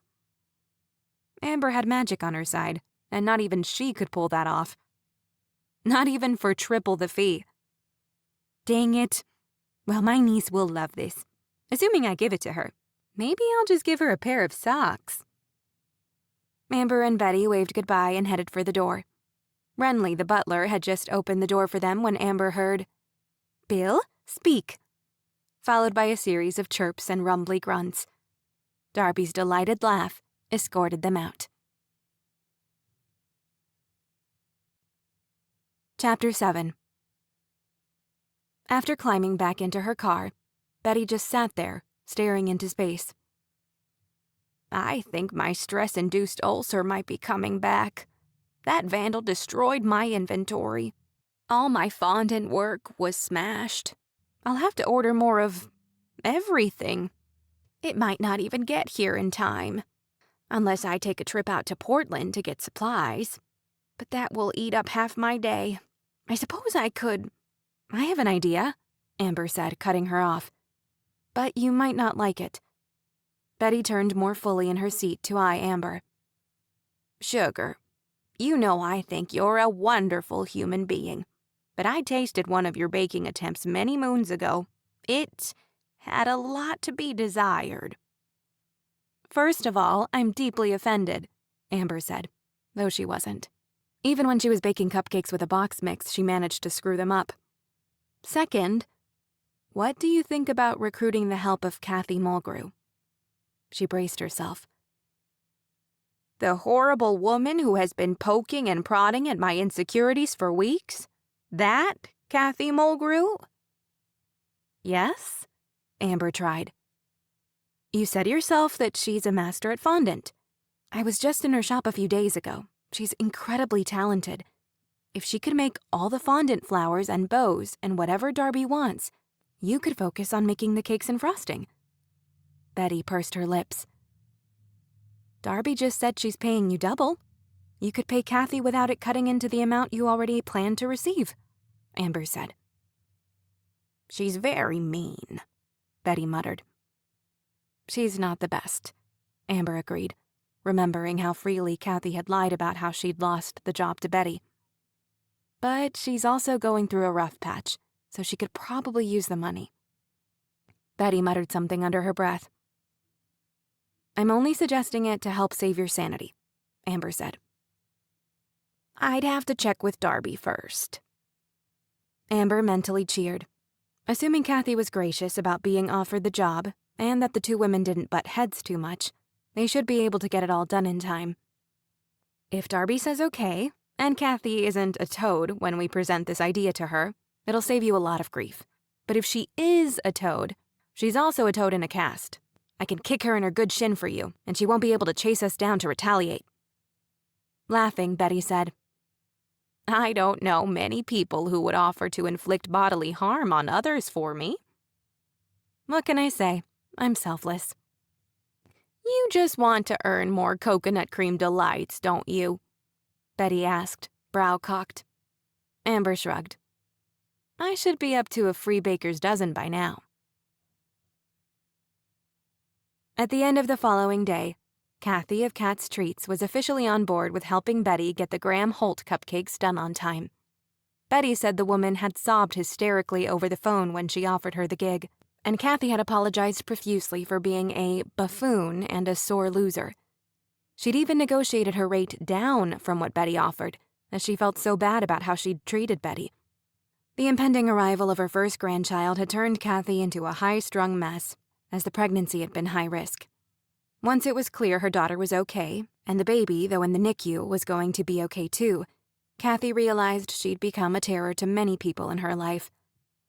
Speaker 1: Amber had magic on her side, and not even she could pull that off. Not even for triple the fee. Dang it. Well, my niece will love this. Assuming I give it to her. Maybe I'll just give her a pair of socks. Amber and Betty waved goodbye and headed for the door. Renly, the butler, had just opened the door for them when Amber heard, Bill, speak, followed by a series of chirps and rumbly grunts. Darby's delighted laugh escorted them out. Chapter 7. After climbing back into her car, Betty just sat there, staring into space. I think my stress-induced ulcer might be coming back. That vandal destroyed my inventory. All my fondant work was smashed. I'll have to order more of everything. It might not even get here in time. Unless I take a trip out to Portland to get supplies. But that will eat up half my day. I suppose I could... I have an idea, Amber said, cutting her off. But you might not like it. Betty turned more fully in her seat to eye Amber. Sugar, you know I think you're a wonderful human being. But I tasted one of your baking attempts many moons ago. It had a lot to be desired. First of all, I'm deeply offended, Amber said, though she wasn't. Even when she was baking cupcakes with a box mix, she managed to screw them up. Second, what do you think about recruiting the help of Kathy Mulgrew? She braced herself. The horrible woman who has been poking and prodding at my insecurities for weeks? That Kathy Mulgrew? Yes, Amber tried. You said yourself that she's a master at fondant. I was just in her shop a few days ago. She's incredibly talented. If she could make all the fondant flowers and bows and whatever Darby wants, you could focus on making the cakes and frosting." Betty pursed her lips. "Darby just said she's paying you double. You could pay Kathy without it cutting into the amount you already planned to receive," Amber said. "She's very mean," Betty muttered. "She's not the best," Amber agreed, remembering how freely Kathy had lied about how she'd lost the job to Betty. "But she's also going through a rough patch, so she could probably use the money." Betty muttered something under her breath. "I'm only suggesting it to help save your sanity," Amber said. "I'd have to check with Darby first." Amber mentally cheered. Assuming Kathy was gracious about being offered the job and that the two women didn't butt heads too much, they should be able to get it all done in time. If Darby says okay, and Kathy isn't a toad when we present this idea to her, it'll save you a lot of grief. But if she is a toad, she's also a toad in a cast. I can kick her in her good shin for you, and she won't be able to chase us down to retaliate." Laughing, Betty said, "I don't know many people who would offer to inflict bodily harm on others for me." "What can I say? I'm selfless." "You just want to earn more coconut cream delights, don't you?" Betty asked, brow cocked. Amber shrugged. "I should be up to a free baker's dozen by now." At the end of the following day, Kathy of Cat's Treats was officially on board with helping Betty get the Graham Holt cupcakes done on time. Betty said the woman had sobbed hysterically over the phone when she offered her the gig, and Kathy had apologized profusely for being a buffoon and a sore loser. She'd even negotiated her rate down from what Betty offered, as she felt so bad about how she'd treated Betty. The impending arrival of her first grandchild had turned Kathy into a high-strung mess, as the pregnancy had been high risk. Once it was clear her daughter was okay, and the baby, though in the NICU, was going to be okay too, Kathy realized she'd become a terror to many people in her life.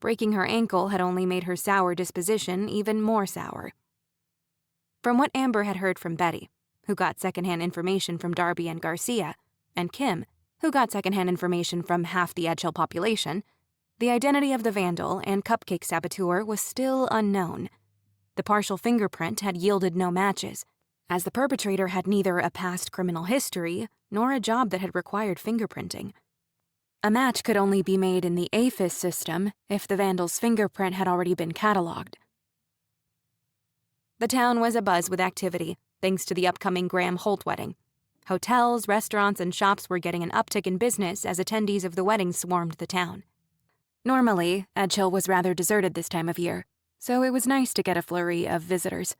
Speaker 1: Breaking her ankle had only made her sour disposition even more sour. From what Amber had heard from Betty, who got secondhand information from Darby and Garcia, and Kim, who got secondhand information from half the Edgehill population, the identity of the vandal and cupcake saboteur was still unknown. The partial fingerprint had yielded no matches, as the perpetrator had neither a past criminal history nor a job that had required fingerprinting. A match could only be made in the APHIS system if the vandal's fingerprint had already been cataloged. The town was abuzz with activity, thanks to the upcoming Graham Holt wedding. Hotels, restaurants, and shops were getting an uptick in business as attendees of the wedding swarmed the town. Normally, Edgehill was rather deserted this time of year, so it was nice to get a flurry of visitors.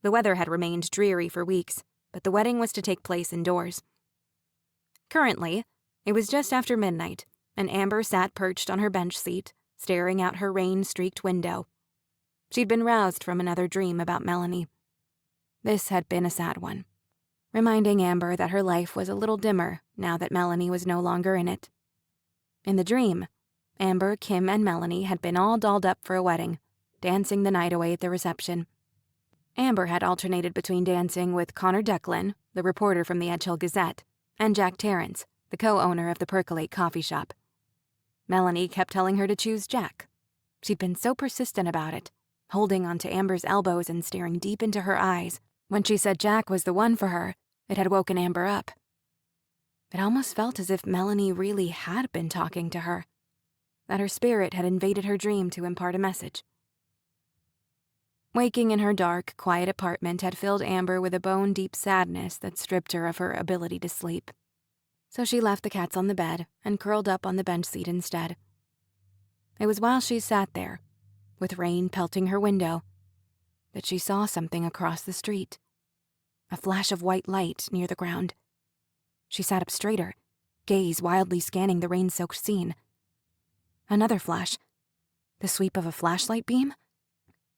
Speaker 1: The weather had remained dreary for weeks, but the wedding was to take place indoors. Currently, it was just after midnight, and Amber sat perched on her bench seat, staring out her rain-streaked window. She'd been roused from another dream about Melanie. This had been a sad one, reminding Amber that her life was a little dimmer now that Melanie was no longer in it. In the dream, Amber, Kim, and Melanie had been all dolled up for a wedding, dancing the night away at the reception. Amber had alternated between dancing with Connor Declan, the reporter from the Edgehill Gazette, and Jack Terrence, the co-owner of the Percolate coffee shop. Melanie kept telling her to choose Jack. She'd been so persistent about it, holding onto Amber's elbows and staring deep into her eyes. When she said Jack was the one for her, it had woken Amber up. It almost felt as if Melanie really had been talking to her, that her spirit had invaded her dream to impart a message. Waking in her dark, quiet apartment had filled Amber with a bone-deep sadness that stripped her of her ability to sleep. So she left the cats on the bed and curled up on the bench seat instead. It was while she sat there, with rain pelting her window, that she saw something across the street. A flash of white light near the ground. She sat up straighter, gaze wildly scanning the rain-soaked scene. Another flash. The sweep of a flashlight beam?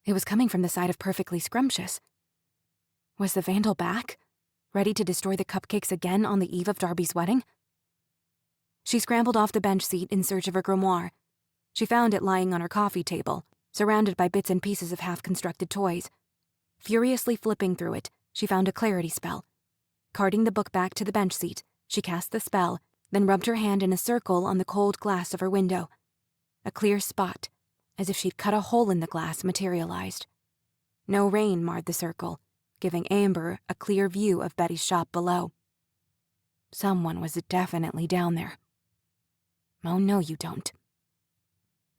Speaker 1: It was coming from the side of Perfectly Scrumptious. Was the vandal back, ready to destroy the cupcakes again on the eve of Darby's wedding? She scrambled off the bench seat in search of her grimoire. She found it lying on her coffee table, surrounded by bits and pieces of half-constructed toys. Furiously flipping through it, she found a clarity spell. Carting the book back to the bench seat, She cast the spell, then rubbed her hand in a circle on the cold glass of her window. A clear spot, as if she'd cut a hole in the glass, materialized. No rain marred the circle, giving Amber a clear view of Betty's shop below. Someone was definitely down there. Oh, no, you don't.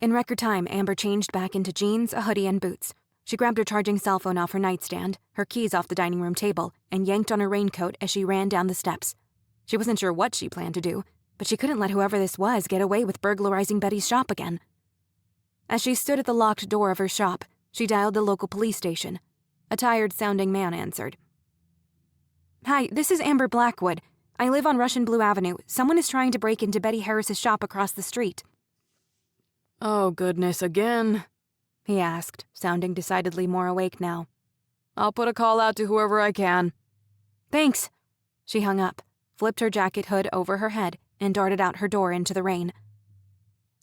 Speaker 1: In record time, Amber changed back into jeans, a hoodie, and boots. She grabbed her charging cell phone off her nightstand, her keys off the dining room table, and yanked on her raincoat as she ran down the steps. She wasn't sure what she planned to do, but she couldn't let whoever this was get away with burglarizing Betty's shop again. As she stood at the locked door of her shop, she dialed the local police station. A tired-sounding man answered. "Hi, this is Amber Blackwood. I live on Russian Blue Avenue. Someone is trying to break into Betty Harris's shop across the street."
Speaker 2: Oh, goodness, again?
Speaker 1: He asked, sounding decidedly more awake now.
Speaker 2: I'll put a call out to whoever I can.
Speaker 1: Thanks. She hung up, flipped her jacket hood over her head, and darted out her door into the rain.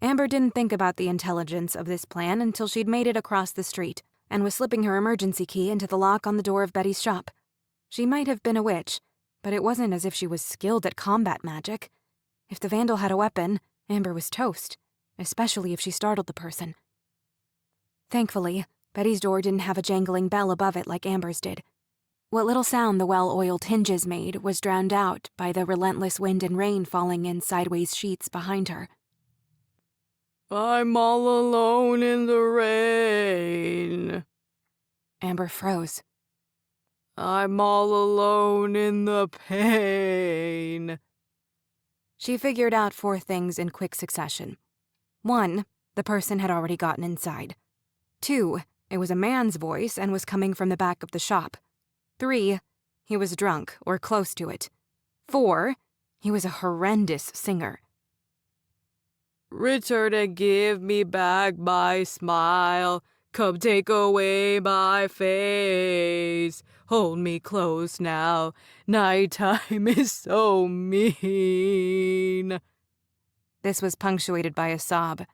Speaker 1: Amber didn't think about the intelligence of this plan until she'd made it across the street and was slipping her emergency key into the lock on the door of Betty's shop. She might have been a witch, but it wasn't as if she was skilled at combat magic. If the vandal had a weapon, Amber was toast, especially if she startled the person. Thankfully, Betty's door didn't have a jangling bell above it like Amber's did. What little sound the well-oiled hinges made was drowned out by the relentless wind and rain falling in sideways sheets behind her.
Speaker 2: I'm all alone in the rain.
Speaker 1: Amber froze.
Speaker 2: I'm all alone in the pain.
Speaker 1: She figured out 4 things in quick succession. 1, the person had already gotten inside. 2, it was a man's voice and was coming from the back of the shop. 3, he was drunk or close to it. 4, he was a horrendous singer.
Speaker 2: Return and give me back my smile. Come take away my face. Hold me close now. Nighttime is so mean.
Speaker 1: This was punctuated by a sob.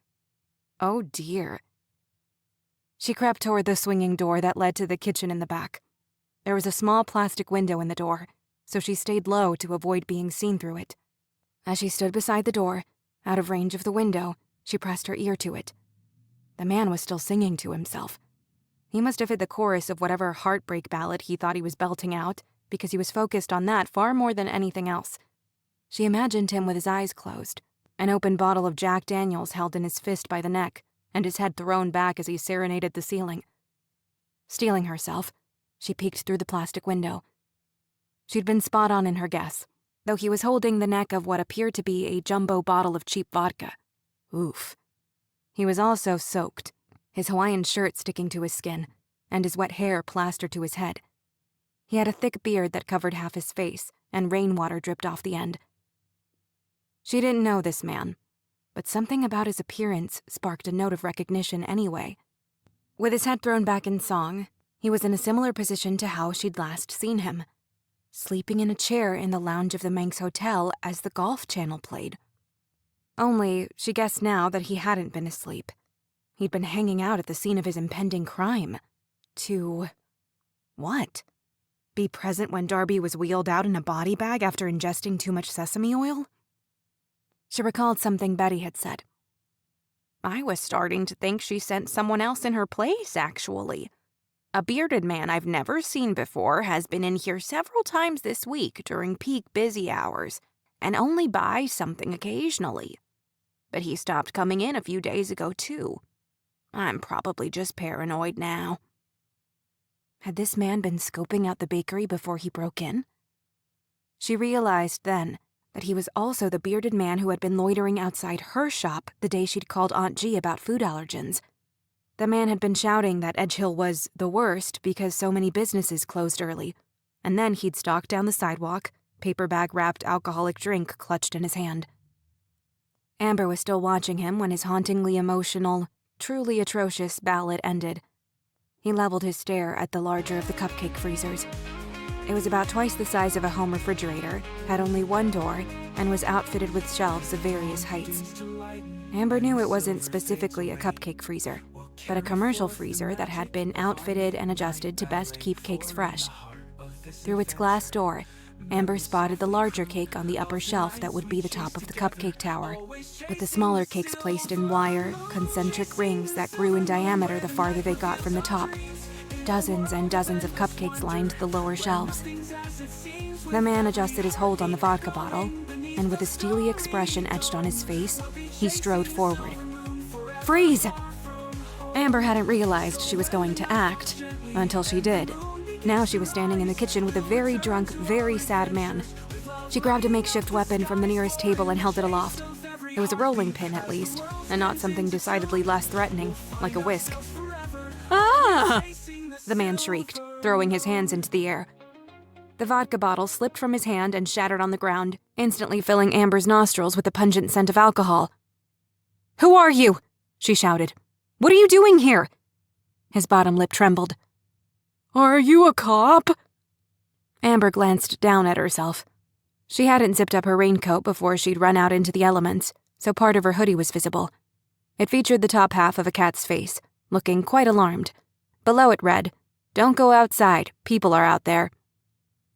Speaker 1: Oh dear. She crept toward the swinging door that led to the kitchen in the back. There was a small plastic window in the door, so she stayed low to avoid being seen through it. As she stood beside the door, out of range of the window, she pressed her ear to it. The man was still singing to himself. He must have hit the chorus of whatever heartbreak ballad he thought he was belting out, because he was focused on that far more than anything else. She imagined him with his eyes closed, an open bottle of Jack Daniels held in his fist by the neck, and his head thrown back as he serenaded the ceiling. Steeling herself, she peeked through the plastic window. She'd been spot on in her guess, though he was holding the neck of what appeared to be a jumbo bottle of cheap vodka. Oof. He was also soaked, his Hawaiian shirt sticking to his skin, and his wet hair plastered to his head. He had a thick beard that covered half his face, and rainwater dripped off the end. She didn't know this man, but something about his appearance sparked a note of recognition anyway. With his head thrown back in song, he was in a similar position to how she'd last seen him, sleeping in a chair in the lounge of the Manx Hotel as the Golf Channel played. Only, she guessed now that he hadn't been asleep. He'd been hanging out at the scene of his impending crime. To... what? Be present when Darby was wheeled out in a body bag after ingesting too much sesame oil? She recalled something Betty had said. I was starting to think she sent someone else in her place, actually. A bearded man I've never seen before has been in here several times this week during peak busy hours, and only buys something occasionally. But he stopped coming in a few days ago, too. I'm probably just paranoid now. Had this man been scoping out the bakery before he broke in? She realized then that he was also the bearded man who had been loitering outside her shop the day she'd called Aunt G about food allergens. The man had been shouting that Edgehill was the worst because so many businesses closed early, and then he'd stalked down the sidewalk, paper bag-wrapped alcoholic drink clutched in his hand. Amber was still watching him when his hauntingly emotional, truly atrocious ballad ended. He leveled his stare at the larger of the cupcake freezers. It was about twice the size of a home refrigerator, had only one door, and was outfitted with shelves of various heights. Amber knew it wasn't specifically a cupcake freezer, but a commercial freezer that had been outfitted and adjusted to best keep cakes fresh. Through its glass door, Amber spotted the larger cake on the upper shelf that would be the top of the cupcake tower, with the smaller cakes placed in wire, concentric rings that grew in diameter the farther they got from the top. Dozens and dozens of cupcakes lined the lower shelves. The man adjusted his hold on the vodka bottle, and with a steely expression etched on his face, he strode forward. "Freeze!" Amber hadn't realized she was going to act until she did. Now she was standing in the kitchen with a very drunk, very sad man. She grabbed a makeshift weapon from the nearest table and held it aloft. It was a rolling pin, at least, and not something decidedly less threatening, like a whisk. "Ah!" the man shrieked, throwing his hands into the air. The vodka bottle slipped from his hand and shattered on the ground, instantly filling Amber's nostrils with the pungent scent of alcohol. "Who are you?" she shouted. "What are you doing here?" His bottom lip trembled. "Are you a cop?" Amber glanced down at herself. She hadn't zipped up her raincoat before she'd run out into the elements, so part of her hoodie was visible. It featured the top half of a cat's face, looking quite alarmed. Below it read, "Don't go outside, people are out there."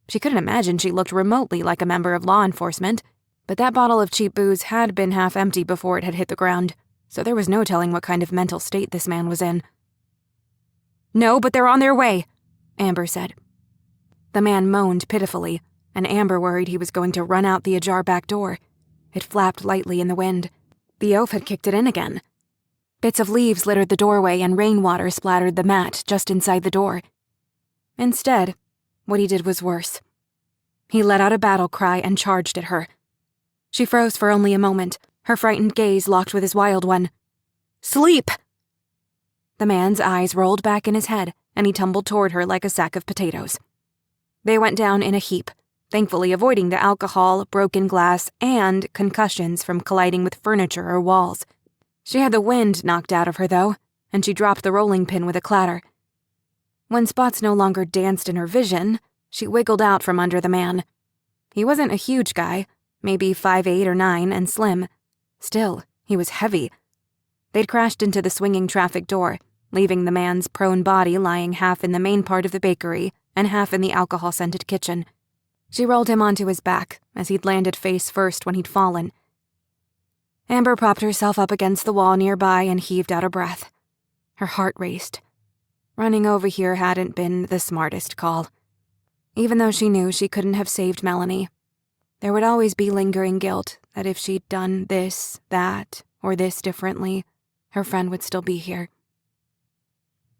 Speaker 1: She couldn't imagine she looked remotely like a member of law enforcement, but that bottle of cheap booze had been half empty before it had hit the ground, so there was no telling what kind of mental state this man was in. "No, but they're on their way," Amber said. The man moaned pitifully, and Amber worried he was going to run out the ajar back door. It flapped lightly in the wind. The oaf had kicked it in again. Bits of leaves littered the doorway and rainwater splattered the mat just inside the door. Instead, what he did was worse. He let out a battle cry and charged at her. She froze for only a moment, her frightened gaze locked with his wild one. "Sleep!" The man's eyes rolled back in his head, and he tumbled toward her like a sack of potatoes. They went down in a heap, thankfully avoiding the alcohol, broken glass, and concussions from colliding with furniture or walls. She had the wind knocked out of her, though, and she dropped the rolling pin with a clatter. When spots no longer danced in her vision, she wiggled out from under the man. He wasn't a huge guy, maybe 5'8" or 9", and slim. Still, he was heavy. They'd crashed into the swinging traffic door, leaving the man's prone body lying half in the main part of the bakery and half in the alcohol-scented kitchen. She rolled him onto his back, as he'd landed face first when he'd fallen. Amber propped herself up against the wall nearby and heaved out a breath. Her heart raced. Running over here hadn't been the smartest call. Even though she knew she couldn't have saved Melanie, there would always be lingering guilt that if she'd done this, that, or this differently, her friend would still be here.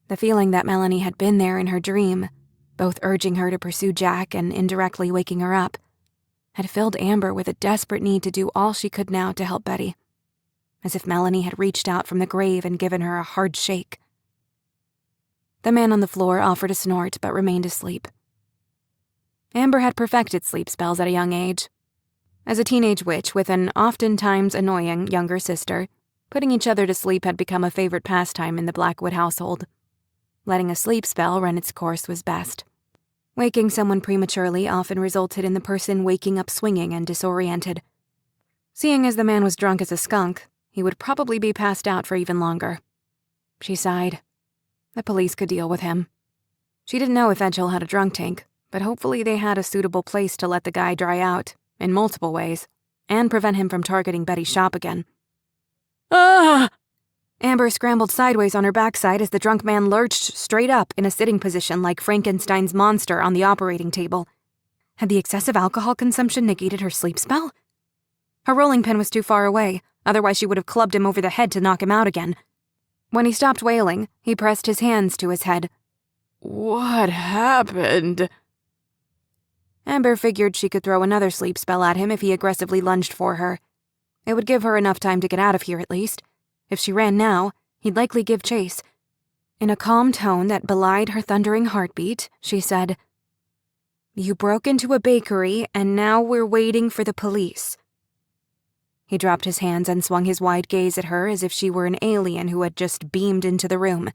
Speaker 1: The feeling that Melanie had been there in her dream, both urging her to pursue Jack and indirectly waking her up, had filled Amber with a desperate need to do all she could now to help Betty, as if Melanie had reached out from the grave and given her a hard shake. The man on the floor offered a snort but remained asleep. Amber had perfected sleep spells at a young age. As a teenage witch with an oftentimes annoying younger sister, putting each other to sleep had become a favorite pastime in the Blackwood household. Letting a sleep spell run its course was best. Waking someone prematurely often resulted in the person waking up swinging and disoriented. Seeing as the man was drunk as a skunk, he would probably be passed out for even longer. She sighed. The police could deal with him. She didn't know if Edgehill had a drunk tank, but hopefully they had a suitable place to let the guy dry out, in multiple ways, and prevent him from targeting Betty's shop again. "Ah!" Amber scrambled sideways on her backside as the drunk man lurched straight up in a sitting position like Frankenstein's monster on the operating table. Had the excessive alcohol consumption negated her sleep spell? Her rolling pin was too far away, otherwise she would have clubbed him over the head to knock him out again. When he stopped wailing, he pressed his hands to his head. "What happened?" Amber figured she could throw another sleep spell at him if he aggressively lunged for her. It would give her enough time to get out of here at least. If she ran now, he'd likely give chase. In a calm tone that belied her thundering heartbeat, she said, "You broke into a bakery, and now we're waiting for the police." He dropped his hands and swung his wide gaze at her as if she were an alien who had just beamed into the room.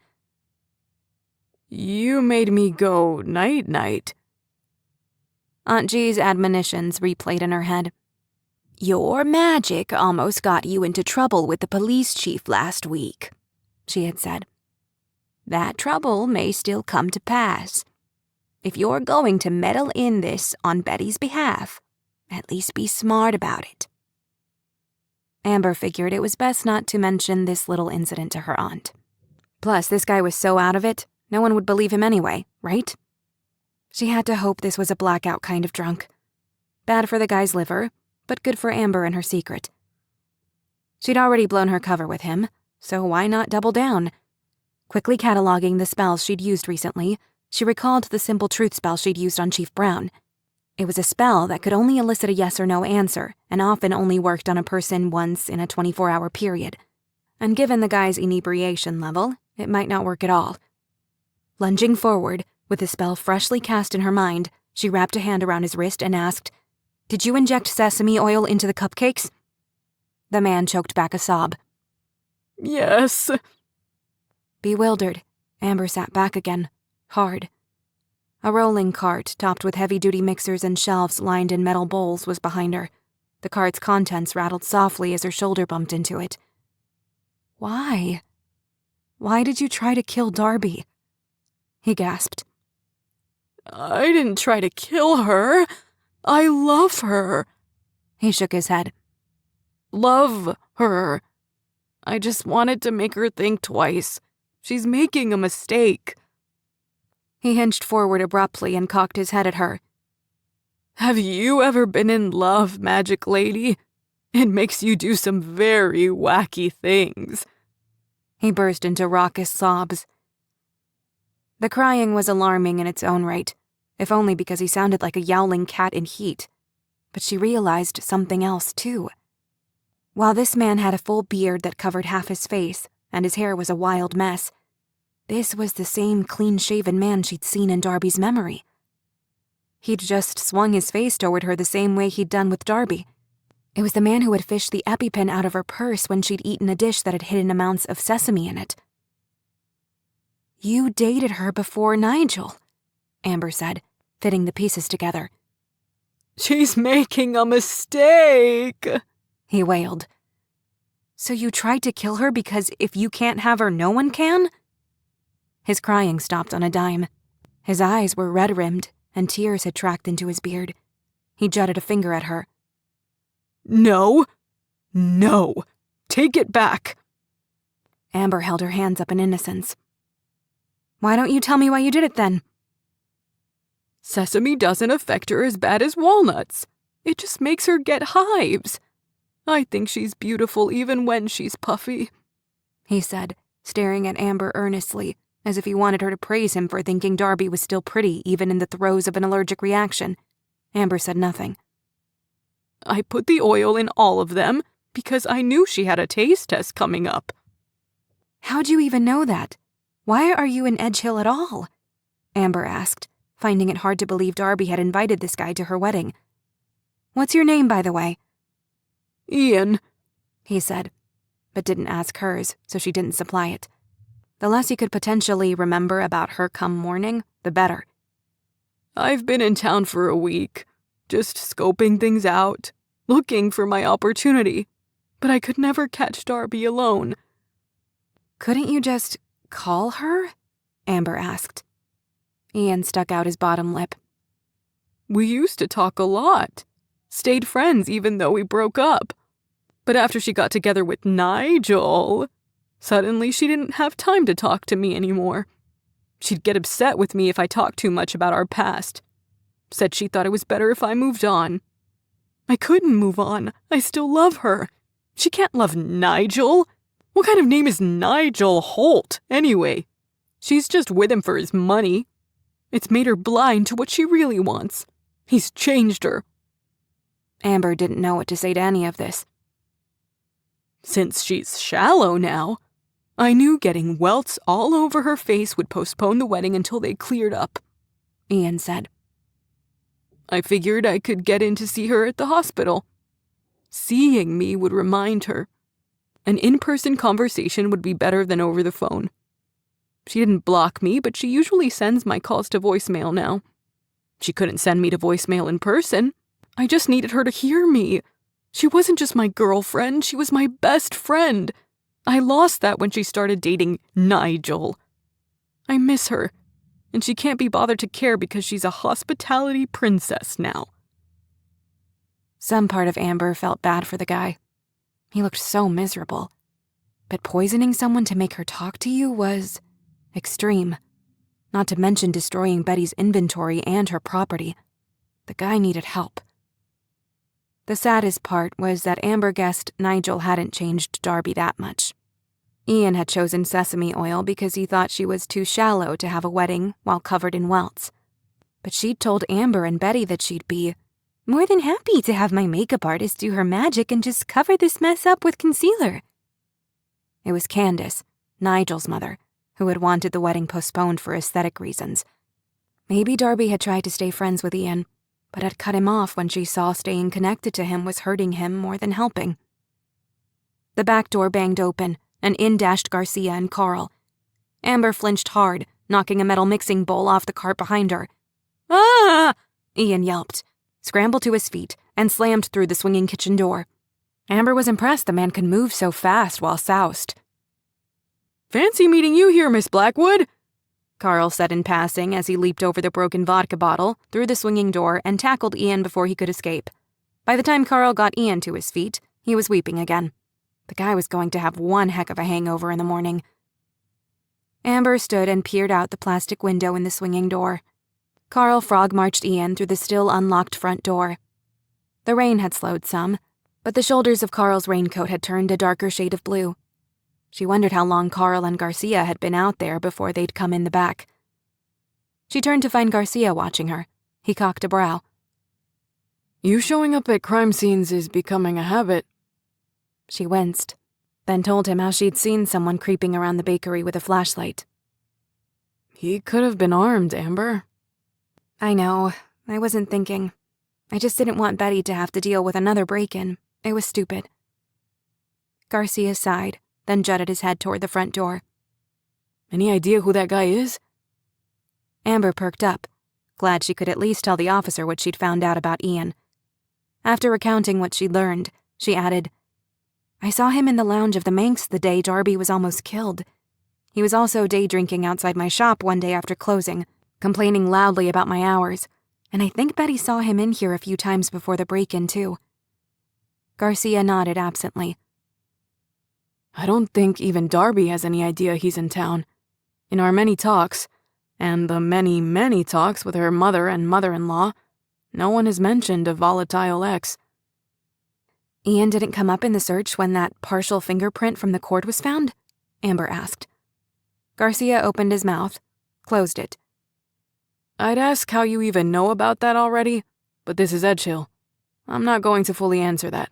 Speaker 1: "You made me go night-night." Aunt G's admonitions replayed in her head. "Your magic almost got you into trouble with the police chief last week," she had said. "That trouble may still come to pass." If you're going to meddle in this on Betty's behalf, at least be smart about it. Amber figured it was best not to mention this little incident to her aunt. Plus, this guy was so out of it, no one would believe him anyway, right? She had to hope this was a blackout kind of drunk. Bad for the guy's liver, but good for Amber and her secret. She'd already blown her cover with him, so why not double down? Quickly cataloging the spells she'd used recently, she recalled the simple truth spell she'd used on Chief Brown. It was a spell that could only elicit a yes or no answer, and often only worked on a person once in a 24-hour period. And given the guy's inebriation level, it might not work at all. Lunging forward, with the spell freshly cast in her mind, she wrapped a hand around his wrist and asked, "Did you inject sesame oil into the cupcakes?" The man choked back a sob.
Speaker 2: Yes.
Speaker 1: Bewildered, Amber sat back again, hard. A rolling cart topped with heavy-duty mixers and shelves lined in metal bowls was behind her. The cart's contents rattled softly as her shoulder bumped into it. Why? Why did you try to kill Darby? He gasped.
Speaker 2: I didn't try to kill her. I love her.
Speaker 1: He shook his head.
Speaker 2: Love her. I just wanted to make her think twice. She's making a mistake.
Speaker 1: He hinged forward abruptly and cocked his head at her.
Speaker 2: Have you ever been in love, Magic Lady? It makes you do some very wacky things.
Speaker 1: He burst into raucous sobs. The crying was alarming in its own right, if only because he sounded like a yowling cat in heat. But she realized something else, too. While this man had a full beard that covered half his face, and his hair was a wild mess, this was the same clean-shaven man she'd seen in Darby's memory. He'd just swung his face toward her the same way he'd done with Darby. It was the man who had fished the EpiPen out of her purse when she'd eaten a dish that had hidden amounts of sesame in it. You dated her before Nigel, Amber said, fitting the pieces together.
Speaker 2: She's making a mistake,
Speaker 1: he wailed. So you tried to kill her because if you can't have her, no one can? His crying stopped on a dime. His eyes were red-rimmed, and tears had tracked into his beard. He jutted a finger at her.
Speaker 2: No. No. Take it back.
Speaker 1: Amber held her hands up in innocence. Why don't you tell me why you did it then?
Speaker 2: Sesame doesn't affect her as bad as walnuts. It just makes her get hives. I think she's beautiful even when she's puffy,
Speaker 1: he said, staring at Amber earnestly, as if he wanted her to praise him for thinking Darby was still pretty even in the throes of an allergic reaction. Amber said nothing.
Speaker 2: I put the oil in all of them because I knew she had a taste test coming up.
Speaker 1: How'd you even know that? Why are you in Edgehill at all? Amber asked, finding it hard to believe Darby had invited this guy to her wedding. What's your name, by the way?
Speaker 2: Ian,
Speaker 1: he said, but didn't ask hers, so she didn't supply it. The less he could potentially remember about her come morning, the better.
Speaker 2: I've been in town for a week, just scoping things out, looking for my opportunity, but I could never catch Darby alone.
Speaker 1: Couldn't you just call her? Amber asked. Ian stuck out his bottom lip.
Speaker 2: We used to talk a lot, stayed friends even though we broke up. But after she got together with Nigel, suddenly she didn't have time to talk to me anymore. She'd get upset with me if I talked too much about our past. Said she thought it was better if I moved on. I couldn't move on. I still love her. She can't love Nigel. What kind of name is Nigel Holt, anyway? She's just with him for his money. It's made her blind to what she really wants. He's changed her.
Speaker 1: Amber didn't know what to say to any of this.
Speaker 2: Since she's shallow now, I knew getting welts all over her face would postpone the wedding until they cleared up,
Speaker 1: Ian said.
Speaker 2: I figured I could get in to see her at the hospital. Seeing me would remind her. An in-person conversation would be better than over the phone. She didn't block me, but she usually sends my calls to voicemail now. She couldn't send me to voicemail in person. I just needed her to hear me. She wasn't just my girlfriend, she was my best friend. I lost that when she started dating Nigel. I miss her, and she can't be bothered to care because she's a hospitality princess now.
Speaker 1: Some part of Amber felt bad for the guy. He looked so miserable. But poisoning someone to make her talk to you was extreme. Not to mention destroying Betty's inventory and her property. The guy needed help. The saddest part was that Amber guessed Nigel hadn't changed Darby that much. Ian had chosen sesame oil because he thought she was too shallow to have a wedding while covered in welts. But she'd told Amber and Betty that she'd be more than happy to have my makeup artist do her magic and just cover this mess up with concealer. It was Candace, Nigel's mother, who had wanted the wedding postponed for aesthetic reasons. Maybe Darby had tried to stay friends with Ian, but had cut him off when she saw staying connected to him was hurting him more than helping. The back door banged open, and in dashed Garcia and Carl. Amber flinched hard, knocking a metal mixing bowl off the cart behind her. "Ah!" Ian yelped, scrambled to his feet, and slammed through the swinging kitchen door. Amber was impressed the man could move so fast while soused.
Speaker 2: "Fancy meeting you here, Miss Blackwood," Carl said in passing as he leaped over the broken vodka bottle, through the swinging door, and tackled Ian before he could escape. By the time Carl got Ian to his feet, he was weeping again. The guy was going to have one heck of a hangover in the morning. Amber stood and peered out the plastic window in the swinging door. Carl frog-marched Ian through the still unlocked front door. The rain had slowed some, but the shoulders of Carl's raincoat had turned a darker shade of blue. She wondered how long Carl and Garcia had been out there before they'd come in the back. She turned to find Garcia watching her. He cocked a brow. "You showing up at crime scenes is becoming a habit."
Speaker 1: She winced, then told him how she'd seen someone creeping around the bakery with a flashlight.
Speaker 2: "He could have been armed, Amber."
Speaker 1: "I know. I wasn't thinking. I just didn't want Betty to have to deal with another break-in. It was stupid." Garcia sighed, then jutted his head toward the front door.
Speaker 2: "Any idea who that guy is?"
Speaker 1: Amber perked up, glad she could at least tell the officer what she'd found out about Ian. After recounting what she'd learned, she added, "I saw him in the lounge of the Manx the day Darby was almost killed. He was also day-drinking outside my shop one day after closing, complaining loudly about my hours, and I think Betty saw him in here a few times before the break-in, too." Garcia nodded absently.
Speaker 2: "I don't think even Darby has any idea he's in town. In our many talks, and the many, many talks with her mother and mother-in-law, no one has mentioned a volatile ex."
Speaker 1: "Ian didn't come up in the search when that partial fingerprint from the cord was found?" Amber asked. Garcia opened his mouth, closed it.
Speaker 2: "I'd ask how you even know about that already, but this is Edgehill. I'm not going to fully answer that.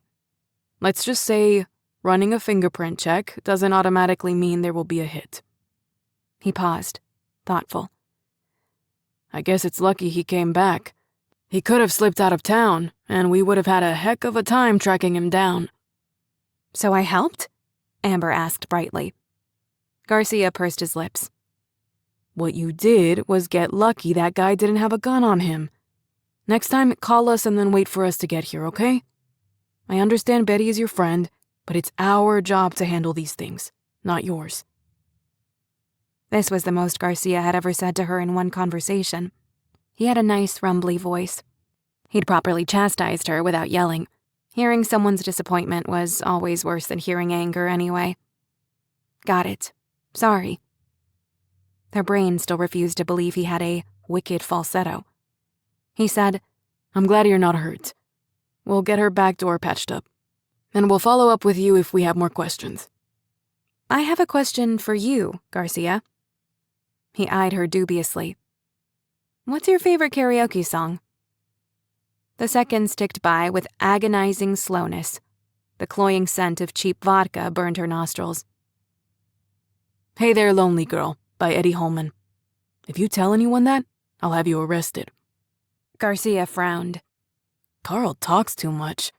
Speaker 2: Let's just say running a fingerprint check doesn't automatically mean there will be a hit."
Speaker 1: He paused, thoughtful.
Speaker 2: "I guess it's lucky he came back. He could have slipped out of town, and we would have had a heck of a time tracking him down."
Speaker 1: "So I helped?" Amber asked brightly. Garcia pursed his lips.
Speaker 2: "What you did was get lucky that guy didn't have a gun on him. Next time, call us and then wait for us to get here, okay? I understand Betty is your friend, but it's our job to handle these things, not yours."
Speaker 1: This was the most Garcia had ever said to her in one conversation. He had a nice, rumbly voice. He'd properly chastised her without yelling. Hearing someone's disappointment was always worse than hearing anger anyway. "Got it. Sorry." Her brain still refused to believe he had a wicked falsetto. He said,
Speaker 2: "I'm glad you're not hurt. We'll get her back door patched up, and we'll follow up with you if we have more questions."
Speaker 1: "I have a question for you, Garcia." He eyed her dubiously. "What's your favorite karaoke song?" The seconds ticked by with agonizing slowness. The cloying scent of cheap vodka burned her nostrils.
Speaker 2: "Hey There, Lonely Girl" by Eddie Holman. If you tell anyone that, I'll have you arrested.
Speaker 1: Garcia frowned.
Speaker 2: "Carl talks too much."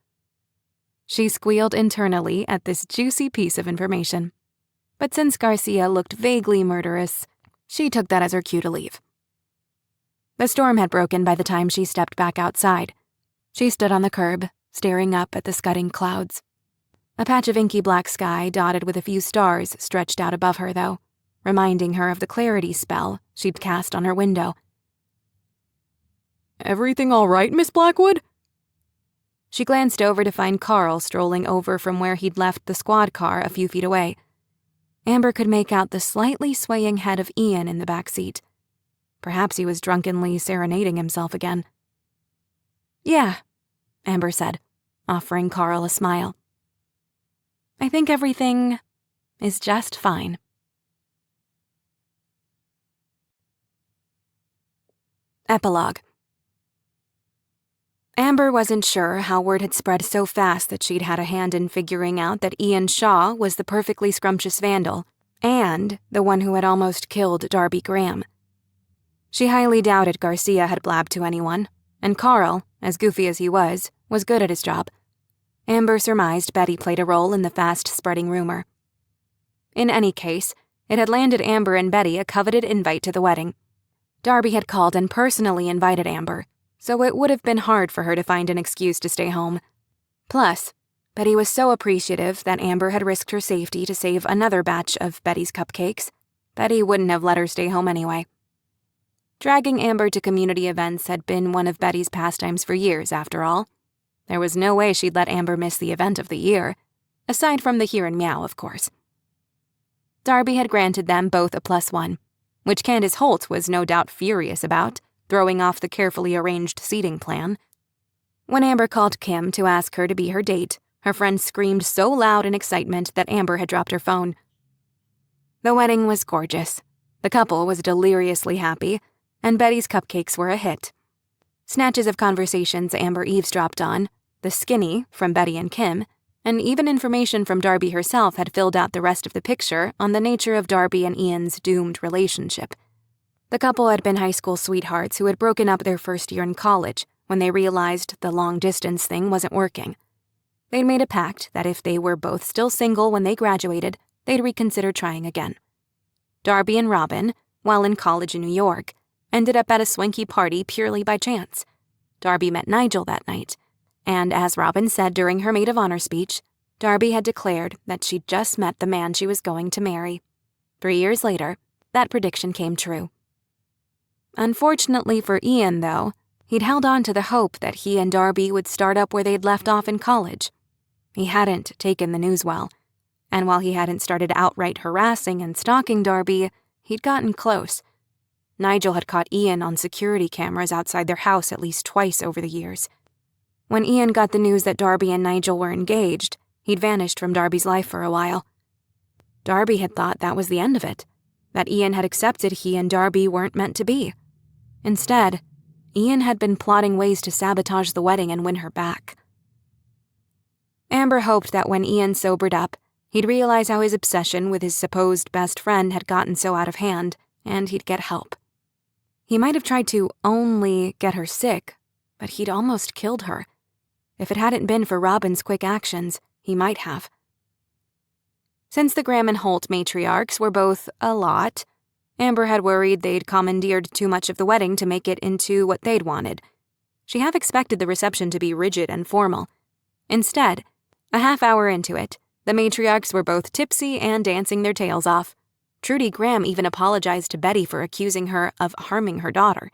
Speaker 1: She squealed internally at this juicy piece of information. But since Garcia looked vaguely murderous, she took that as her cue to leave. The storm had broken by the time she stepped back outside. She stood on the curb, staring up at the scudding clouds. A patch of inky black sky dotted with a few stars stretched out above her, though, reminding her of the clarity spell she'd cast on her window.
Speaker 2: "Everything all right, Miss Blackwood?"
Speaker 1: She glanced over to find Carl strolling over from where he'd left the squad car a few feet away. Amber could make out the slightly swaying head of Ian in the back seat. Perhaps he was drunkenly serenading himself again. "Yeah," Amber said, offering Carl a smile. "I think everything is just fine." Epilogue. Amber wasn't sure how word had spread so fast that she'd had a hand in figuring out that Ian Shaw was the perfectly scrumptious vandal and the one who had almost killed Darby Graham. She highly doubted Garcia had blabbed to anyone, and Carl, as goofy as he was good at his job. Amber surmised Betty played a role in the fast-spreading rumor. In any case, it had landed Amber and Betty a coveted invite to the wedding. Darby had called and personally invited Amber, so it would have been hard for her to find an excuse to stay home. Plus, Betty was so appreciative that Amber had risked her safety to save another batch of Betty's cupcakes. Betty wouldn't have let her stay home anyway. Dragging Amber to community events had been one of Betty's pastimes for years, after all. There was no way she'd let Amber miss the event of the year, aside from the Here and Meow, of course. Darby had granted them both a +1, which Candace Holt was no doubt furious about, throwing off the carefully arranged seating plan. When Amber called Kim to ask her to be her date, her friend screamed so loud in excitement that Amber had dropped her phone. The wedding was gorgeous. The couple was deliriously happy, and Betty's cupcakes were a hit. Snatches of conversations Amber eavesdropped on, the skinny from Betty and Kim, and even information from Darby herself had filled out the rest of the picture on the nature of Darby and Ian's doomed relationship. The couple had been high school sweethearts who had broken up their first year in college when they realized the long-distance thing wasn't working. They'd made a pact that if they were both still single when they graduated, they'd reconsider trying again. Darby and Robin, while in college in New York, ended up at a swanky party purely by chance. Darby met Nigel that night, and as Robin said during her maid of honor speech, Darby had declared that she'd just met the man she was going to marry. 3 years later, that prediction came true. Unfortunately for Ian, though, he'd held on to the hope that he and Darby would start up where they'd left off in college. He hadn't taken the news well, and while he hadn't started outright harassing and stalking Darby, he'd gotten close. Nigel had caught Ian on security cameras outside their house at least twice over the years. When Ian got the news that Darby and Nigel were engaged, he'd vanished from Darby's life for a while. Darby had thought that was the end of it, that Ian had accepted he and Darby weren't meant to be. Instead, Ian had been plotting ways to sabotage the wedding and win her back. Amber hoped that when Ian sobered up, he'd realize how his obsession with his supposed best friend had gotten so out of hand, and he'd get help. He might have tried to only get her sick, but he'd almost killed her. If it hadn't been for Robin's quick actions, he might have. Since the Graham and Holt matriarchs were both a lot, Amber had worried they'd commandeered too much of the wedding to make it into what they'd wanted. She half expected the reception to be rigid and formal. Instead, a half hour into it, the matriarchs were both tipsy and dancing their tails off. Trudy Graham even apologized to Betty for accusing her of harming her daughter.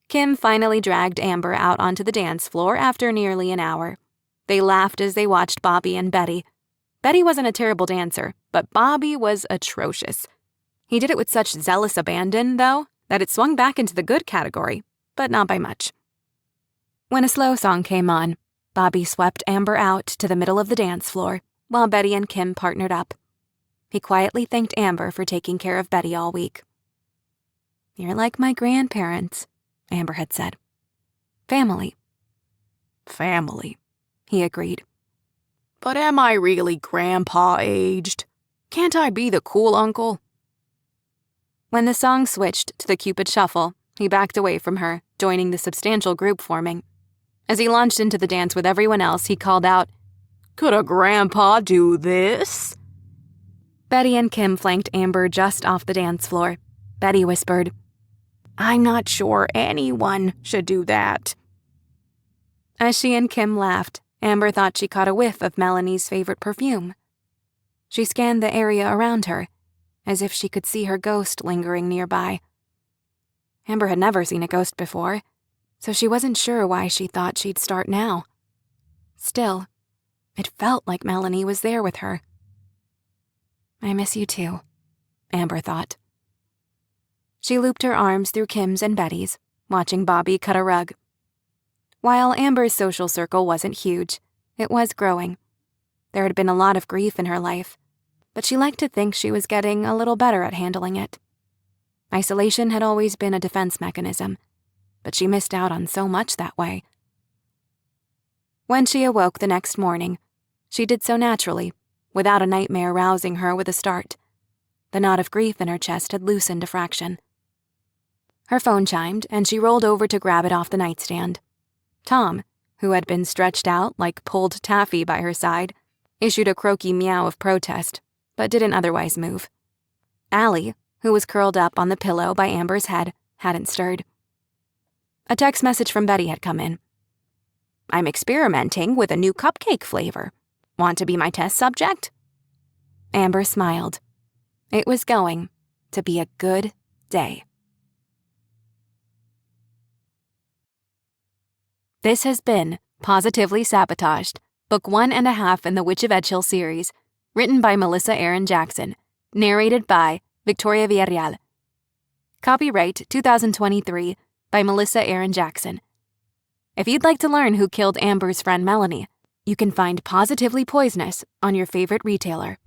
Speaker 1: Kim finally dragged Amber out onto the dance floor after nearly an hour. They laughed as they watched Bobby and Betty. Betty wasn't a terrible dancer, but Bobby was atrocious. He did it with such zealous abandon, though, that it swung back into the good category, but not by much. When a slow song came on, Bobby swept Amber out to the middle of the dance floor, while Betty and Kim partnered up. He quietly thanked Amber for taking care of Betty all week. "You're like my grandparents," Amber had said. "Family."
Speaker 2: "Family,"
Speaker 1: he agreed.
Speaker 2: "But am I really grandpa-aged? Can't I be the cool uncle?"
Speaker 1: When the song switched to the Cupid Shuffle, he backed away from her, joining the substantial group forming. As he launched into the dance with everyone else, he called out, "Could a grandpa do this?" Betty and Kim flanked Amber just off the dance floor. Betty whispered, "I'm not sure anyone should do that." As she and Kim laughed, Amber thought she caught a whiff of Melanie's favorite perfume. She scanned the area around her, as if she could see her ghost lingering nearby. Amber had never seen a ghost before, so she wasn't sure why she thought she'd start now. Still, it felt like Melanie was there with her. I miss you too, Amber thought. She looped her arms through Kim's and Betty's, watching Bobby cut a rug. While Amber's social circle wasn't huge, it was growing. There had been a lot of grief in her life, but she liked to think she was getting a little better at handling it. Isolation had always been a defense mechanism, but she missed out on so much that way. When she awoke the next morning, she did so naturally, without a nightmare rousing her with a start. The knot of grief in her chest had loosened a fraction. Her phone chimed, and she rolled over to grab it off the nightstand. Tom, who had been stretched out like pulled taffy by her side, issued a croaky meow of protest, but didn't otherwise move. Allie, who was curled up on the pillow by Amber's head, hadn't stirred. A text message from Betty had come in. "I'm experimenting with a new cupcake flavor. Want to be my test subject?" Amber smiled. It was going to be a good day. This has been Pawsitively Sabotaged, Book 1.5 in the Witch of Edgehill series, written by Melissa Erin Jackson, narrated by Victoria Villarreal. Copyright 2023 by Melissa Erin Jackson. If you'd like to learn who killed Amber's friend Melanie, you can find Pawsitively Poisonous on your favorite retailer.